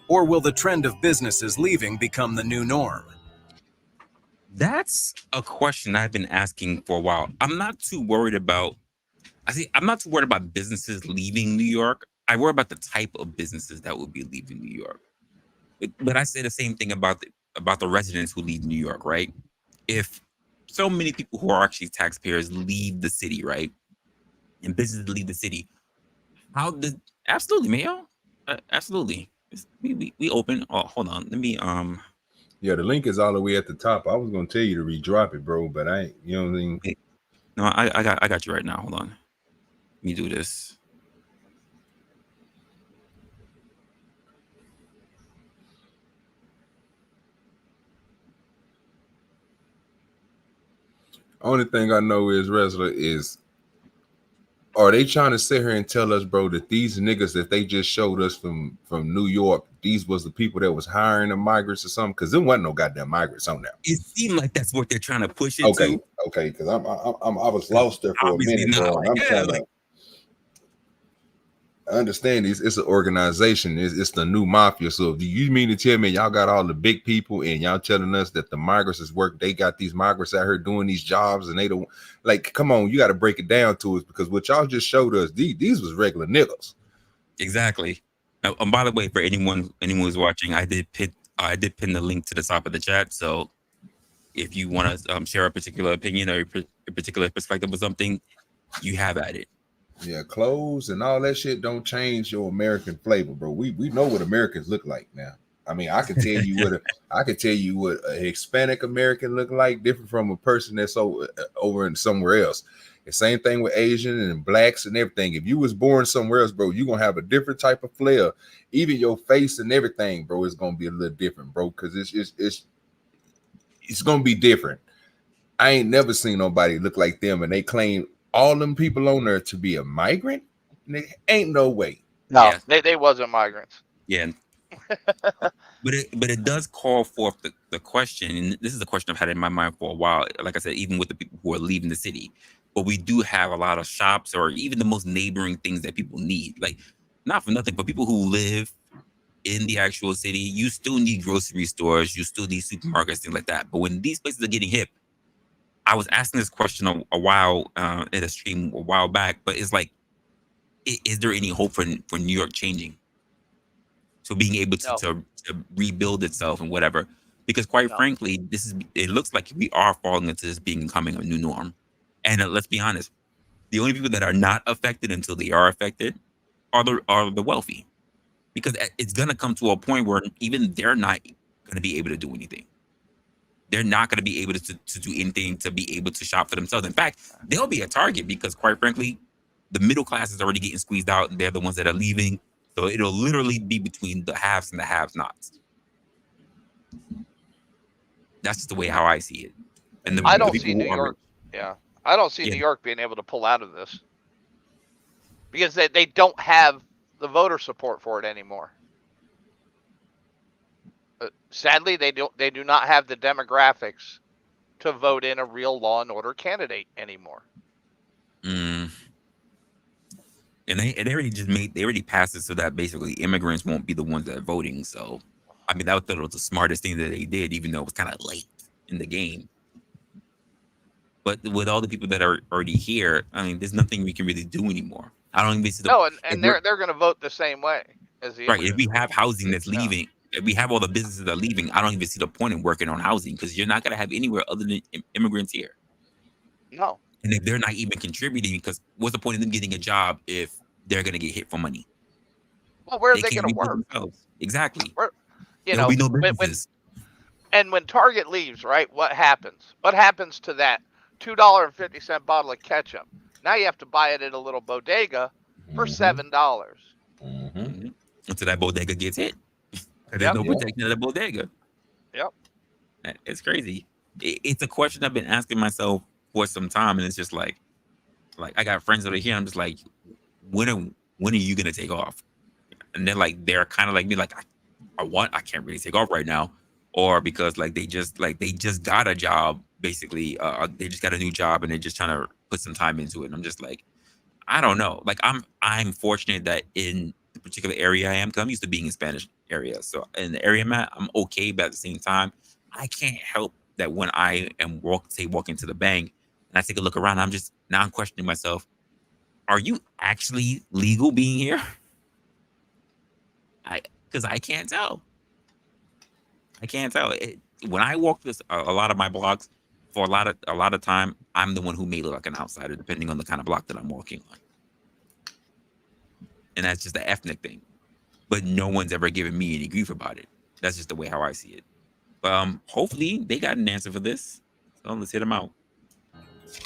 [SPEAKER 5] Or will the trend of businesses leaving become the new norm?
[SPEAKER 1] That's a question I've been asking for a while. I'm not too worried about businesses leaving New York. I worry about the type of businesses that will be leaving New York. But I say the same thing about the residents who leave New York, right? If so many people who are actually taxpayers leave the city, right? And businesses leave the city, absolutely, Mayo? Absolutely. We open. Oh, hold on. Let me
[SPEAKER 7] Yeah, the link is all the way at the top. I was gonna tell you to redrop it, bro, but I ain't, you know what I mean?
[SPEAKER 1] No, I got you right now. Hold on. Let me do this.
[SPEAKER 7] Only thing I know is Resla is are they trying to sit here and tell us, bro, that these niggas that they just showed us from New York, these was the people that was hiring the migrants or something? Because there wasn't no goddamn migrants on there.
[SPEAKER 1] It seemed like that's what they're trying to push it
[SPEAKER 7] Okay,
[SPEAKER 1] to.
[SPEAKER 7] okay, because I was lost there for a
[SPEAKER 1] Obviously
[SPEAKER 7] minute,
[SPEAKER 1] not.
[SPEAKER 7] bro, and I'm
[SPEAKER 1] Yeah,
[SPEAKER 7] trying
[SPEAKER 1] like,
[SPEAKER 7] to understand it's an organization. It's the new mafia. So do you mean to tell me y'all got all the big people and y'all telling us that the migrants is work? They got these migrants out here doing these jobs and they don't like. Come on, you got to break it down to us because what y'all just showed us, these was regular niggas.
[SPEAKER 1] exactly. Now, by the way, for anyone who's watching, I did pin the link to the top of the chat. So if you want to share a particular opinion or a particular perspective of something, you have at it.
[SPEAKER 7] Yeah, clothes and all that shit don't change your American flavor, bro. We know what Americans look like now. I mean, I can tell you what a Hispanic American look like, different from a person that's over in somewhere else. The same thing with Asian and blacks and everything. If you was born somewhere else, bro, you're gonna have a different type of flair. Even your face and everything, bro, is gonna be a little different, bro, because it's gonna be different. I ain't never seen nobody look like them, and they claim all them people on there to be a migrant. Ain't no way.
[SPEAKER 3] No,
[SPEAKER 1] Yeah.
[SPEAKER 3] they wasn't migrants.
[SPEAKER 1] Yeah. but it does call forth the question, and this is a question I've had in my mind for a while. Like I said, even with the people who are leaving the city, but we do have a lot of shops or even the most neighboring things that people need. Like, not for nothing, but people who live in the actual city, you still need grocery stores, you still need supermarkets, things like that. But when these places are getting hip, I was asking this question a while in a stream a while back, but it's like, is there any hope for New York changing? So being able to rebuild itself and whatever, because quite frankly, it looks like we are falling into this becoming a new norm. And let's be honest, the only people that are not affected until they are affected are the wealthy, because it's gonna come to a point where even they're not gonna be able to do anything. They're not going to be able to do anything to be able to shop for themselves. In fact, they'll be a target because, quite frankly, the middle class is already getting squeezed out, and they're the ones that are leaving. So it'll literally be between the haves and the have-nots. That's just the way how I see it. And
[SPEAKER 3] I don't see New York. Yeah, I don't see New York being able to pull out of this because they don't have the voter support for it anymore. Sadly, they do not have the demographics to vote in a real law and order candidate anymore.
[SPEAKER 1] And they already passed it so that basically immigrants won't be the ones that are voting. So, I mean, that was the smartest thing that they did, even though it was kind of late in the game. But with all the people that are already here, I mean, there's nothing we can really do anymore. I don't even see
[SPEAKER 3] and they're going to vote the same way as the
[SPEAKER 1] right. If we have housing that's leaving. If we have all the businesses that are leaving, I don't even see the point in working on housing because you're not going to have anywhere other than immigrants here.
[SPEAKER 3] No.
[SPEAKER 1] And if they're not even contributing, because what's the point of them getting a job if they're going to get hit for money?
[SPEAKER 3] Well, where are they going to work?
[SPEAKER 1] Themselves. Exactly.
[SPEAKER 3] There'll
[SPEAKER 1] be no businesses.
[SPEAKER 3] When Target leaves, right, what happens? What happens to that $2.50 bottle of ketchup? Now you have to buy it at a little bodega for $7.
[SPEAKER 1] Mm-hmm. Until that bodega gets hit. There's no protection at the bodega.
[SPEAKER 3] Yep.
[SPEAKER 1] It's crazy. It's a question I've been asking myself for some time, and it's just like I got friends over here. I'm just like, when are you gonna take off? And they're kind of like me, like I can't really take off right now, or because they just got a job, basically. They just got a new job and they're just trying to put some time into it. And I'm just like, I don't know. Like I'm fortunate that in the particular area I am, because I'm used to being in Spanish areas. So in the area I'm at, I'm okay, but at the same time, I can't help that when I am walking to the bank and I take a look around, I'm questioning myself, are you actually legal being here? Because I can't tell. When I walk a lot of my blocks, for a lot of time, I'm the one who may look like an outsider, depending on the kind of block that I'm walking on. And that's just the ethnic thing. But no one's ever given me any grief about it. That's just the way how I see it. Hopefully they got an answer for this. So let's hit them out.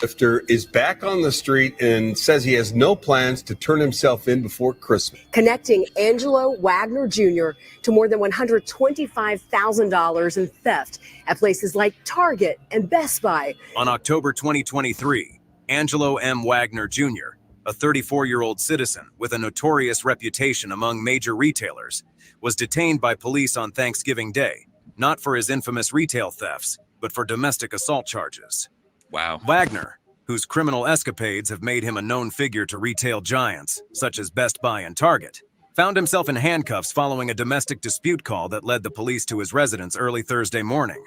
[SPEAKER 22] Lifter is back on the street and says he has no plans to turn himself in before Christmas.
[SPEAKER 23] Connecting Angelo Wagner Jr. to more than $125,000 in theft at places like Target and Best Buy.
[SPEAKER 5] On October 2023, Angelo M. Wagner Jr., a 34-year-old citizen with a notorious reputation among major retailers, was detained by police on Thanksgiving Day, not for his infamous retail thefts, but for domestic assault charges.
[SPEAKER 1] Wow.
[SPEAKER 5] Wagner, whose criminal escapades have made him a known figure to retail giants, such as Best Buy and Target, found himself in handcuffs following a domestic dispute call that led the police to his residence early Thursday morning.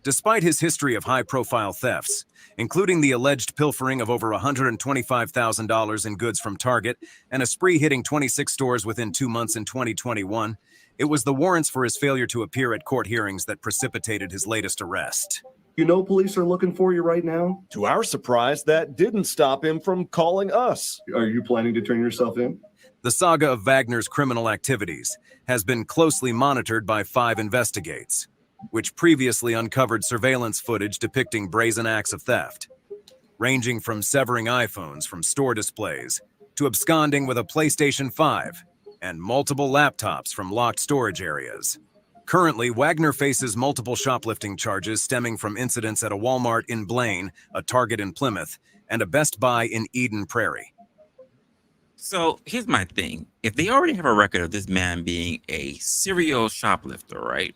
[SPEAKER 5] Despite his history of high-profile thefts, including the alleged pilfering of over $125,000 in goods from Target and a spree hitting 26 stores within 2 months in 2021, it was the warrants for his failure to appear at court hearings that precipitated his latest arrest.
[SPEAKER 2] You know police are looking for you right now?
[SPEAKER 4] To our surprise, that didn't stop him from calling us.
[SPEAKER 2] Are you planning to turn yourself in?
[SPEAKER 5] The saga of Wagner's criminal activities has been closely monitored by 5 Investigates, which previously uncovered surveillance footage depicting brazen acts of theft, ranging from severing iPhones from store displays to absconding with a PlayStation 5 and multiple laptops from locked storage areas. Currently, Wagner faces multiple shoplifting charges stemming from incidents at a Walmart in Blaine, a Target in Plymouth, and a Best Buy in Eden Prairie.
[SPEAKER 1] So here's my thing. If they already have a record of this man being a serial shoplifter, right?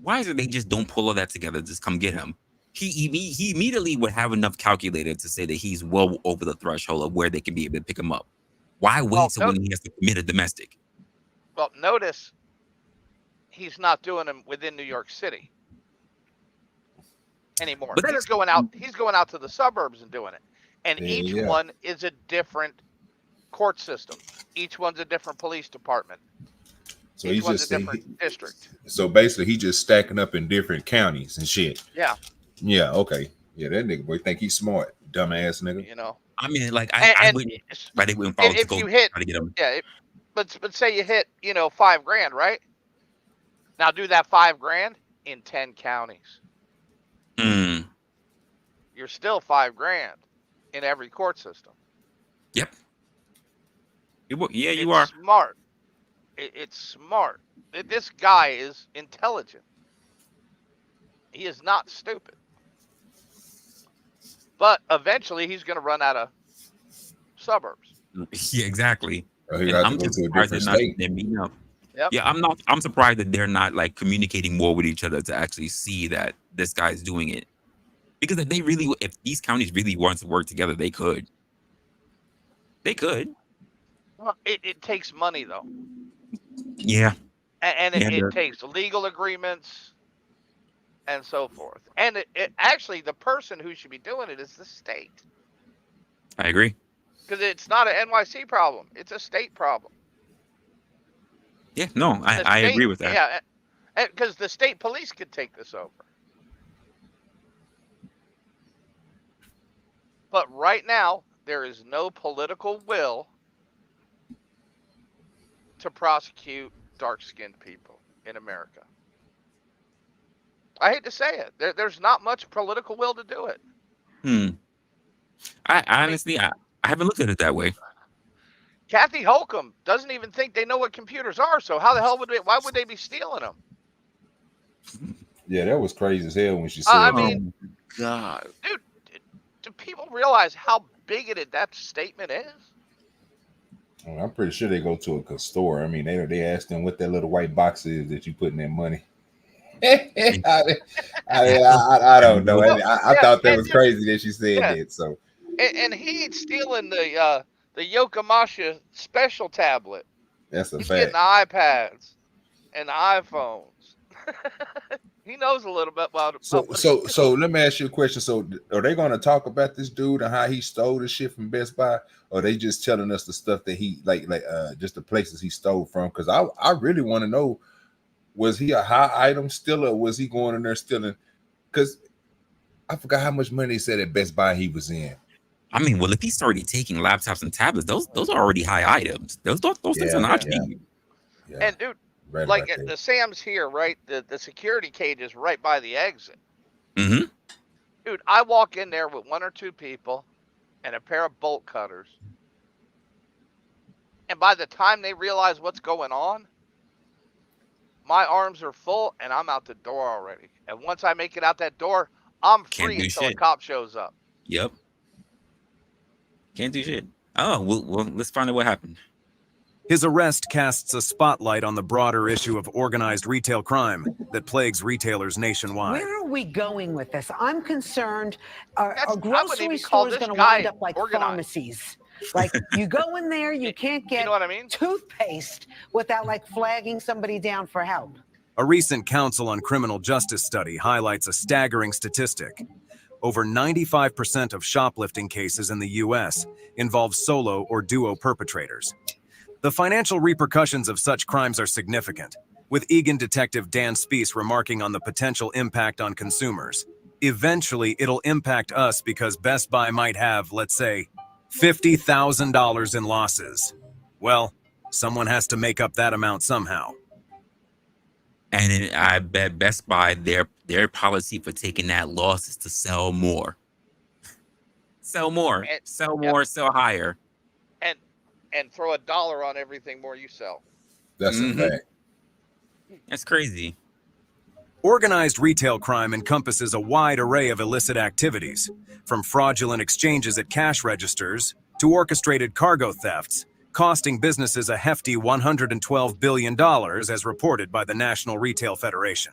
[SPEAKER 1] Why is it they just don't pull all that together, just come get him? He immediately would have enough calculated to say that he's well over the threshold of where they can be able to pick him up. Why wait till when he has to commit a domestic?
[SPEAKER 3] Well, notice he's not doing them within New York City anymore.
[SPEAKER 1] But
[SPEAKER 3] He's going out to the suburbs and doing it. And
[SPEAKER 7] Yeah,
[SPEAKER 3] each
[SPEAKER 7] yeah.
[SPEAKER 3] one is a different court system. Each one's a different police department.
[SPEAKER 7] So
[SPEAKER 3] Each
[SPEAKER 7] he's
[SPEAKER 3] one's
[SPEAKER 7] just
[SPEAKER 3] a different district.
[SPEAKER 7] So basically, he just stacking up in different counties and shit.
[SPEAKER 3] Yeah.
[SPEAKER 7] Yeah. Okay. Yeah, that nigga boy think he's smart, dumbass nigga.
[SPEAKER 3] You know.
[SPEAKER 1] I mean, like I wouldn't. Why they wouldn't follow to
[SPEAKER 3] If
[SPEAKER 1] go
[SPEAKER 3] you hit,
[SPEAKER 1] try to get him?
[SPEAKER 3] yeah, but say you hit, $5,000, right? Now do that $5,000 in 10 counties.
[SPEAKER 1] Mm.
[SPEAKER 3] You're still $5,000 in every court system.
[SPEAKER 1] Yep. Yeah, you
[SPEAKER 3] It's
[SPEAKER 1] are.
[SPEAKER 3] smart. It's smart. This guy is intelligent. He is not stupid. But eventually he's going to run out of suburbs.
[SPEAKER 1] Yeah, exactly.
[SPEAKER 7] Oh, he
[SPEAKER 1] And
[SPEAKER 7] got to
[SPEAKER 1] I'm
[SPEAKER 7] go
[SPEAKER 1] just
[SPEAKER 7] to a
[SPEAKER 1] surprised
[SPEAKER 7] different
[SPEAKER 1] they're not
[SPEAKER 7] state.
[SPEAKER 1] they're meeting up.
[SPEAKER 3] Yep.
[SPEAKER 1] Yeah, I'm surprised that they're not like communicating more with each other to actually see that this guy's doing it. Because if these counties really want to work together, they could. They could.
[SPEAKER 3] Well, it takes money though.
[SPEAKER 1] Yeah.
[SPEAKER 3] And it takes legal agreements and so forth. And it actually, the person who should be doing it is the state.
[SPEAKER 1] I agree.
[SPEAKER 3] Because it's not an NYC problem. It's a state problem.
[SPEAKER 1] Yeah, no, I agree with that.
[SPEAKER 3] Yeah, because the state police could take this over. But right now, there is no political will to prosecute dark-skinned people in America. I hate to say it. There's not much political will to do it.
[SPEAKER 1] I honestly haven't looked at it that way.
[SPEAKER 3] Kathy Hochul doesn't even think they know what computers are, so how the hell why would they be stealing them?
[SPEAKER 7] Yeah, that was crazy as hell when she said.
[SPEAKER 3] I mean,
[SPEAKER 1] God,
[SPEAKER 3] dude, do people realize how bigoted that statement is?
[SPEAKER 7] I'm pretty sure they go to a store. I mean, they asked them what that little white box is that you put in that money. I don't know. I thought that was crazy that she said that. So,
[SPEAKER 3] and he ain't stealing the Yokomasha special tablet.
[SPEAKER 7] that's a
[SPEAKER 3] He's
[SPEAKER 7] fact.
[SPEAKER 3] getting the iPads and the iPhones. He knows a little bit about it.
[SPEAKER 7] So let me ask you a question. So are they going to talk about this dude and how he stole the shit from Best Buy, or are they just telling us the stuff that he like just the places he stole from? Because I really want to know, was he a high item stealer, or was he going in there stealing? Because I forgot how much money they said at Best Buy he was in.
[SPEAKER 1] I mean, well, if he's already taking laptops and tablets, those are already high items. Those things are not cheap.
[SPEAKER 3] And dude,
[SPEAKER 7] Right
[SPEAKER 3] like
[SPEAKER 7] about that.
[SPEAKER 3] the Sam's here, right? The security cage is right by the exit.
[SPEAKER 1] Mm-hmm.
[SPEAKER 3] Dude, I walk in there with 1 or 2 people and a pair of bolt cutters. And by the time they realize what's going on, my arms are full and I'm out the door already. And once I make it out that door, I'm
[SPEAKER 1] Can't
[SPEAKER 3] free
[SPEAKER 1] do
[SPEAKER 3] until a
[SPEAKER 1] shit.
[SPEAKER 3] cop shows up.
[SPEAKER 1] Yep. Can't do shit. Oh, well, let's find out what happened.
[SPEAKER 5] His arrest casts a spotlight on the broader issue of organized retail crime that plagues retailers nationwide.
[SPEAKER 6] Where are we going with this? I'm concerned. Are
[SPEAKER 3] I wouldn't
[SPEAKER 6] grocery
[SPEAKER 3] even call
[SPEAKER 6] stores
[SPEAKER 3] this
[SPEAKER 6] going to
[SPEAKER 3] guy
[SPEAKER 6] wind up like
[SPEAKER 3] organized.
[SPEAKER 6] pharmacies? Like you go in there, you can't get
[SPEAKER 3] You know what I mean?
[SPEAKER 6] toothpaste without like flagging somebody down for help.
[SPEAKER 5] A recent Council on Criminal Justice study highlights a staggering statistic. Over 95% of shoplifting cases in the U.S. involve solo or duo perpetrators. The financial repercussions of such crimes are significant, with Egan detective Dan Speece remarking on the potential impact on consumers. Eventually, it'll impact us because Best Buy might have, let's say, $50,000 in losses. Well, someone has to make up that amount somehow.
[SPEAKER 1] And I bet Best Buy, their policy for taking that loss is to sell more. Sell more. Sell more, sell higher.
[SPEAKER 3] And throw $1 on everything more you sell.
[SPEAKER 7] That's a fact.
[SPEAKER 1] That's crazy.
[SPEAKER 5] Organized retail crime encompasses a wide array of illicit activities, from fraudulent exchanges at cash registers to orchestrated cargo thefts, costing businesses a hefty $112 billion as reported by the National Retail Federation.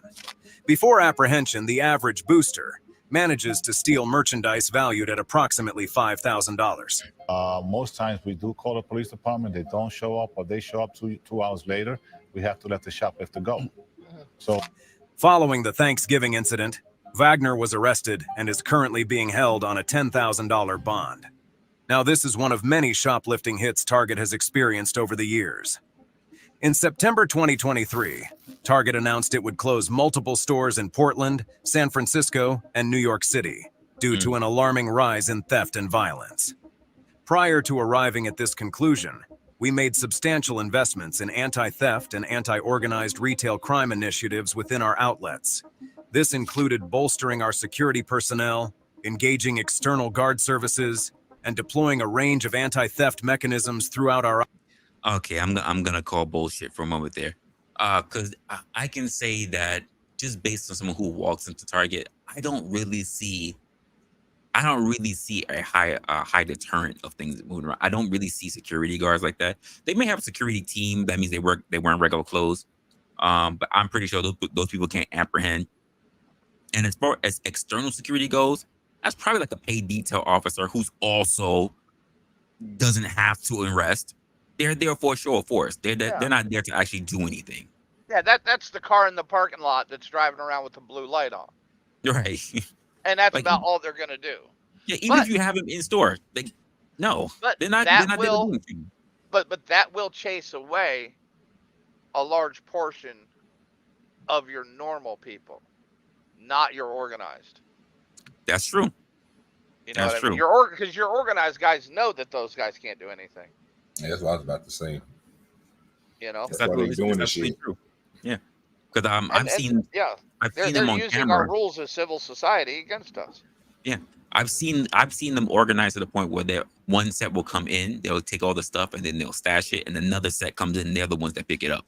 [SPEAKER 5] Before apprehension, the average booster manages to steal merchandise valued at approximately $5,000.
[SPEAKER 9] Most times we do call the police department, they don't show up, or they show up two hours later, we have to let the shoplifter go. So,
[SPEAKER 5] following the Thanksgiving incident, Wagner was arrested and is currently being held on a $10,000 bond. Now, this is one of many shoplifting hits Target has experienced over the years. In September 2023, Target announced it would close multiple stores in Portland, San Francisco, and New York City due to an alarming rise in theft and violence. Prior to arriving at this conclusion, we made substantial investments in anti-theft and anti-organized retail crime initiatives within our outlets. This included bolstering our security personnel, engaging external guard services, and deploying a range of anti-theft mechanisms throughout our...
[SPEAKER 1] Okay, I'm gonna call bullshit for a moment there, because I can say that just based on someone who walks into Target, I don't really see a high deterrent of things moving around. I don't really see security guards like that. They may have a security team. That means they wear regular clothes, but I'm pretty sure those people can't apprehend. And as far as external security goes, that's probably like a paid detail officer who's also doesn't have to arrest. They're there for a show of force. They're not there to actually do anything.
[SPEAKER 3] Yeah, that's the car in the parking lot that's driving around with the blue light on.
[SPEAKER 1] Right.
[SPEAKER 3] And that's
[SPEAKER 1] Like,
[SPEAKER 3] about all they're gonna do.
[SPEAKER 1] Yeah, even if you have them in store, no, they're not there to do anything.
[SPEAKER 3] But that will chase away a large portion of your normal people, not your organized.
[SPEAKER 1] That's true.
[SPEAKER 3] You know what I mean? Because your organized guys know that those guys can't do anything.
[SPEAKER 7] Yeah, that's what I was about to say.
[SPEAKER 3] You know,
[SPEAKER 7] that's why they're doing this shit.
[SPEAKER 1] True. Yeah, because I've seen
[SPEAKER 3] they're
[SPEAKER 1] them on
[SPEAKER 3] using
[SPEAKER 1] camera.
[SPEAKER 3] our rules of civil society against us.
[SPEAKER 1] Yeah, I've seen them organized to the point where one set will come in, they'll take all the stuff and then they'll stash it, and another set comes in, they're the ones that pick it up.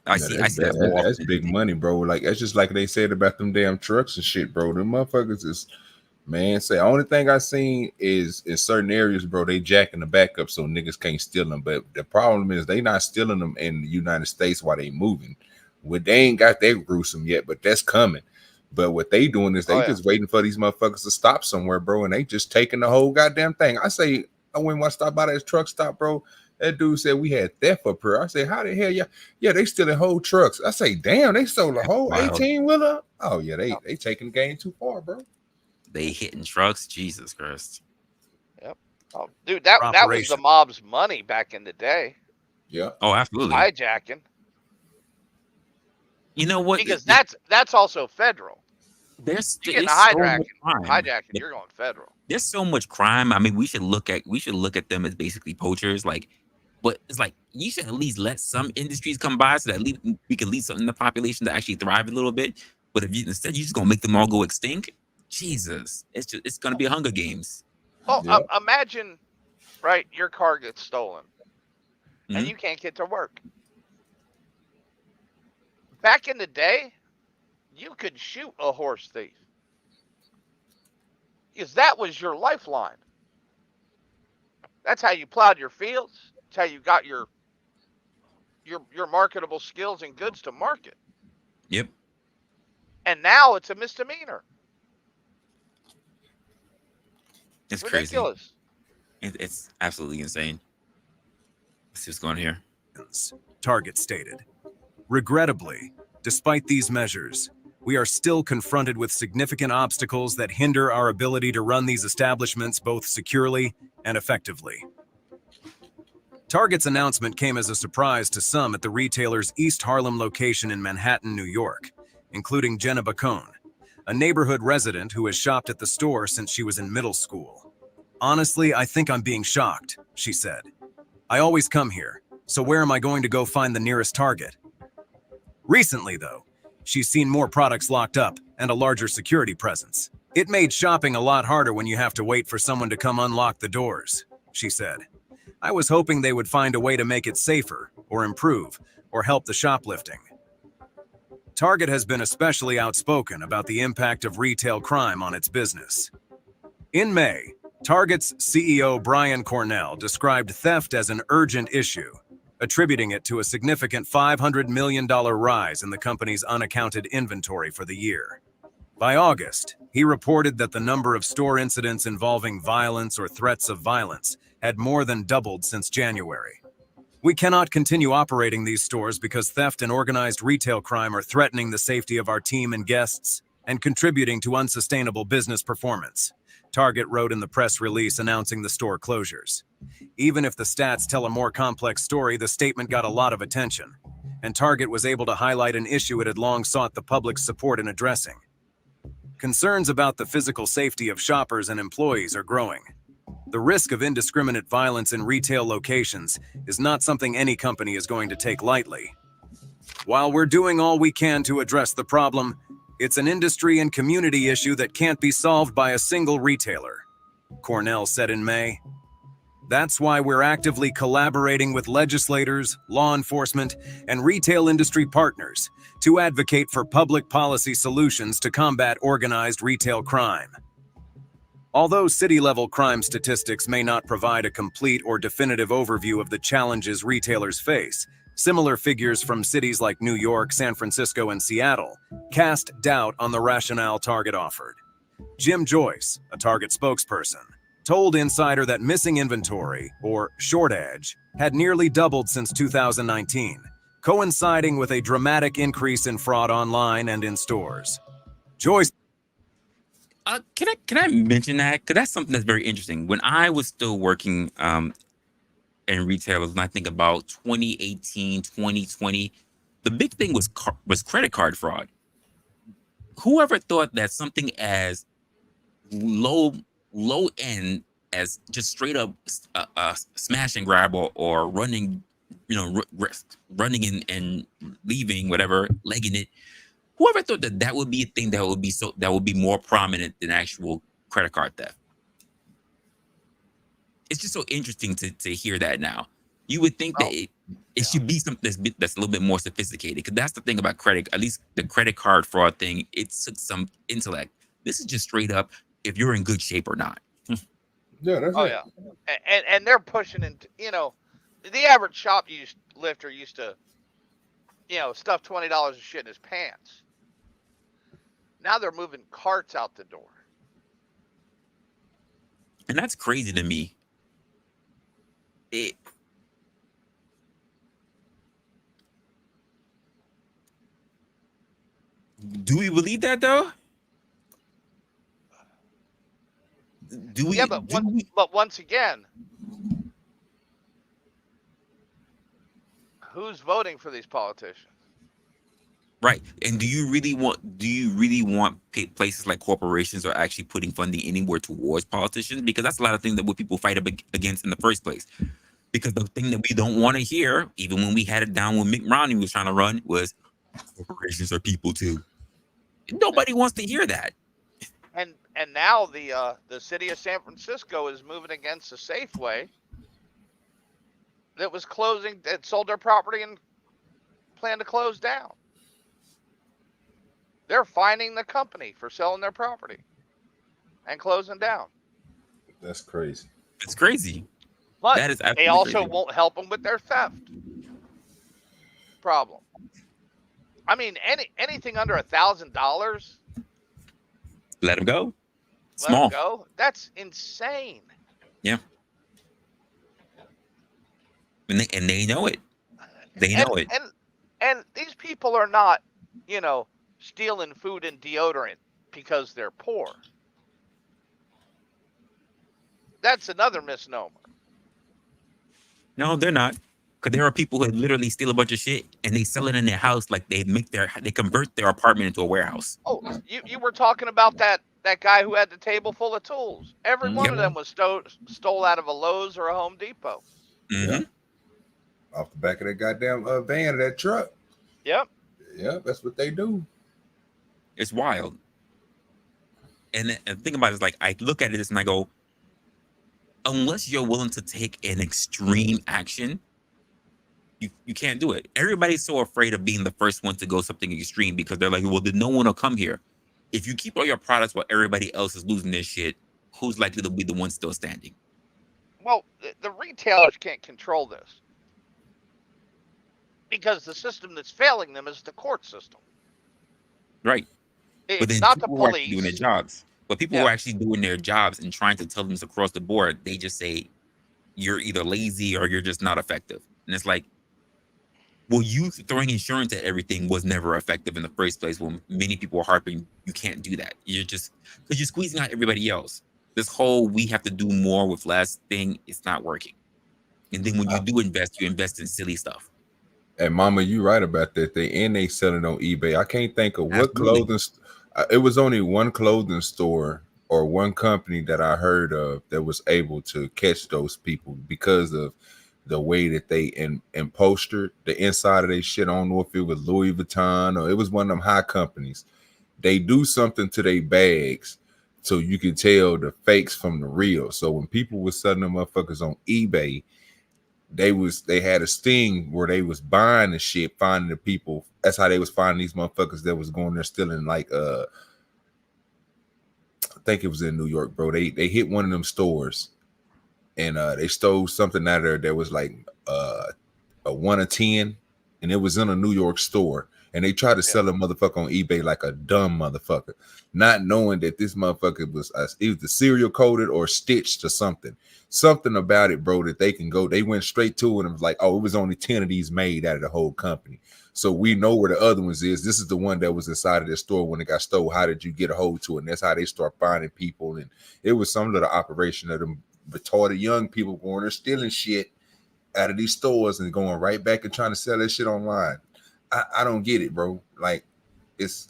[SPEAKER 1] I see that.
[SPEAKER 7] That's big money, bro. Like that's just like they said about them damn trucks and shit, bro. Them motherfuckers is, man. Say only thing I seen is in certain areas, bro. They jacking the back up so niggas can't steal them. But the problem is they not stealing them in the United States while they moving. Well, they ain't got that gruesome yet, but that's coming. But what they doing is they just waiting for these motherfuckers to stop somewhere, bro, and they just taking the whole goddamn thing. I say, I went to stop by that truck stop, bro. That dude said we had theft up here. I said, how the hell yeah, they stealing whole trucks. I say, damn, they stole the whole 18-wheeler. Oh yeah, they taking the game too far, bro.
[SPEAKER 1] They hitting trucks, Jesus Christ.
[SPEAKER 3] Yep. Oh, dude, that was the mob's money back in the day.
[SPEAKER 7] Yeah.
[SPEAKER 1] Oh, absolutely.
[SPEAKER 3] Hijacking.
[SPEAKER 1] You know what?
[SPEAKER 3] Because that's also federal.
[SPEAKER 1] There's
[SPEAKER 3] you getting hijacking, you're going federal.
[SPEAKER 1] There's so much crime. I mean, we should look at them as basically poachers, like, but it's like you should at least let some industries come by so that at least we can leave something in the population to actually thrive a little bit. But if instead you're just gonna make them all go extinct, Jesus, it's gonna be a Hunger Games.
[SPEAKER 3] Well, imagine, right? Your car gets stolen, and you can't get to work. Back in the day, you could shoot a horse thief because that was your lifeline. That's how you plowed your fields. That's how you got your marketable skills and goods to market.
[SPEAKER 1] Yep.
[SPEAKER 3] And now it's a misdemeanor.
[SPEAKER 1] It's
[SPEAKER 3] ridiculous.
[SPEAKER 1] crazy. It's absolutely insane. Let's see what's going on here.
[SPEAKER 5] Target stated. Regrettably, despite these measures, we are still confronted with significant obstacles that hinder our ability to run these establishments both securely and effectively. Target's announcement came as a surprise to some at the retailer's East Harlem location in Manhattan, New York, including Jenna Bacone, a neighborhood resident who has shopped at the store since she was in middle school. "Honestly, I think I'm being shocked," she said. "I always come here, so where am I going to go find the nearest Target?" Recently, though, she's seen more products locked up and a larger security presence. "It made shopping a lot harder when you have to wait for someone to come unlock the doors," she said. "I was hoping they would find a way to make it safer, or improve, or help the shoplifting." Target has been especially outspoken about the impact of retail crime on its business. In May, Target's CEO Brian Cornell described theft as an urgent issue, attributing it to a significant $500 million rise in the company's unaccounted inventory for the year. By August, he reported that the number of store incidents involving violence or threats of violence had more than doubled since January. "We cannot continue operating these stores because theft and organized retail crime are threatening the safety of our team and guests and contributing to unsustainable business performance," Target wrote in the press release announcing the store closures. Even if the stats tell a more complex story, the statement got a lot of attention, and Target was able to highlight an issue it had long sought the public's support in addressing. Concerns about the physical safety of shoppers and employees are growing. The risk of indiscriminate violence in retail locations is not something any company is going to take lightly. "While we're doing all we can to address the problem, it's an industry and community issue that can't be solved by a single retailer," Cornell said in May. "That's why we're actively collaborating with legislators, law enforcement, and retail industry partners to advocate for public policy solutions to combat organized retail crime." Although city-level crime statistics may not provide a complete or definitive overview of the challenges retailers face, similar figures from cities like New York, San Francisco, and Seattle cast doubt on the rationale Target offered. Jim Joyce, a Target spokesperson, told Insider that missing inventory, or short edge, had nearly doubled since 2019, coinciding with a dramatic increase in fraud online and in stores. Joyce
[SPEAKER 1] Can I mention that? Because that's something that's very interesting. When I was still working in retail, when I think about 2018, 2020, the big thing was credit card fraud. Whoever thought that something as low end as just straight up smash and grab or running, running and leaving, whatever, legging it. Whoever thought that would be a thing that would be more prominent than actual credit card theft? It's just so interesting to hear that now. You would think that it should be something that's a little bit more sophisticated, because that's the thing about credit. At least the credit card fraud thing, it took some intellect. This is just straight up if you're in good shape or not.
[SPEAKER 7] Yeah, that's
[SPEAKER 3] it. Yeah, and they're pushing into, the average shoplifter used to, stuff $20 of shit in his pants. Now they're moving carts out the door.
[SPEAKER 1] And that's crazy to me. Do we believe that though?
[SPEAKER 3] But once again, who's voting for these politicians?
[SPEAKER 1] Right. And do you really want places like corporations are actually putting funding anywhere towards politicians? Because that's a lot of things that what people fight against in the first place. Because the thing that we don't want to hear, even when we had it down when Mitt Romney was trying to run, was corporations are people too. Nobody wants to hear that.
[SPEAKER 3] And now the city of San Francisco is moving against a Safeway that was closing, that sold their property and planned to close down. They're fining the company for selling their property and closing down.
[SPEAKER 7] That's crazy.
[SPEAKER 1] It's crazy.
[SPEAKER 3] But
[SPEAKER 1] That is
[SPEAKER 3] they
[SPEAKER 1] absolutely
[SPEAKER 3] also
[SPEAKER 1] crazy.
[SPEAKER 3] won't help them with their theft problem. I mean, anything under $1,000,
[SPEAKER 1] Let them go.
[SPEAKER 3] let them
[SPEAKER 1] Small.
[SPEAKER 3] go. That's insane.
[SPEAKER 1] Yeah. And they know it. They know it.
[SPEAKER 3] And these people are not, stealing food and deodorant because they're poor. That's another misnomer.
[SPEAKER 1] No, they're not. Because there are people who literally steal a bunch of shit and they sell it in their house, like they convert their apartment into a warehouse.
[SPEAKER 3] Oh, you were talking about that guy who had the table full of tools. Every one
[SPEAKER 1] Yep.
[SPEAKER 3] of them was stole out of a Lowe's or a Home Depot.
[SPEAKER 1] Mm-hmm.
[SPEAKER 7] Off the back of that goddamn van of that truck.
[SPEAKER 3] Yep.
[SPEAKER 7] Yeah, that's what they do.
[SPEAKER 1] It's wild. And the thing about it is, like, I look at this and I go, unless you're willing to take an extreme action, you can't do it. Everybody's so afraid of being the first one to go something extreme because they're like, well, then no one will come here. If you keep all your products while everybody else is losing their shit, who's likely to be the one still standing?
[SPEAKER 3] Well, the retailers can't control this because the system that's failing them is the court system.
[SPEAKER 1] Right.
[SPEAKER 3] It's
[SPEAKER 1] But then
[SPEAKER 3] not the
[SPEAKER 1] people who are actually doing their
[SPEAKER 3] police.
[SPEAKER 1] jobs. But people who are actually doing their jobs and trying to tell them this across the board, they just say, you're either lazy or you're just not effective. And it's like, well, you throwing insurance at everything was never effective in the first place when many people are harping, you can't do that. You're just, because you're squeezing out everybody else. This whole we have to do more with less thing, it's not working. And then when you do invest, you invest in silly stuff.
[SPEAKER 7] And Mama, you right about that. They sell it on eBay. I can't think of what
[SPEAKER 1] Absolutely.
[SPEAKER 7] clothing. It was only one clothing store or one company that I heard of that was able to catch those people because of the way that they postered the inside of their shit. I don't know if it was Louis Vuitton or it was one of them high companies. They do something to their bags so you can tell the fakes from the real. So when people were selling them motherfuckers on eBay, they had a sting where they was buying the shit, finding the people. That's how they was finding these motherfuckers that was going there stealing, like I think it was in New York, bro. They hit one of them stores and they stole something out of there that was like a 1 of 10, and it was in a New York store. And they tried to sell a motherfucker on eBay like a dumb motherfucker, not knowing that this motherfucker was either serial coded or stitched or something about it, bro, that they can go. They went straight to it and was like, oh, it was only 10 of these made out of the whole company. So we know where the other ones is. This is the one that was inside of their store when it got stole. How did you get a hold to it? And that's how they start finding people. And it was some little operation of them retarded young people going there stealing shit out of these stores and going right back and trying to sell that shit online. I don't get it, bro. Like, it's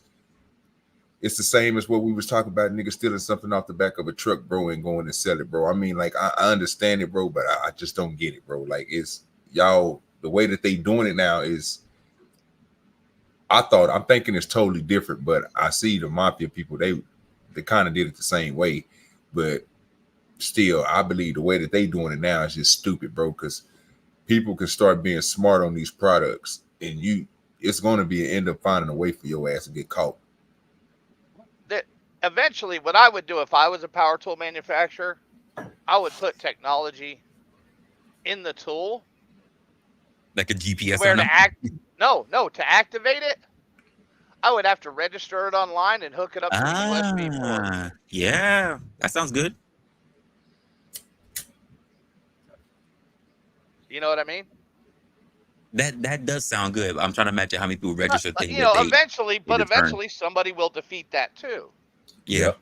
[SPEAKER 7] the same as what we was talking about, niggas stealing something off the back of a truck, bro, and going to sell it, bro. I mean, like, I understand it, bro, but I just don't get it, bro. Like, it's y'all, the way that they doing it now is, I'm thinking it's totally different, but I see the mafia people, they kind of did it the same way, but still, I believe the way that they doing it now is just stupid, bro, because people can start being smart on these products, and it's going to be an end up finding a way for your ass to get caught.
[SPEAKER 3] Eventually, what I would do if I was a power tool manufacturer, I would put technology in the tool.
[SPEAKER 1] Like a GPS
[SPEAKER 3] Where
[SPEAKER 1] on
[SPEAKER 3] to
[SPEAKER 1] them?
[SPEAKER 3] to activate it, I would have to register it online and hook it up to a USB port.
[SPEAKER 1] Yeah, that sounds good.
[SPEAKER 3] You know what I mean?
[SPEAKER 1] That does sound good. I'm trying to imagine how many people register things.
[SPEAKER 3] Eventually somebody will defeat that too.
[SPEAKER 1] Yeah.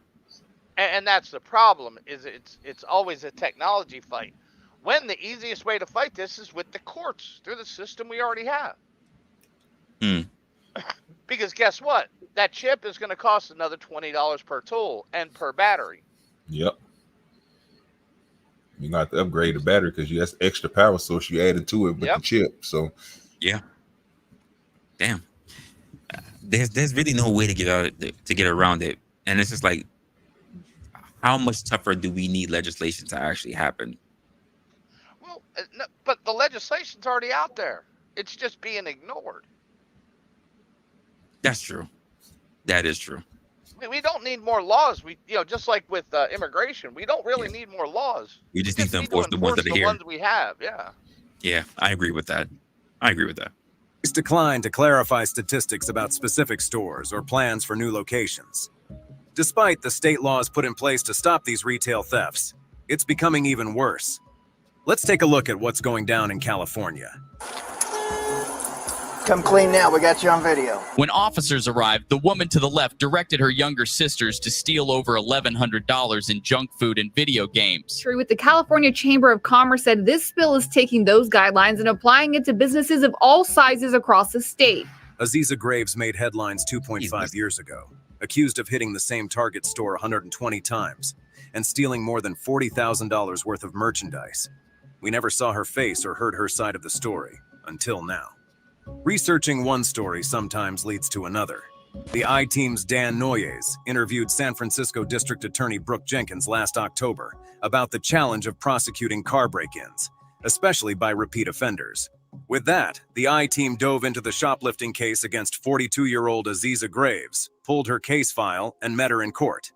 [SPEAKER 3] And that's the problem, is it's always a technology fight. When the easiest way to fight this is with the courts through the system we already have. Because guess what? That chip is going to cost another $20 per tool and per battery.
[SPEAKER 7] Yep. You got to upgrade the battery because you have extra power source you added to it with the chip. So
[SPEAKER 1] yeah. Damn. There's really no way to get around it. And it's just like, how much tougher do we need legislation to actually happen?
[SPEAKER 3] Well, no, but the legislation's already out there. It's just being ignored.
[SPEAKER 1] That's true. That is true.
[SPEAKER 3] We don't need more laws. We, just like with immigration, we don't really need more laws.
[SPEAKER 1] We just need to enforce the ones that are
[SPEAKER 3] the
[SPEAKER 1] here.
[SPEAKER 3] ones we have. Yeah.
[SPEAKER 1] Yeah, I agree with that.
[SPEAKER 5] Police declined to clarify statistics about specific stores or plans for new locations. Despite the state laws put in place to stop these retail thefts, it's becoming even worse. Let's take a look at what's going down in California.
[SPEAKER 11] Come clean now, we got you on video.
[SPEAKER 12] When officers arrived, the woman to the left directed her younger sisters to steal over $1,100 in junk food and video games.
[SPEAKER 13] With the California Chamber of Commerce said this bill is taking those guidelines and applying it to businesses of all sizes across the state.
[SPEAKER 5] Aziza Graves made headlines 2.5 years ago, accused of hitting the same Target store 120 times and stealing more than $40,000 worth of merchandise. We never saw her face or heard her side of the story until now. Researching one story sometimes leads to another. The I-Team's Dan Noyes interviewed San Francisco District Attorney Brooke Jenkins last October about the challenge of prosecuting car break-ins, especially by repeat offenders. With that, the I-Team dove into the shoplifting case against 42-year-old Aziza Graves, pulled her case file, and met her in court.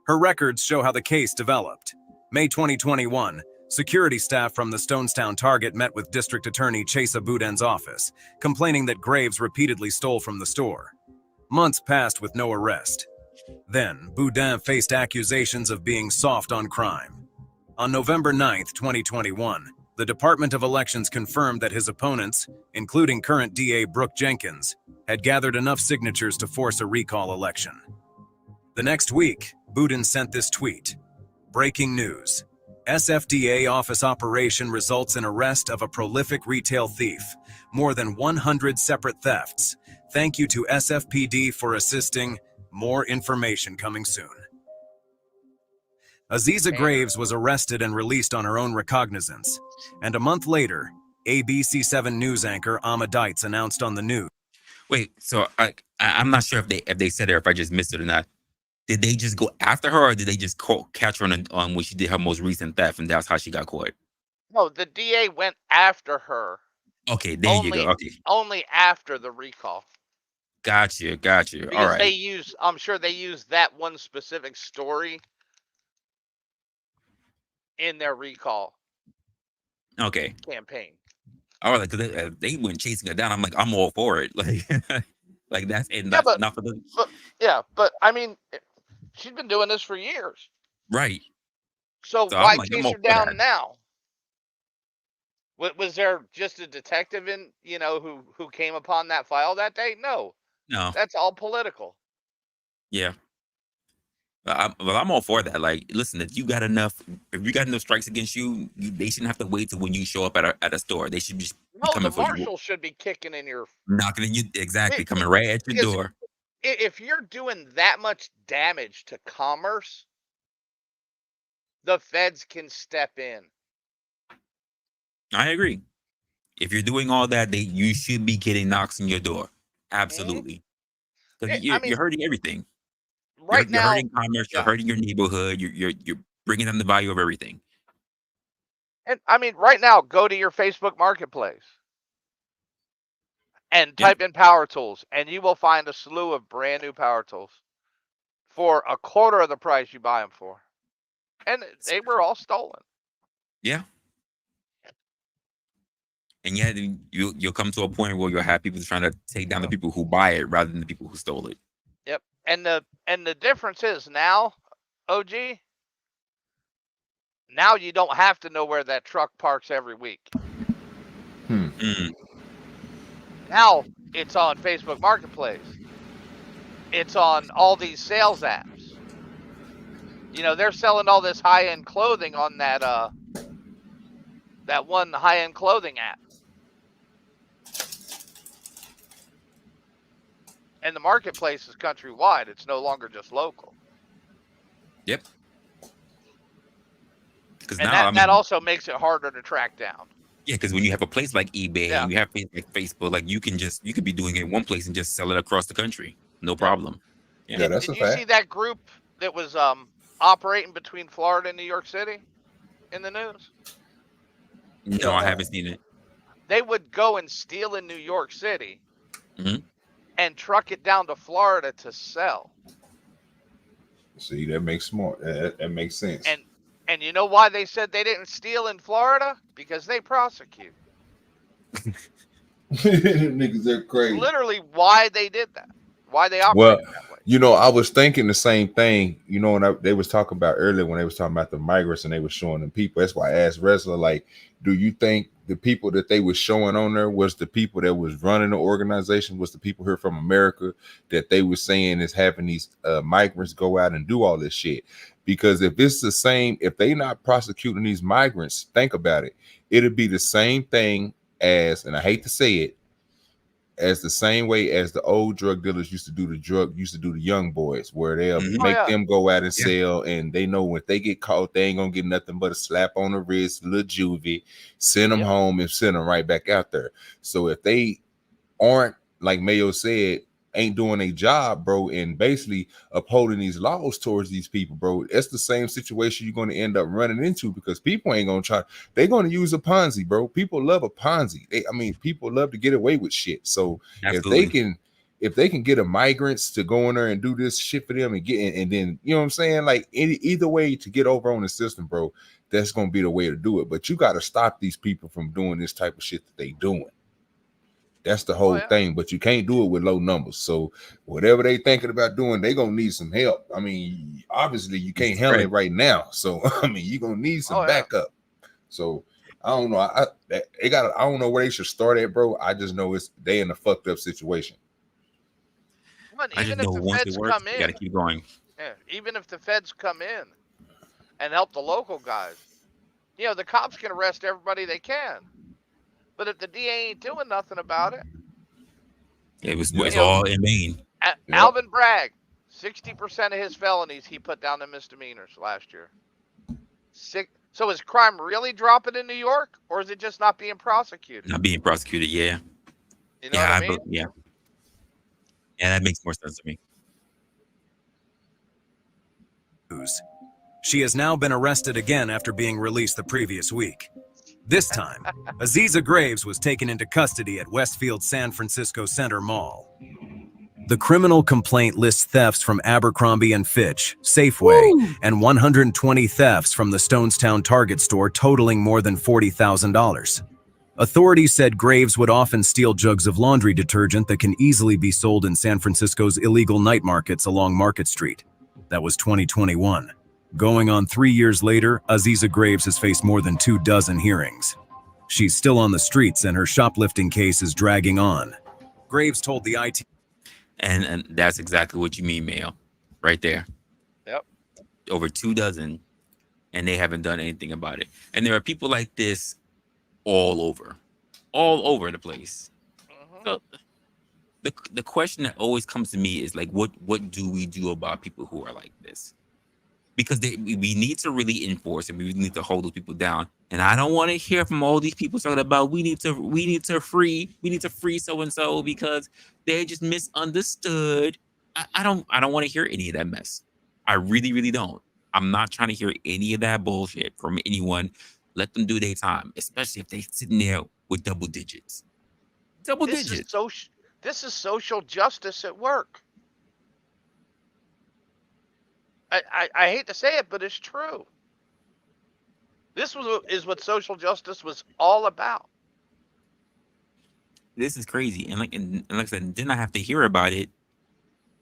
[SPEAKER 5] Her records show how the case developed. May 2021, security staff from the Stonestown Target met with District Attorney Chesa Boudin's office, complaining that Graves repeatedly stole from the store. Months passed with no arrest. Then, Boudin faced accusations of being soft on crime. On November 9, 2021, the Department of Elections confirmed that his opponents, including current DA Brooke Jenkins, had gathered enough signatures to force a recall election. The next week, Boudin sent this tweet. Breaking news. SFDA office operation results in arrest of a prolific retail thief. More than 100 separate thefts. Thank you to SFPD for assisting. More information coming soon. Aziza Graves was arrested and released on her own recognizance. And a month later, ABC7 news anchor Amma Dietz announced on the news.
[SPEAKER 1] Wait, so I'm not sure if they said it or if I just missed it or not. Did they just go after her, or did they just catch her on when she did her most recent theft, and that's how she got caught?
[SPEAKER 3] No, the DA went after her.
[SPEAKER 1] Okay, there you go. Okay,
[SPEAKER 3] Only after the recall.
[SPEAKER 1] got you.
[SPEAKER 3] Because
[SPEAKER 1] All right.
[SPEAKER 3] I'm sure they used that one specific story in their recall
[SPEAKER 1] Okay.
[SPEAKER 3] campaign.
[SPEAKER 1] All right, because they went chasing her down. I'm like, I'm all for it. Like that's
[SPEAKER 3] Yeah, but,
[SPEAKER 1] enough of the
[SPEAKER 3] but I mean, she's been doing this for years.
[SPEAKER 1] right.
[SPEAKER 3] So
[SPEAKER 1] So
[SPEAKER 3] why
[SPEAKER 1] I'm like, I'm
[SPEAKER 3] chase
[SPEAKER 1] all
[SPEAKER 3] her
[SPEAKER 1] for
[SPEAKER 3] down
[SPEAKER 1] that.
[SPEAKER 3] now? Was there just a detective in, who came upon that file that day? No,
[SPEAKER 1] No,
[SPEAKER 3] that's all political.
[SPEAKER 1] yeah. I'm all for that. Like, listen, if you got enough strikes against you, they shouldn't have to wait till when you show up at a store. They should just be
[SPEAKER 3] No,
[SPEAKER 1] coming
[SPEAKER 3] the
[SPEAKER 1] for you,
[SPEAKER 3] marshal should be kicking in your.
[SPEAKER 1] knocking in you, exactly, coming right at your
[SPEAKER 3] Because
[SPEAKER 1] door.
[SPEAKER 3] if you're doing that much damage to commerce, the feds can step in.
[SPEAKER 1] I agree. If you're doing all that, you should be getting knocks on your door. Absolutely, because you're hurting everything.
[SPEAKER 3] Right
[SPEAKER 1] You're
[SPEAKER 3] now,
[SPEAKER 1] hurting commerce. You're hurting your neighborhood. You're bringing down the value of everything.
[SPEAKER 3] and I mean, right now, go to your Facebook Marketplace and type in power tools, and you will find a slew of brand new power tools for a quarter of the price you buy them for, and they were all stolen.
[SPEAKER 1] Yeah. And yet you'll come to a point where you'll have people trying to take down the people who buy it rather than the people who stole it.
[SPEAKER 3] Yep, and the difference is now, OG. Now you don't have to know where that truck parks every week. Now it's on Facebook Marketplace. It's on all these sales apps. They're selling all this high-end clothing on that one high-end clothing app. And the marketplace is countrywide. It's no longer just local.
[SPEAKER 1] Yep. Because
[SPEAKER 3] And that also makes it harder to track down.
[SPEAKER 1] Yeah, because when you have a place like eBay and you have like Facebook, like you could be doing it in one place and just sell it across the country, no problem.
[SPEAKER 7] Yeah, that's
[SPEAKER 3] Did
[SPEAKER 7] a
[SPEAKER 3] you
[SPEAKER 7] fact.
[SPEAKER 3] see that group that was operating between Florida and New York City in the news?
[SPEAKER 1] No, I haven't seen it.
[SPEAKER 3] They would go and steal in New York City
[SPEAKER 1] Mhm.
[SPEAKER 3] and truck it down to Florida to sell.
[SPEAKER 7] See, that makes smart. That makes sense.
[SPEAKER 3] And you know why they said they didn't steal in Florida? Because they prosecute.
[SPEAKER 7] Niggas are crazy.
[SPEAKER 3] Literally why they did that. Why they operated
[SPEAKER 7] Well,
[SPEAKER 3] that way.
[SPEAKER 7] you know, I was thinking the same thing. You know, when they was talking about earlier when they was talking about the migrants and they was showing them people. That's why I asked Resla, like, do you think the people that they was showing on there was the people that was running the organization, was the people here from America that they were saying is having these migrants go out and do all this shit? Because if it's the same, if they not prosecuting these migrants, think about it. It'd be the same thing as, and I hate to say it, as the same way as the old drug dealers used to do the young boys, where they'll make them go out and sell, and they know when they get caught, they ain't gonna get nothing but a slap on the wrist, a little juvie, send them home and send them right back out there. So if they aren't, like Mayo said, ain't doing a job, bro, and basically upholding these laws towards these people, bro, that's the same situation you're going to end up running into, because people ain't going to try. They're going to use a Ponzi, bro. People love a Ponzi. People love to get away with shit. So
[SPEAKER 1] Absolutely.
[SPEAKER 7] if they can get a migrants to go in there and do this shit for them and get in, and then, you know what I'm saying? Like either way to get over on the system, bro, that's going to be the way to do it. But you got to stop these people from doing this type of shit that they doing. That's the whole thing, but you can't do it with low numbers. So whatever they thinking about doing, they gonna need some help. I mean, obviously you can't handle it right now. So I mean, you're gonna need some backup. So I don't know. I don't know where they should start at, bro. I just know they in a fucked up situation.
[SPEAKER 1] I just know once it works, you gotta keep going.
[SPEAKER 3] Yeah, even if the feds come in and help the local guys, you know, the cops can arrest everybody they can. But if the DA ain't doing nothing about it,
[SPEAKER 1] it's all in Maine.
[SPEAKER 3] Alvin Bragg, 60% of his felonies he put down to misdemeanors last year. So is crime really dropping in New York, or is it just not being prosecuted?
[SPEAKER 1] Not being prosecuted, yeah.
[SPEAKER 3] You know what I mean?
[SPEAKER 1] Yeah, that makes more sense to me.
[SPEAKER 5] She has now been arrested again after being released the previous week. This time, Aziza Graves was taken into custody at Westfield San Francisco Center Mall. The criminal complaint lists thefts from Abercrombie & Fitch, Safeway, and 120 thefts from the Stonestown Target store totaling more than $40,000. Authorities said Graves would often steal jugs of laundry detergent that can easily be sold in San Francisco's illegal night markets along Market Street. That was 2021. Going on 3 years later, Aziza Graves has faced more than 24 hearings. She's still on the streets and her shoplifting case is dragging on. Graves told the IT.
[SPEAKER 1] And that's exactly what you mean, Mayo. Right there.
[SPEAKER 3] Yep.
[SPEAKER 1] Over 24, and they haven't done anything about it. And there are people like this all over the place. So the question that always comes to me is like, what do we do about people who are like this? Because we need to really enforce and we need to hold those people down. And I don't want to hear from all these people talking about we need to free so and so because they just misunderstood. I don't want to hear any of that mess. I really, really don't. I'm not trying to hear any of that bullshit from anyone. Let them do their time, especially if they're sitting there with double digits.
[SPEAKER 3] This is social justice at work. I hate to say it, but it's true. This is what social justice was all about.
[SPEAKER 1] This is crazy, and like I said, then I have to hear about it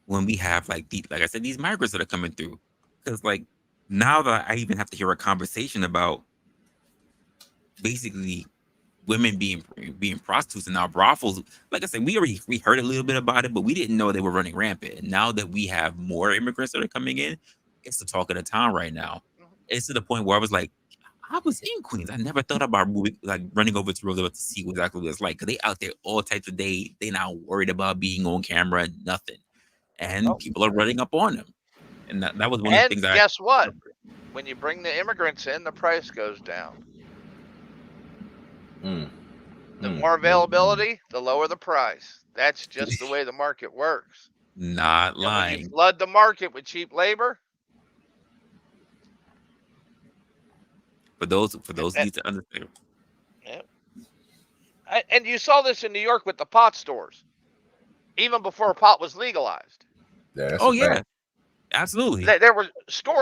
[SPEAKER 1] when we have like I said, these migrants that are coming through. Because like now that I even have to hear a conversation about basically women being prostitutes in our brothels. Like I said, we heard a little bit about it, but we didn't know they were running rampant. And now that we have more immigrants that are coming in, it's the talk of the town right now. It's to the point where I was like, I was in Queens. I never thought about running over to Roosevelt to see exactly what it's like. Because they out there all types of days. They not worried about being on camera, nothing. And people are running up on them. And that was one of the things.
[SPEAKER 3] And guess what? When you bring the immigrants in, the price goes down. The more availability, the lower the price. That's just the way the market works.
[SPEAKER 1] Not
[SPEAKER 3] and
[SPEAKER 1] lying.
[SPEAKER 3] when you flood the market with cheap labor.
[SPEAKER 1] For those need to understand.
[SPEAKER 3] Yeah. And you saw this in New York with the pot stores, even before pot was legalized.
[SPEAKER 7] Yeah,
[SPEAKER 1] oh yeah. Absolutely.
[SPEAKER 3] There were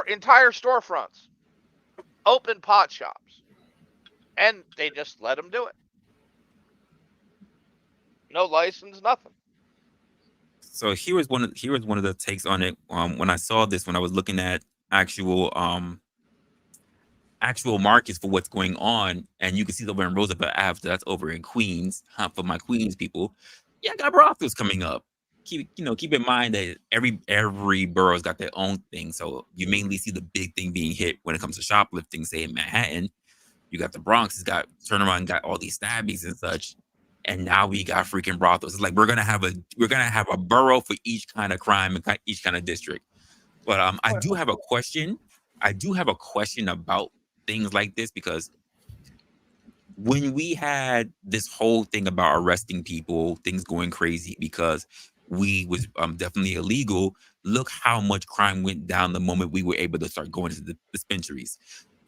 [SPEAKER 3] entire storefronts, open pot shops, and they just let them do it. No license, nothing.
[SPEAKER 1] So here was one of the takes on it. When I saw this, when I was looking at actual markets for what's going on, and you can see over in Roosevelt Avenue, that's over in Queens. For my Queens people, yeah, I got brothels coming up. Keep in mind that every borough's got their own thing. So you mainly see the big thing being hit when it comes to shoplifting. Say in Manhattan, you got the Bronx, it's got turnaround, got all these stabbings and such. And now we got freaking brothels. It's like we're gonna have a borough for each kind of crime and each kind of district. But I do have a question. I do have a question about things like this, because when we had this whole thing about arresting people, things going crazy because we was definitely illegal, look how much crime went down the moment we were able to start going to the dispensaries.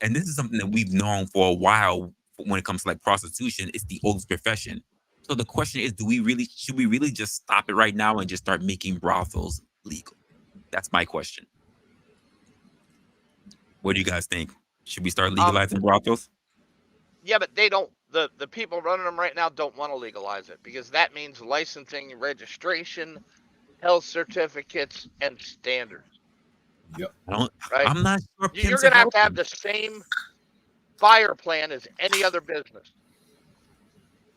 [SPEAKER 1] And this is something that we've known for a while when it comes to like prostitution. It's the oldest profession. So the question is, should we really just stop it right now and just start making brothels legal? That's my question. What do you guys think? Should we start legalizing brothels?
[SPEAKER 3] Yeah, but they don't. The people running them right now don't want to legalize it, because that means licensing, registration, health certificates, and standards.
[SPEAKER 7] Yep.
[SPEAKER 3] Right?
[SPEAKER 1] I'm not sure.
[SPEAKER 3] You're going to have the same fire plan as any other business.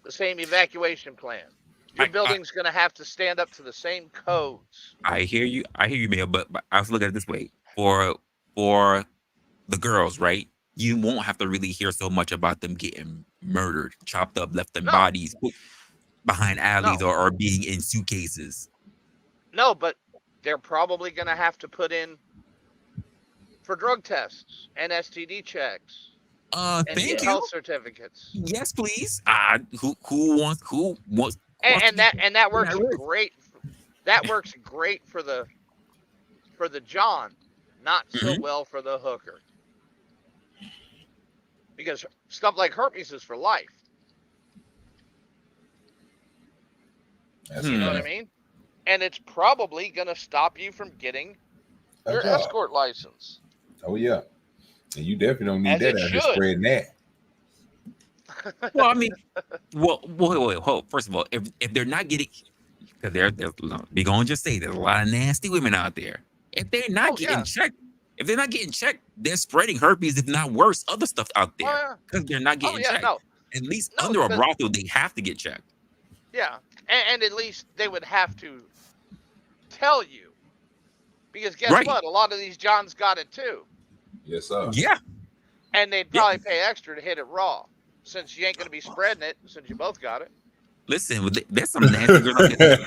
[SPEAKER 3] The same evacuation plan. Your building's going to have to stand up to the same codes.
[SPEAKER 1] I hear you, Mayor, but I also look at it this way. For the girls, right? You won't have to really hear so much about them getting murdered, chopped up, left in bodies behind alleys or being in suitcases.
[SPEAKER 3] No, but they're probably going to have to put in for drug tests and STD checks. And
[SPEAKER 1] thank you.
[SPEAKER 3] Health certificates.
[SPEAKER 1] Yes, please. Who wants?
[SPEAKER 3] And that works great. That works great for the John, not so well for the hooker. Because stuff like herpes is for life. You know what I mean? And it's probably going to stop you from getting your escort license.
[SPEAKER 7] Oh, yeah. And you definitely don't need that out here spreading that.
[SPEAKER 1] Well, I mean, wait. First of all, if they're not getting, because we gonna just say there's a lot of nasty women out there. If they're not getting checked, they're spreading herpes, if not worse, other stuff out there, because they're not getting checked. No. At least under a brothel, they have to get checked.
[SPEAKER 3] Yeah, and at least they would have to tell you, because guess what? A lot of these Johns got it too.
[SPEAKER 7] Yes, sir.
[SPEAKER 1] Yeah.
[SPEAKER 3] And they'd probably pay extra to hit it raw, since you ain't going to be spreading it, since you both got it.
[SPEAKER 1] Listen, there's some nasty girls out there.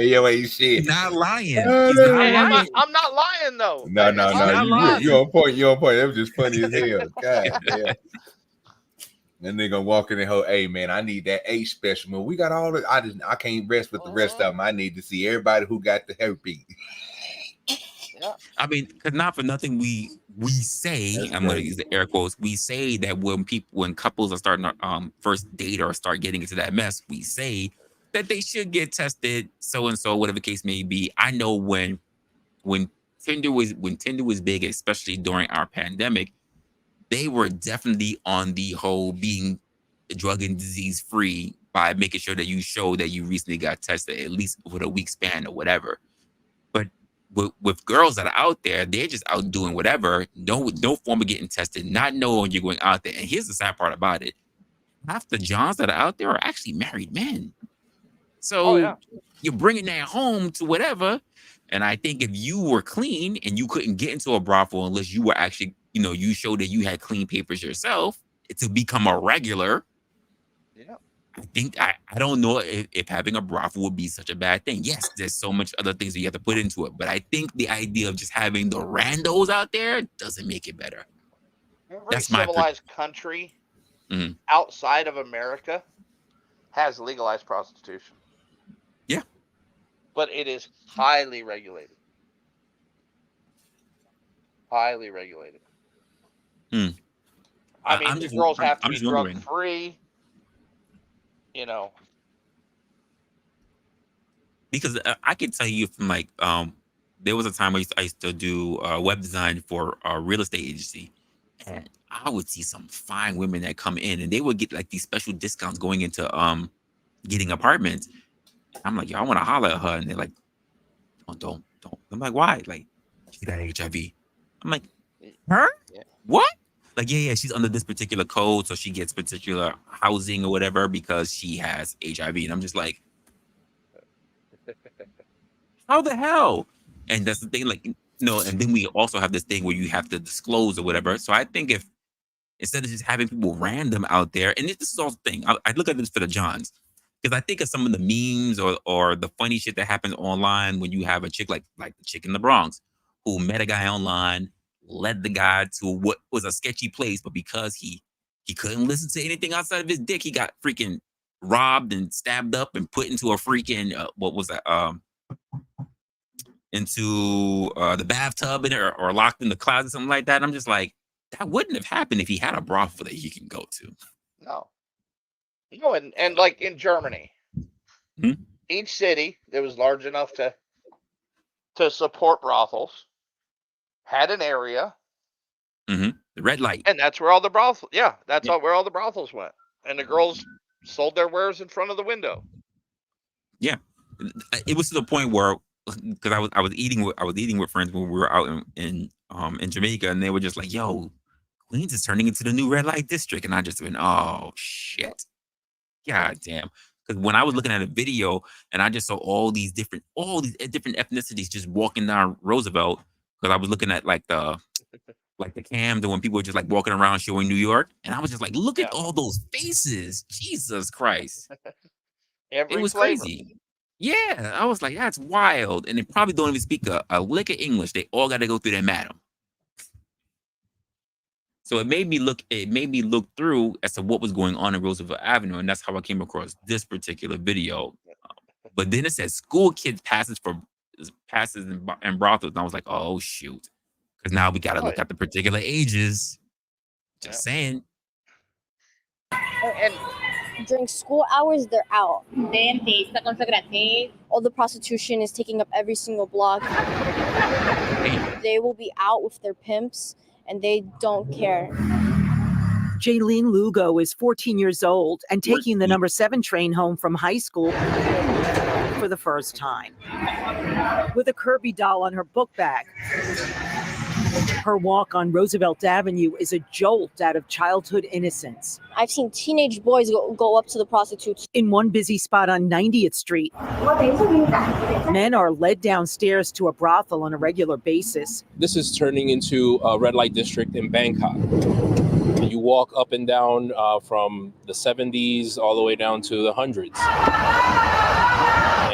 [SPEAKER 7] Yo, ain't shit.
[SPEAKER 1] He's not lying.
[SPEAKER 3] Hey, I'm not lying, though.
[SPEAKER 7] No. You're on point. You're on point. That was just funny as hell. God damn. Then they gonna walk in and go, hey man, I need that A specimen. We got all the I can't rest with the rest of them. I need to see everybody who got the herpes.
[SPEAKER 3] Yeah.
[SPEAKER 1] I mean, because not for nothing, we say, I'm going to use the air quotes, we say that when couples are starting to first date or start getting into that mess, we say that they should get tested, so and so, whatever the case may be. I know when Tinder was big, especially during our pandemic, they were definitely on the whole being drug and disease free by making sure that you show that you recently got tested, at least with a week span or whatever. But with girls that are out there, they're just out doing whatever, no form of getting tested, not knowing you're going out there. And here's the sad part about it. Half the Johns that are out there are actually married men. So you're bringing that home to whatever. And I think if you were clean and you couldn't get into a brothel unless you were actually, you showed that you had clean papers yourself to become a regular.
[SPEAKER 3] Yeah.
[SPEAKER 1] I think I don't know if having a brothel would be such a bad thing. Yes, there's so much other things that you have to put into it, but I think the idea of just having the randos out there doesn't make it better.
[SPEAKER 3] Every civilized country outside of America has legalized prostitution.
[SPEAKER 1] Yeah,
[SPEAKER 3] but it is highly regulated. Highly regulated. I mean, the girls have to be drug free.
[SPEAKER 1] Because I can tell you from there was a time I used to do web design for a real estate agency, and I would see some fine women that come in, and they would get like these special discounts going into getting apartments. I'm like, yo, I want to holler at her, and they're like, don't. I'm like, why? Like, she got HIV. I'm like, her? What? Like, yeah, she's under this particular code, so she gets particular housing or whatever because she has HIV. And I'm just like, how the hell? And that's the thing, like, no, and then we also have this thing where you have to disclose or whatever. So I think if instead of just having people random out there, and this is all the thing, I look at this for the Johns, because I think of some of the memes or the funny shit that happens online when you have a chick like the chick in the Bronx who met a guy online, led the guy to what was a sketchy place, but because he couldn't listen to anything outside of his dick, he got freaking robbed and stabbed up and put into a freaking what was that into the bathtub or locked in the closet, something like that. And I'm just like, that wouldn't have happened if he had a brothel that he can go to.
[SPEAKER 3] No. No, and like in Germany, each city that was large enough to support brothels had an area.
[SPEAKER 1] The red light.
[SPEAKER 3] And that's where all the brothels, where all the brothels went. And the girls sold their wares in front of the window.
[SPEAKER 1] Yeah. It was to the point where, because I was eating with friends when we were out in Jamaica, and they were just like, yo, Queens is turning into the new red light district. And I just went, oh shit. God damn. Because when I was looking at a video and I just saw all these different ethnicities just walking down Roosevelt, because I was looking at like the cams and when people were just like walking around showing New York, and I was just like, look at all those faces. Jesus Christ.
[SPEAKER 3] Every
[SPEAKER 1] it was
[SPEAKER 3] flavor.
[SPEAKER 1] crazy. Yeah, I was like, that's wild. And they probably don't even speak a lick of English. They all got to go through their madam. So it made me look through as to what was going on in Roosevelt Avenue, and that's how I came across this particular video. But then it said school kids passes and brothels, and I was like, oh shoot, because now we got to look at the particular ages. Just saying.
[SPEAKER 8] And during school hours, they're out. All the prostitution is taking up every single block. They will be out with their pimps, and they don't care.
[SPEAKER 10] Jaylene Lugo is 14 years old and taking the number 7 train home from high school for the first time. With a Kirby doll on her book bag. Her walk on Roosevelt Avenue is a jolt out of childhood innocence.
[SPEAKER 8] I've seen teenage boys go up to the prostitutes.
[SPEAKER 10] In one busy spot on 90th Street, men are led downstairs to a brothel on a regular basis.
[SPEAKER 14] This is turning into a red light district in Bangkok. You walk up and down from the 70s all the way down to the hundreds.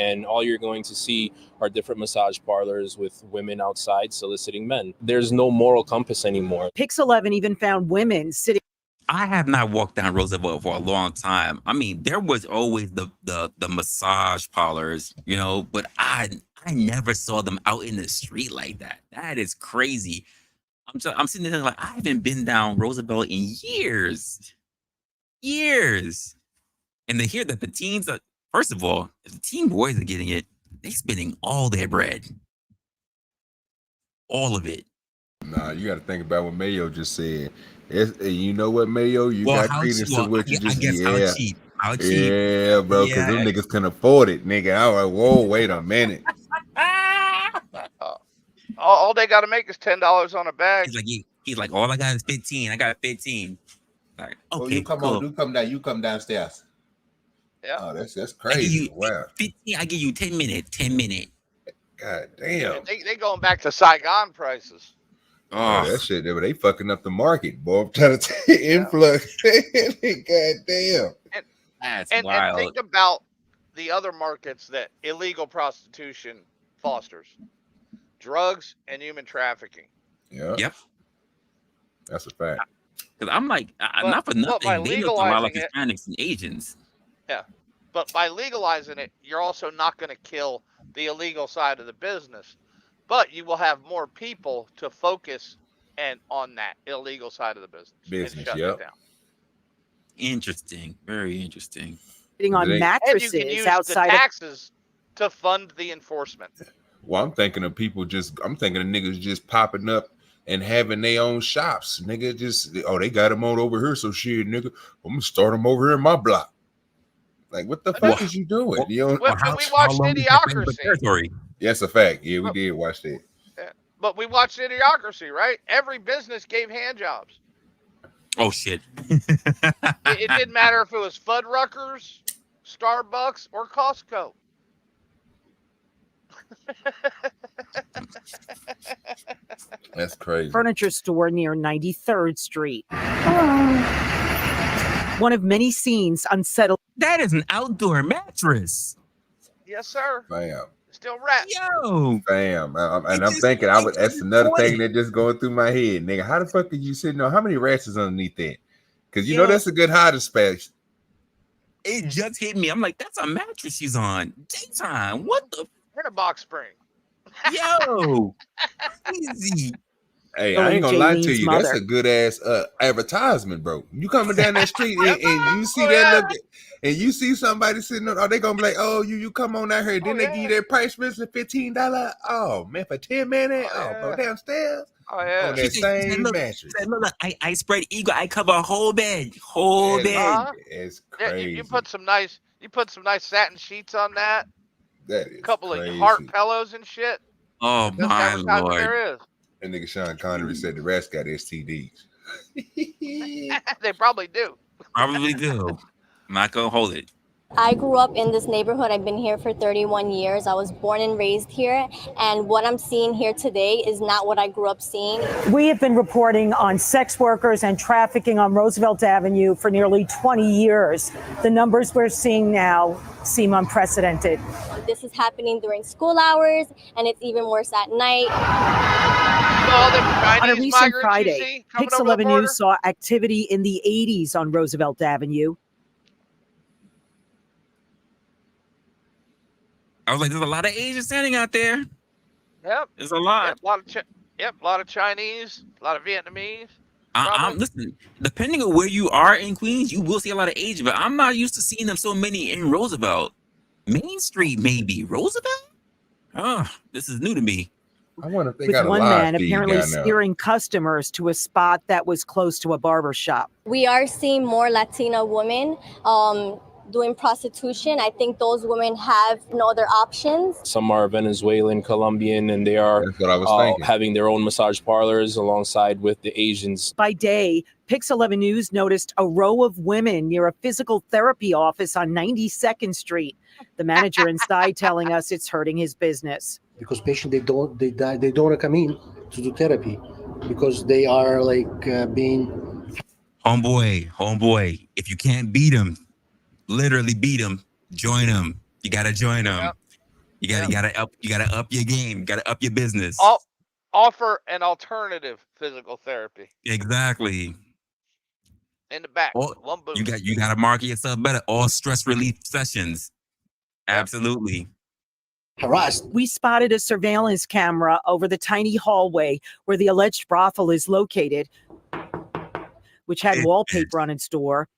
[SPEAKER 14] And all you're going to see are different massage parlors with women outside soliciting men. There's no moral compass anymore.
[SPEAKER 10] Pix 11 even found women sitting.
[SPEAKER 1] I have not walked down Roosevelt for a long time. I mean, there was always the massage parlors, you know, but I never saw them out in the street like that. That is crazy. I'm sitting there like, I haven't been down Roosevelt in years. And to hear that the teens are, first of all, if the teen boys are getting it, they're spending all their bread. All of it.
[SPEAKER 7] Nah, you got to think about what Mayo just said. You know what, Mayo? You got credence to what you just said.
[SPEAKER 1] How cheap?
[SPEAKER 7] Yeah, bro, because them niggas can afford it, nigga. I was like, whoa, wait a minute.
[SPEAKER 3] All they got to make is $10 on a bag.
[SPEAKER 1] He's like, all I got is 15. I got 15. Like, okay,
[SPEAKER 7] you come on, you come downstairs.
[SPEAKER 3] Yeah.
[SPEAKER 7] Oh, that's crazy. Wow.
[SPEAKER 1] 15, I give you 10 minutes. 10 minutes.
[SPEAKER 7] God damn.
[SPEAKER 3] They going back to Saigon prices.
[SPEAKER 7] Oh, that shit, they fucking up the market, boy. I'm trying to take influx. God damn.
[SPEAKER 3] And think about the other markets that illegal prostitution fosters. Drugs and human trafficking.
[SPEAKER 7] Yeah.
[SPEAKER 1] Yep.
[SPEAKER 7] That's a fact.
[SPEAKER 1] Because I'm like, not for nothing, they look a lot like Hispanics and Asians.
[SPEAKER 3] Yeah. But by legalizing it, you're also not going to kill the illegal side of the business. But you will have more people to focus on that illegal side of the business. And shut it down.
[SPEAKER 1] Interesting. Very interesting.
[SPEAKER 10] Sitting on mattresses
[SPEAKER 3] and you can use
[SPEAKER 10] outside
[SPEAKER 3] the taxes to fund the enforcement.
[SPEAKER 7] Well, I'm thinking of niggas just popping up and having their own shops. Nigga, they got them on over here. So shit, nigga, I'm gonna start them over here in my block. Like, what the fuck is you doing? You know,
[SPEAKER 3] we watched Idiocracy.
[SPEAKER 7] Yes, a fact. Yeah, we did watch that.
[SPEAKER 3] Yeah. But we watched Idiocracy, right? Every business gave hand jobs.
[SPEAKER 1] Oh shit!
[SPEAKER 3] It didn't matter if it was Fuddruckers, Starbucks, or Costco.
[SPEAKER 7] That's crazy.
[SPEAKER 10] Furniture store near 93rd Street. One of many scenes unsettled.
[SPEAKER 1] That is an outdoor mattress.
[SPEAKER 3] Yes, sir.
[SPEAKER 7] Bam.
[SPEAKER 3] Still rats.
[SPEAKER 1] Yo.
[SPEAKER 7] Bam. And I'm thinking, that's another thing that just going through my head, nigga. How the fuck are you sitting on? How many rats is underneath that? Because you know that's a good hiding space.
[SPEAKER 1] It just hit me. I'm like, that's a mattress she's on. Daytime. What the?
[SPEAKER 3] In a box spring.
[SPEAKER 1] Yo. Easy.
[SPEAKER 7] Hey, I ain't gonna lie to you. That's a good ass advertisement, bro. You coming down that street and you see that look, and you see somebody sitting on, they gonna be like, oh, you come on out here. Then they give you that price list of $15. Oh man, for 10 minutes. Bro, downstairs.
[SPEAKER 3] Oh yeah.
[SPEAKER 7] On that same mattress.
[SPEAKER 1] Look, I spread eagle. I cover a whole bed. Whole bed.
[SPEAKER 7] It's crazy.
[SPEAKER 3] You put some nice satin sheets on that.
[SPEAKER 7] That is
[SPEAKER 3] a couple
[SPEAKER 7] crazy.
[SPEAKER 3] of heart pillows and shit.
[SPEAKER 1] Oh my Lord.
[SPEAKER 3] There is.
[SPEAKER 7] That nigga Sean Connery said the rats got STDs.
[SPEAKER 3] They probably do.
[SPEAKER 1] Probably do. I'm not gonna hold it.
[SPEAKER 8] I grew up in this neighborhood. I've been here for 31 years. I was born and raised here. And what I'm seeing here today is not what I grew up seeing.
[SPEAKER 10] We have been reporting on sex workers and trafficking on Roosevelt Avenue for nearly 20 years. The numbers we're seeing now seem unprecedented.
[SPEAKER 8] This is happening during school hours, and it's even worse at night.
[SPEAKER 10] On a recent Friday, Pix 11 News saw activity in the 80s on Roosevelt Avenue.
[SPEAKER 1] I was like, there's a lot of Asians standing out there.
[SPEAKER 3] Yep.
[SPEAKER 1] There's a lot.
[SPEAKER 3] Yep, a lot of Chinese, a lot of Vietnamese.
[SPEAKER 1] Listen, depending on where you are in Queens, you will see a lot of Asian, but I'm not used to seeing them so many in Roosevelt. Main Street, maybe. Roosevelt? Oh, this is new to me.
[SPEAKER 7] I wonder if they
[SPEAKER 10] With
[SPEAKER 7] got
[SPEAKER 10] one
[SPEAKER 7] a
[SPEAKER 10] man apparently steering customers to a spot that was close to a barber shop.
[SPEAKER 8] We are seeing more Latina women doing prostitution. I think those women have no other options.
[SPEAKER 14] Some are Venezuelan, Colombian, and they are having their own massage parlors alongside with the Asians.
[SPEAKER 10] By day, Pix 11 News noticed a row of women near a physical therapy office on 92nd Street. The manager inside telling us it's hurting his business.
[SPEAKER 16] Because patients, they don't want to come in to do therapy because they are being...
[SPEAKER 1] Homeboy, if you can't beat them, literally beat them, join them. You gotta join them. Yep. You gotta up your game. You gotta up your business.
[SPEAKER 3] Offer an alternative physical therapy.
[SPEAKER 1] Exactly.
[SPEAKER 3] In the back, one booth.
[SPEAKER 1] You gotta market yourself better. All stress relief sessions. Absolutely.
[SPEAKER 10] Harassed. We spotted a surveillance camera over the tiny hallway where the alleged brothel is located, which had wallpaper on its door.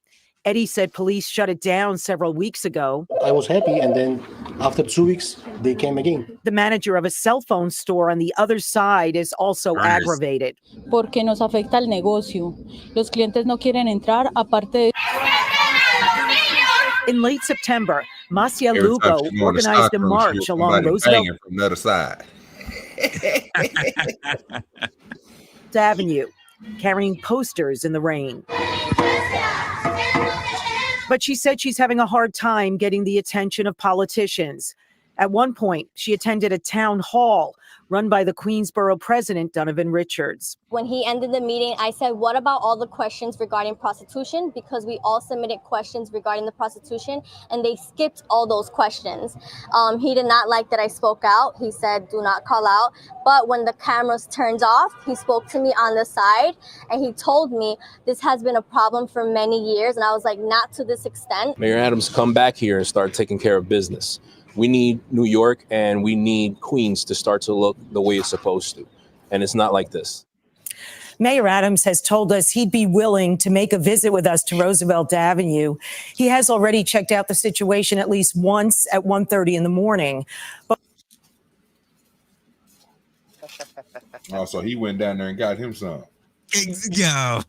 [SPEAKER 10] Eddie said police shut it down several weeks ago.
[SPEAKER 16] I was happy, and then after 2 weeks, they came again.
[SPEAKER 10] The manager of a cell phone store on the other side is also aggravated.
[SPEAKER 17] Porque nos afecta el negocio. Los clientes no quieren entrar, aparte de...
[SPEAKER 10] In late September, Marcia Lugo organized a march along Roosevelt
[SPEAKER 7] from the other side.
[SPEAKER 10] Avenue, carrying posters in the rain. But she said she's having a hard time getting the attention of politicians. At one point, she attended a town hall run by the Queensborough president, Donovan Richards.
[SPEAKER 8] When he ended the meeting, I said, what about all the questions regarding prostitution? Because we all submitted questions regarding the prostitution, and they skipped all those questions. He did not like that I spoke out. He said, do not call out. But when the cameras turned off, he spoke to me on the side, and he told me this has been a problem for many years. And I was like, not to this extent.
[SPEAKER 14] Mayor Adams, come back here and start taking care of business. We need New York and we need Queens to start to look the way it's supposed to. And it's not like this.
[SPEAKER 10] Mayor Adams has told us he'd be willing to make a visit with us to Roosevelt Avenue. He has already checked out the situation at least once at 1:30 in the morning. But
[SPEAKER 7] Oh, so he went down there and got him some.
[SPEAKER 1] Yo.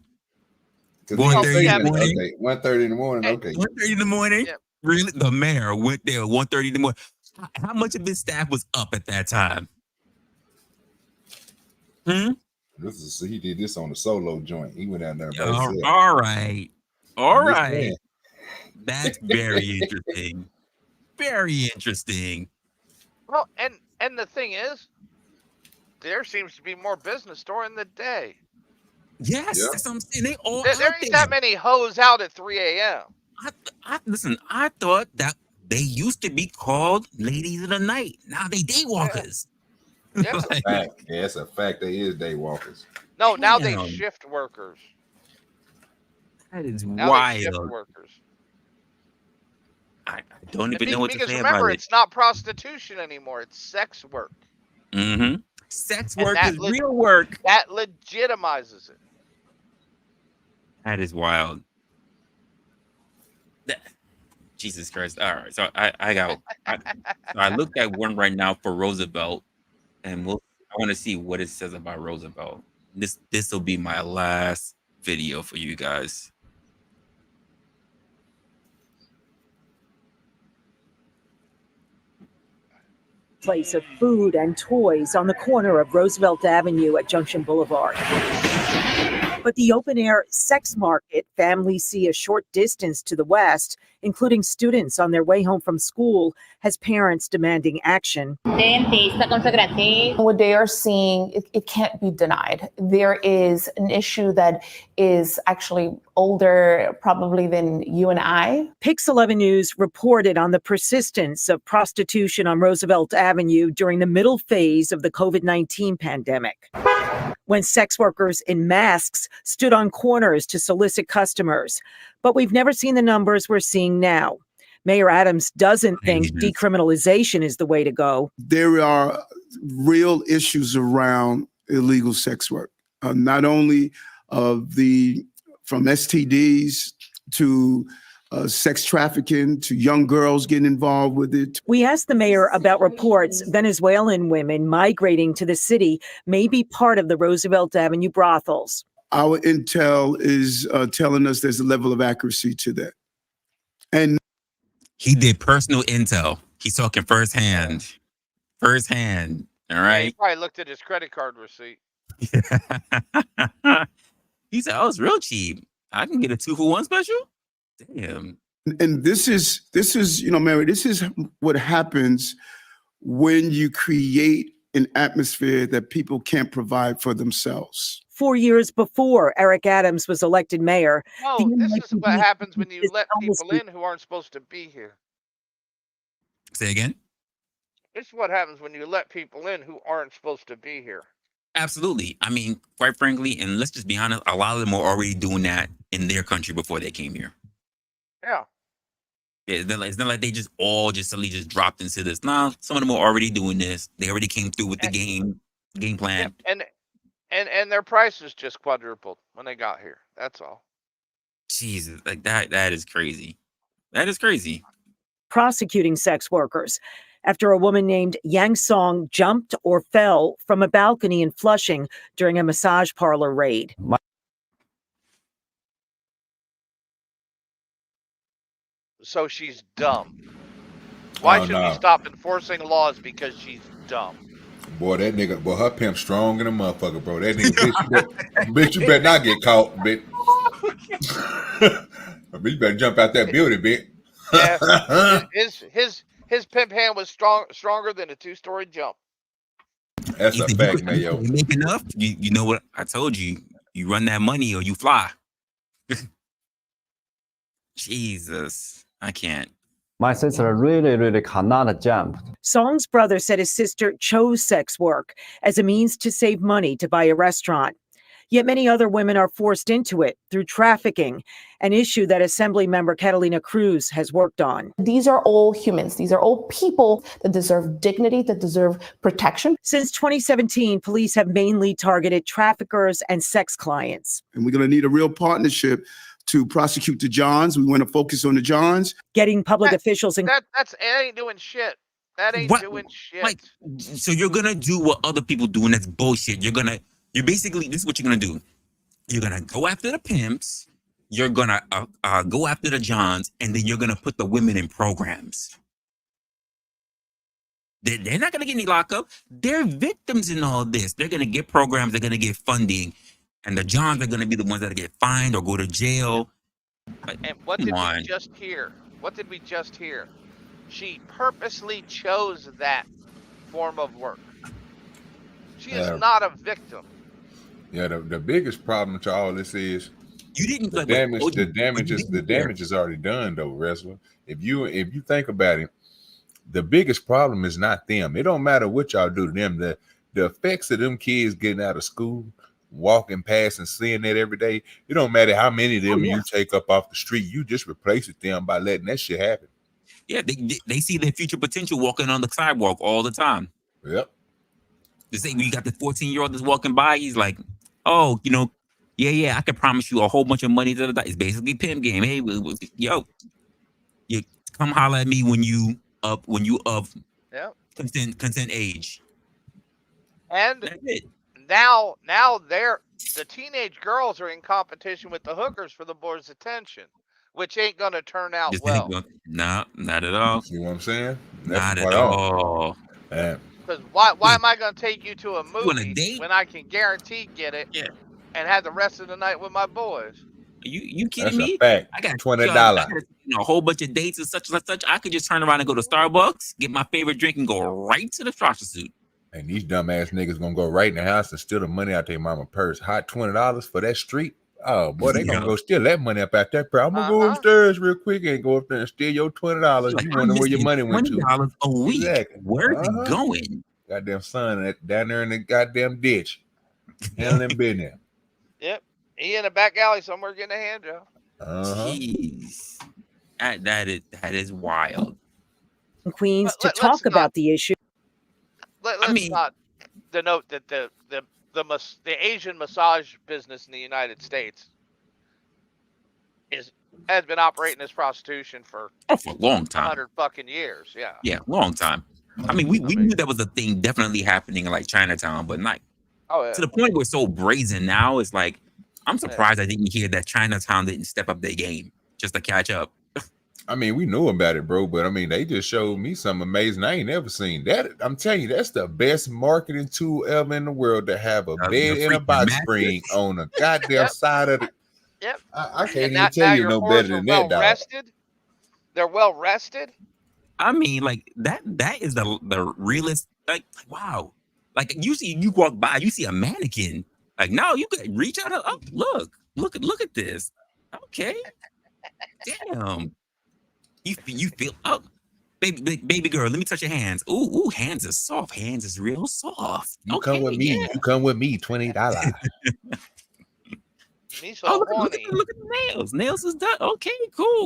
[SPEAKER 7] 'Cause he
[SPEAKER 1] 1:30
[SPEAKER 7] was
[SPEAKER 1] in the
[SPEAKER 7] saying,
[SPEAKER 1] morning.
[SPEAKER 7] okay, 1:30 in the morning. Okay.
[SPEAKER 1] 1:30 in the morning.
[SPEAKER 3] Yep.
[SPEAKER 1] Really? The mayor went there 1:30 in the morning. How much of his staff was up at that time?
[SPEAKER 7] He did this on a solo joint. He went out there by himself.
[SPEAKER 1] All right. All
[SPEAKER 7] I'm just
[SPEAKER 1] right.
[SPEAKER 7] saying.
[SPEAKER 1] That's very interesting. Very interesting.
[SPEAKER 3] Well, and the thing is, there seems to be more business during the day.
[SPEAKER 1] Yes, that's what I'm saying. They all
[SPEAKER 3] There
[SPEAKER 1] out
[SPEAKER 3] ain't that many hoes out at 3 a.m.
[SPEAKER 1] Listen, I thought that they used to be called ladies of the night. Now they day walkers.
[SPEAKER 3] Yes.
[SPEAKER 7] Fact. Yeah, that's a fact. They is day walkers.
[SPEAKER 3] No, now they
[SPEAKER 1] Damn.
[SPEAKER 3] shift workers.
[SPEAKER 1] That is
[SPEAKER 3] Now they shift
[SPEAKER 1] wild.
[SPEAKER 3] workers.
[SPEAKER 1] I don't even know what to
[SPEAKER 3] Because
[SPEAKER 1] say
[SPEAKER 3] remember,
[SPEAKER 1] about it.
[SPEAKER 3] it's not prostitution anymore. It's sex work.
[SPEAKER 1] Mm-hmm. Sex
[SPEAKER 3] And
[SPEAKER 1] work
[SPEAKER 3] that
[SPEAKER 1] is real work.
[SPEAKER 3] That legitimizes it.
[SPEAKER 1] That is wild. Jesus Christ. All right. So I looked at one right now for Roosevelt, and I want to see what it says about Roosevelt. This will be my last video for you guys.
[SPEAKER 10] Place of food and toys on the corner of Roosevelt Avenue at Junction Boulevard. But the open-air sex market families see a short distance to the west, including students on their way home from school, has parents demanding action.
[SPEAKER 15] What they are seeing, it can't be denied. There is an issue that is actually older probably than you and I.
[SPEAKER 10] Pix 11 News reported on the persistence of prostitution on Roosevelt Avenue during the middle phase of the COVID-19 pandemic, when sex workers in masks stood on corners to solicit customers. But we've never seen the numbers we're seeing now. Mayor Adams doesn't think decriminalization is the way to go.
[SPEAKER 18] There are real issues around illegal sex work, not only from STDs to sex trafficking to young girls getting involved with it.
[SPEAKER 10] We asked the mayor about reports Venezuelan women migrating to the city may be part of the Roosevelt Avenue brothels.
[SPEAKER 18] Our intel is telling us there's a level of accuracy to that. And
[SPEAKER 1] he did personal intel. He's talking firsthand. Firsthand. All right.
[SPEAKER 3] He probably looked at his credit card receipt.
[SPEAKER 1] He said, "Oh, it's real cheap. I can get a 2-for-1 special." Damn.
[SPEAKER 18] And this is, Mary, this is what happens when you create an atmosphere that people can't provide for themselves.
[SPEAKER 10] 4 years before Eric Adams was elected mayor.
[SPEAKER 3] No, this is what happens when you let people in who aren't supposed to be here.
[SPEAKER 1] Say again?
[SPEAKER 3] This is what happens when you let people in who aren't supposed to be here.
[SPEAKER 1] Absolutely. I mean, quite frankly, and let's just be honest, a lot of them are already doing that in their country before they came here.
[SPEAKER 3] Yeah.
[SPEAKER 1] It's not like they just suddenly just dropped into this. Nah, some of them are already doing this. They already came through with the game plan.
[SPEAKER 3] And their prices just quadrupled when they got here. That's all.
[SPEAKER 1] Jesus, like that is crazy. That is crazy.
[SPEAKER 10] Prosecuting sex workers after a woman named Yang Song jumped or fell from a balcony in Flushing during a massage parlor raid.
[SPEAKER 3] So she's dumb. Why should we stop enforcing laws because she's dumb?
[SPEAKER 7] Boy, that nigga, her pimp strong in a motherfucker, bro. That nigga, bitch, you better not get caught, bitch. You better jump out that building, bitch.
[SPEAKER 3] Yeah, his pimp hand was stronger than a 2-story jump.
[SPEAKER 7] That's a fact, man, yo.
[SPEAKER 1] You make enough, you know what I told you. You run that money or you fly. Jesus, I can't.
[SPEAKER 19] My sister really cannot jump.
[SPEAKER 10] Song's brother said his sister chose sex work as a means to save money to buy a restaurant. Yet many other women are forced into it through trafficking, an issue that Assemblymember Catalina Cruz has worked on.
[SPEAKER 15] These are all humans. These are all people that deserve dignity, that deserve protection.
[SPEAKER 10] Since 2017, police have mainly targeted traffickers and sex clients.
[SPEAKER 18] And we're going to need a real partnership to prosecute the Johns. We want to focus on the Johns.
[SPEAKER 10] Getting public officials in
[SPEAKER 3] It ain't doing shit. That ain't
[SPEAKER 1] What?
[SPEAKER 3] doing shit.
[SPEAKER 1] Like, so you're gonna do what other people do, and that's bullshit. You're basically, this is what you're gonna do. You're gonna go after the pimps. You're gonna go after the Johns, and then you're gonna put the women in programs. They're not gonna get any lockup. They're victims in all this. They're gonna get programs. They're gonna get funding, and the Johns are gonna be the ones that get fined or go to jail. Like,
[SPEAKER 3] And what did we just hear? What did we just hear? She purposely chose that form of work. She is not a victim.
[SPEAKER 7] Yeah, the biggest problem to all this is
[SPEAKER 1] you didn't
[SPEAKER 7] the damage is already done though, Resla. If you think about it, the biggest problem is not them. It don't matter what y'all do to them. The effects of them kids getting out of school, walking past and seeing that every day, it don't matter how many of them you take up off the street. You just replace with them by letting that shit happen.
[SPEAKER 1] Yeah, they see their future potential walking on the sidewalk all the time.
[SPEAKER 7] Yep.
[SPEAKER 1] They say you got the 14-year-old that's walking by. He's like, oh, I can promise you a whole bunch of money. It's basically pimp game. Hey, yo, you come holler at me when you of consent age.
[SPEAKER 3] And now the teenage girls are in competition with the hookers for the boys' attention, which ain't gonna turn out well.
[SPEAKER 1] No, not at all.
[SPEAKER 7] See what I'm saying?
[SPEAKER 1] Not at all.
[SPEAKER 3] Because why am I gonna take you to a movie when I can guarantee get it and have the rest of the night with my boys?
[SPEAKER 1] You kidding me?
[SPEAKER 7] Fact.
[SPEAKER 1] I got
[SPEAKER 7] $20.
[SPEAKER 1] A whole bunch of dates and such and such. I could just turn around and go to Starbucks, get my favorite drink, and go right to the prostitute.
[SPEAKER 7] And these dumbass niggas gonna go right in the house and steal the money out their mama purse. Hot $20 for that street. Oh boy, they gonna go steal that money up out that purse. I'm gonna go upstairs real quick and go up there and steal your $20. You wonder where your money went to?
[SPEAKER 1] $20 a week.
[SPEAKER 7] Exactly.
[SPEAKER 1] Where's it going?
[SPEAKER 7] Goddamn son down there in the goddamn ditch. Handling business.
[SPEAKER 3] Yep. He in a back alley somewhere getting a hand job.
[SPEAKER 1] Jeez. That is wild.
[SPEAKER 10] Queens to talk about the issue.
[SPEAKER 3] Let's not denote that the Asian massage business in the United States has been operating as prostitution for
[SPEAKER 1] a long time.
[SPEAKER 3] 100 fucking years. Yeah.
[SPEAKER 1] Yeah, long time. I mean, we knew that was a thing definitely happening in like Chinatown, but not to the point where it's so brazen now. It's like, I'm surprised I didn't hear that Chinatown didn't step up their game just to catch up.
[SPEAKER 7] I mean, we knew about it, bro, but I mean, they just showed me something amazing I ain't never seen. That I'm telling you, that's the best marketing tool ever in the world, to have a bed and a box spring on a goddamn side of the.
[SPEAKER 3] Yep.
[SPEAKER 7] I can't even tell you no better than that, dog.
[SPEAKER 3] Rested. They're well rested.
[SPEAKER 1] I mean, like that is the realest. Like, wow. Like you walk by, you see a mannequin. Like, no, you could reach out. Oh, look at this. Okay. Damn. You feel, oh, baby girl, let me touch your hands. Ooh, hands are soft. Hands is real soft.
[SPEAKER 7] You come with me. You come with me. $20.
[SPEAKER 3] Look
[SPEAKER 1] at the nails. Nails is done. Okay,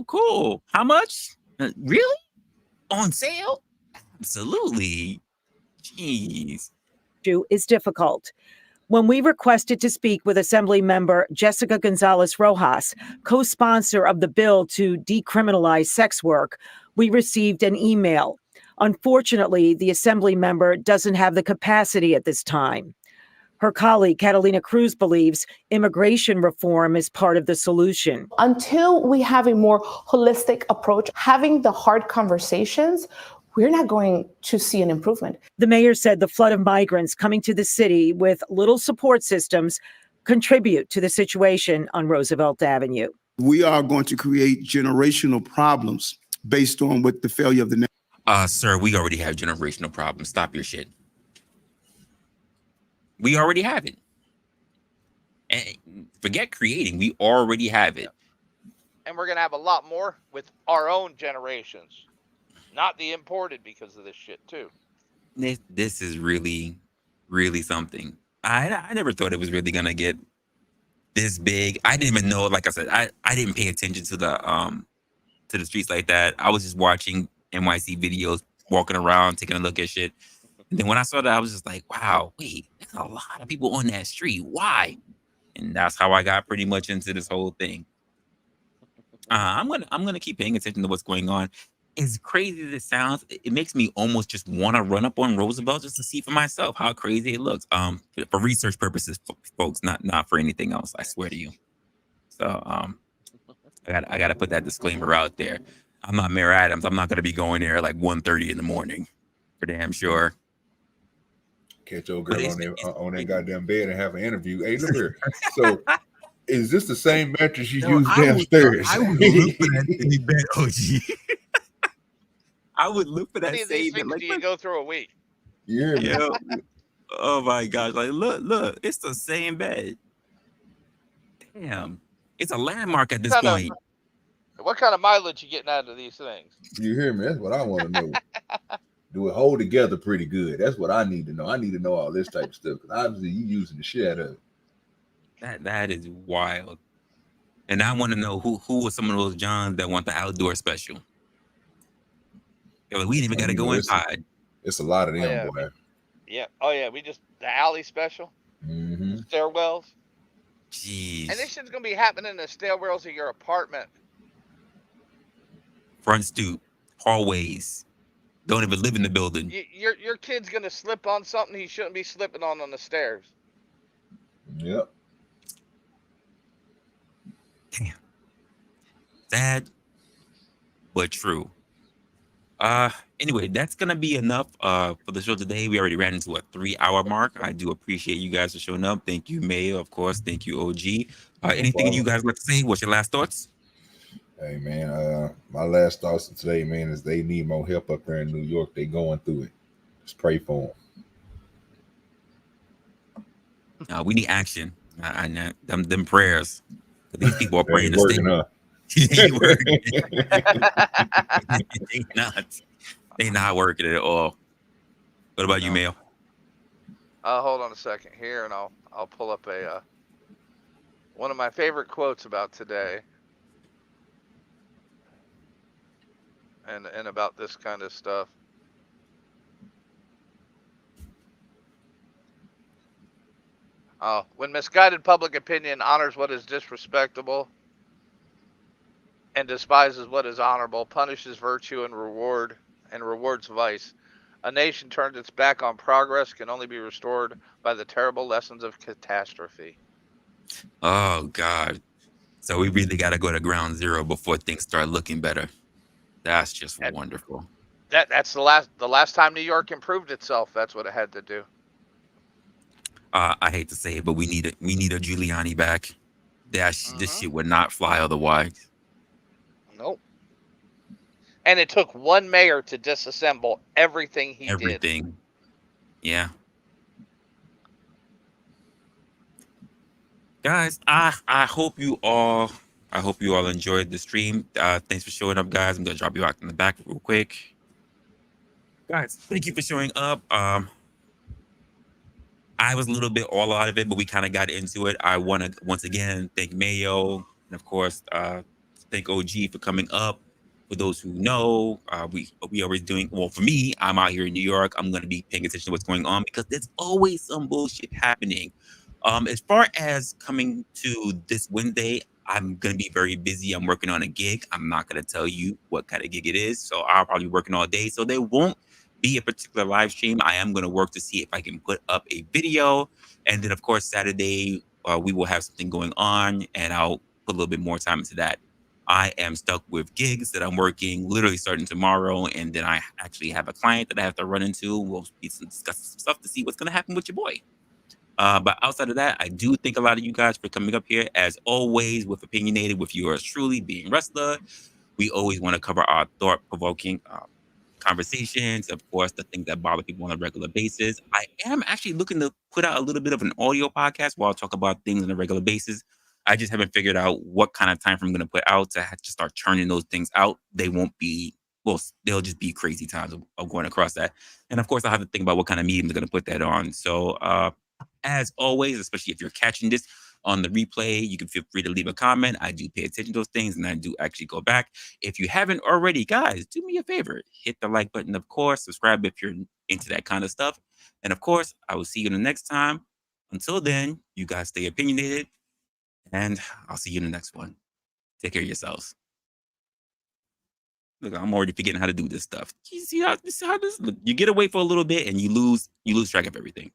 [SPEAKER 1] cool. How much? Really? On sale? Absolutely. Jeez.
[SPEAKER 10] Is difficult. When we requested to speak with Assembly Member Jessica Gonzalez Rojas, co-sponsor of the bill to decriminalize sex work, we received an email. Unfortunately, the Assembly member doesn't have the capacity at this time. Her colleague, Catalina Cruz, believes immigration reform is part of the solution.
[SPEAKER 15] Until we have a more holistic approach, having the hard conversations, we're not going to see an improvement.
[SPEAKER 10] The mayor said the flood of migrants coming to the city with little support systems contribute to the situation on Roosevelt Avenue.
[SPEAKER 18] We are going to create generational problems based on what the failure of the
[SPEAKER 1] sir, we already have generational problems. Stop your shit. We already have it. And forget creating, we already have it.
[SPEAKER 3] And we're gonna have a lot more with our own generations. Not the imported, because of this shit too.
[SPEAKER 1] This is really, really something. I never thought it was really gonna get this big. I didn't even know. Like I said, I didn't pay attention to the streets like that. I was just watching NYC videos, walking around, taking a look at shit. And then when I saw that, I was just like, wow, wait, there's a lot of people on that street. Why? And that's how I got pretty much into this whole thing. I'm gonna keep paying attention to what's going on. as crazy as it sounds, it makes me almost just want to run up on Roosevelt just to see for myself how crazy it looks. For research purposes, folks, not for anything else. I swear to you. So I got to put that disclaimer out there. I'm not Mayor Adams. I'm not going to be going there like 1:30 in the morning, for damn sure.
[SPEAKER 7] Catch your girl on that goddamn bed and have an interview. Hey, look here. So, is this the same mattress you used downstairs?
[SPEAKER 1] I would look for that same bed, OG. I would look for that
[SPEAKER 3] How many of
[SPEAKER 1] same
[SPEAKER 3] these
[SPEAKER 1] bed.
[SPEAKER 3] things
[SPEAKER 1] Like,
[SPEAKER 3] do you go through a week?
[SPEAKER 7] Yeah.
[SPEAKER 1] Oh my gosh! Like, look, it's the same bed. Damn, it's a landmark at this point.
[SPEAKER 3] What kind of mileage you getting out of these things?
[SPEAKER 7] You hear me? That's what I want to know. Do it hold together pretty good? That's what I need to know. I need to know all this type of stuff because obviously you using the shit out of it.
[SPEAKER 1] That is wild. And I want to know who was some of those Johns that want the outdoor special. We ain't even got to go inside.
[SPEAKER 7] It's a lot of them, boy.
[SPEAKER 3] Yeah. Oh yeah. We just the alley special.
[SPEAKER 7] Mm-hmm.
[SPEAKER 3] Stairwells.
[SPEAKER 1] Jeez.
[SPEAKER 3] And this shit's gonna be happening in the stairwells of your apartment.
[SPEAKER 1] Front stoop, hallways. Don't even live in the building.
[SPEAKER 3] Your kid's gonna slip on something he shouldn't be slipping on the stairs.
[SPEAKER 7] Yep.
[SPEAKER 1] Damn. Sad, but true. Anyway, that's gonna be enough for the show today. We already ran into a 3-hour mark. I do appreciate you guys for showing up. Thank you, Mayo, of course. Thank you, OG. Anything you guys like to say? What's your last thoughts?
[SPEAKER 7] Hey man, my last thoughts today, man, is they need more help up there in New York. They going through it. Just pray for them.
[SPEAKER 1] We need action. Them prayers. These people are praying to stay. They not working at all. What about you, Mail?
[SPEAKER 3] Hold on a second here, and I'll pull up a one of my favorite quotes about today, and about this kind of stuff. When misguided public opinion honors what is disrespectable and despises what is honorable, punishes virtue and rewards vice, a nation turns its back on progress can only be restored by the terrible lessons of catastrophe.
[SPEAKER 1] Oh God. So we really got to go to ground zero before things start looking better. That's just wonderful.
[SPEAKER 3] That's the last time New York improved itself. That's what it had to do.
[SPEAKER 1] I hate to say it, but we need a Giuliani back. This shit would not fly otherwise.
[SPEAKER 3] Nope. And it took one mayor to disassemble everything he did.
[SPEAKER 1] Yeah. Guys, I hope you all enjoyed the stream. Thanks for showing up, guys. I'm gonna drop you out in the back real quick. Guys, thank you for showing up. I was a little bit all out of it, but we kind of got into it. I want to once again thank Mayo and of course thank OG for coming up. For those who know, we always doing well. For me, I'm out here in New York. I'm going to be paying attention to what's going on because there's always some bullshit happening. As far as coming to this Wednesday, I'm going to be very busy. I'm working on a gig. I'm not going to tell you what kind of gig it is. So I'll probably be working all day. So there won't be a particular live stream. I am going to work to see if I can put up a video. And then, of course, Saturday, we will have something going on and I'll put a little bit more time into that. I am stuck with gigs that I'm working literally starting tomorrow. And then I actually have a client that I have to run into. We'll discuss some stuff to see what's going to happen with your boy. But outside of that, I do thank a lot of you guys for coming up here. As always, with Opinionated, with yours truly being Resla. We always want to cover our thought-provoking conversations, of course, the things that bother people on a regular basis. I am actually looking to put out a little bit of an audio podcast where I'll talk about things on a regular basis. I just haven't figured out what kind of time frame I'm going to put out to have to start churning those things out. They won't be, well, they'll just be crazy times of going across that. And of course, I'll have to think about what kind of medium I'm going to put that on. So as always, especially if you're catching this on the replay, you can feel free to leave a comment. I do pay attention to those things and I do actually go back. If you haven't already, guys, do me a favor. Hit the like button, of course. Subscribe if you're into that kind of stuff. And of course, I will see you the next time. Until then, you guys stay opinionated. And I'll see you in the next one. Take care of yourselves. Look, I'm already forgetting how to do this stuff. You see how this look? You get away for a little bit and you lose track of everything.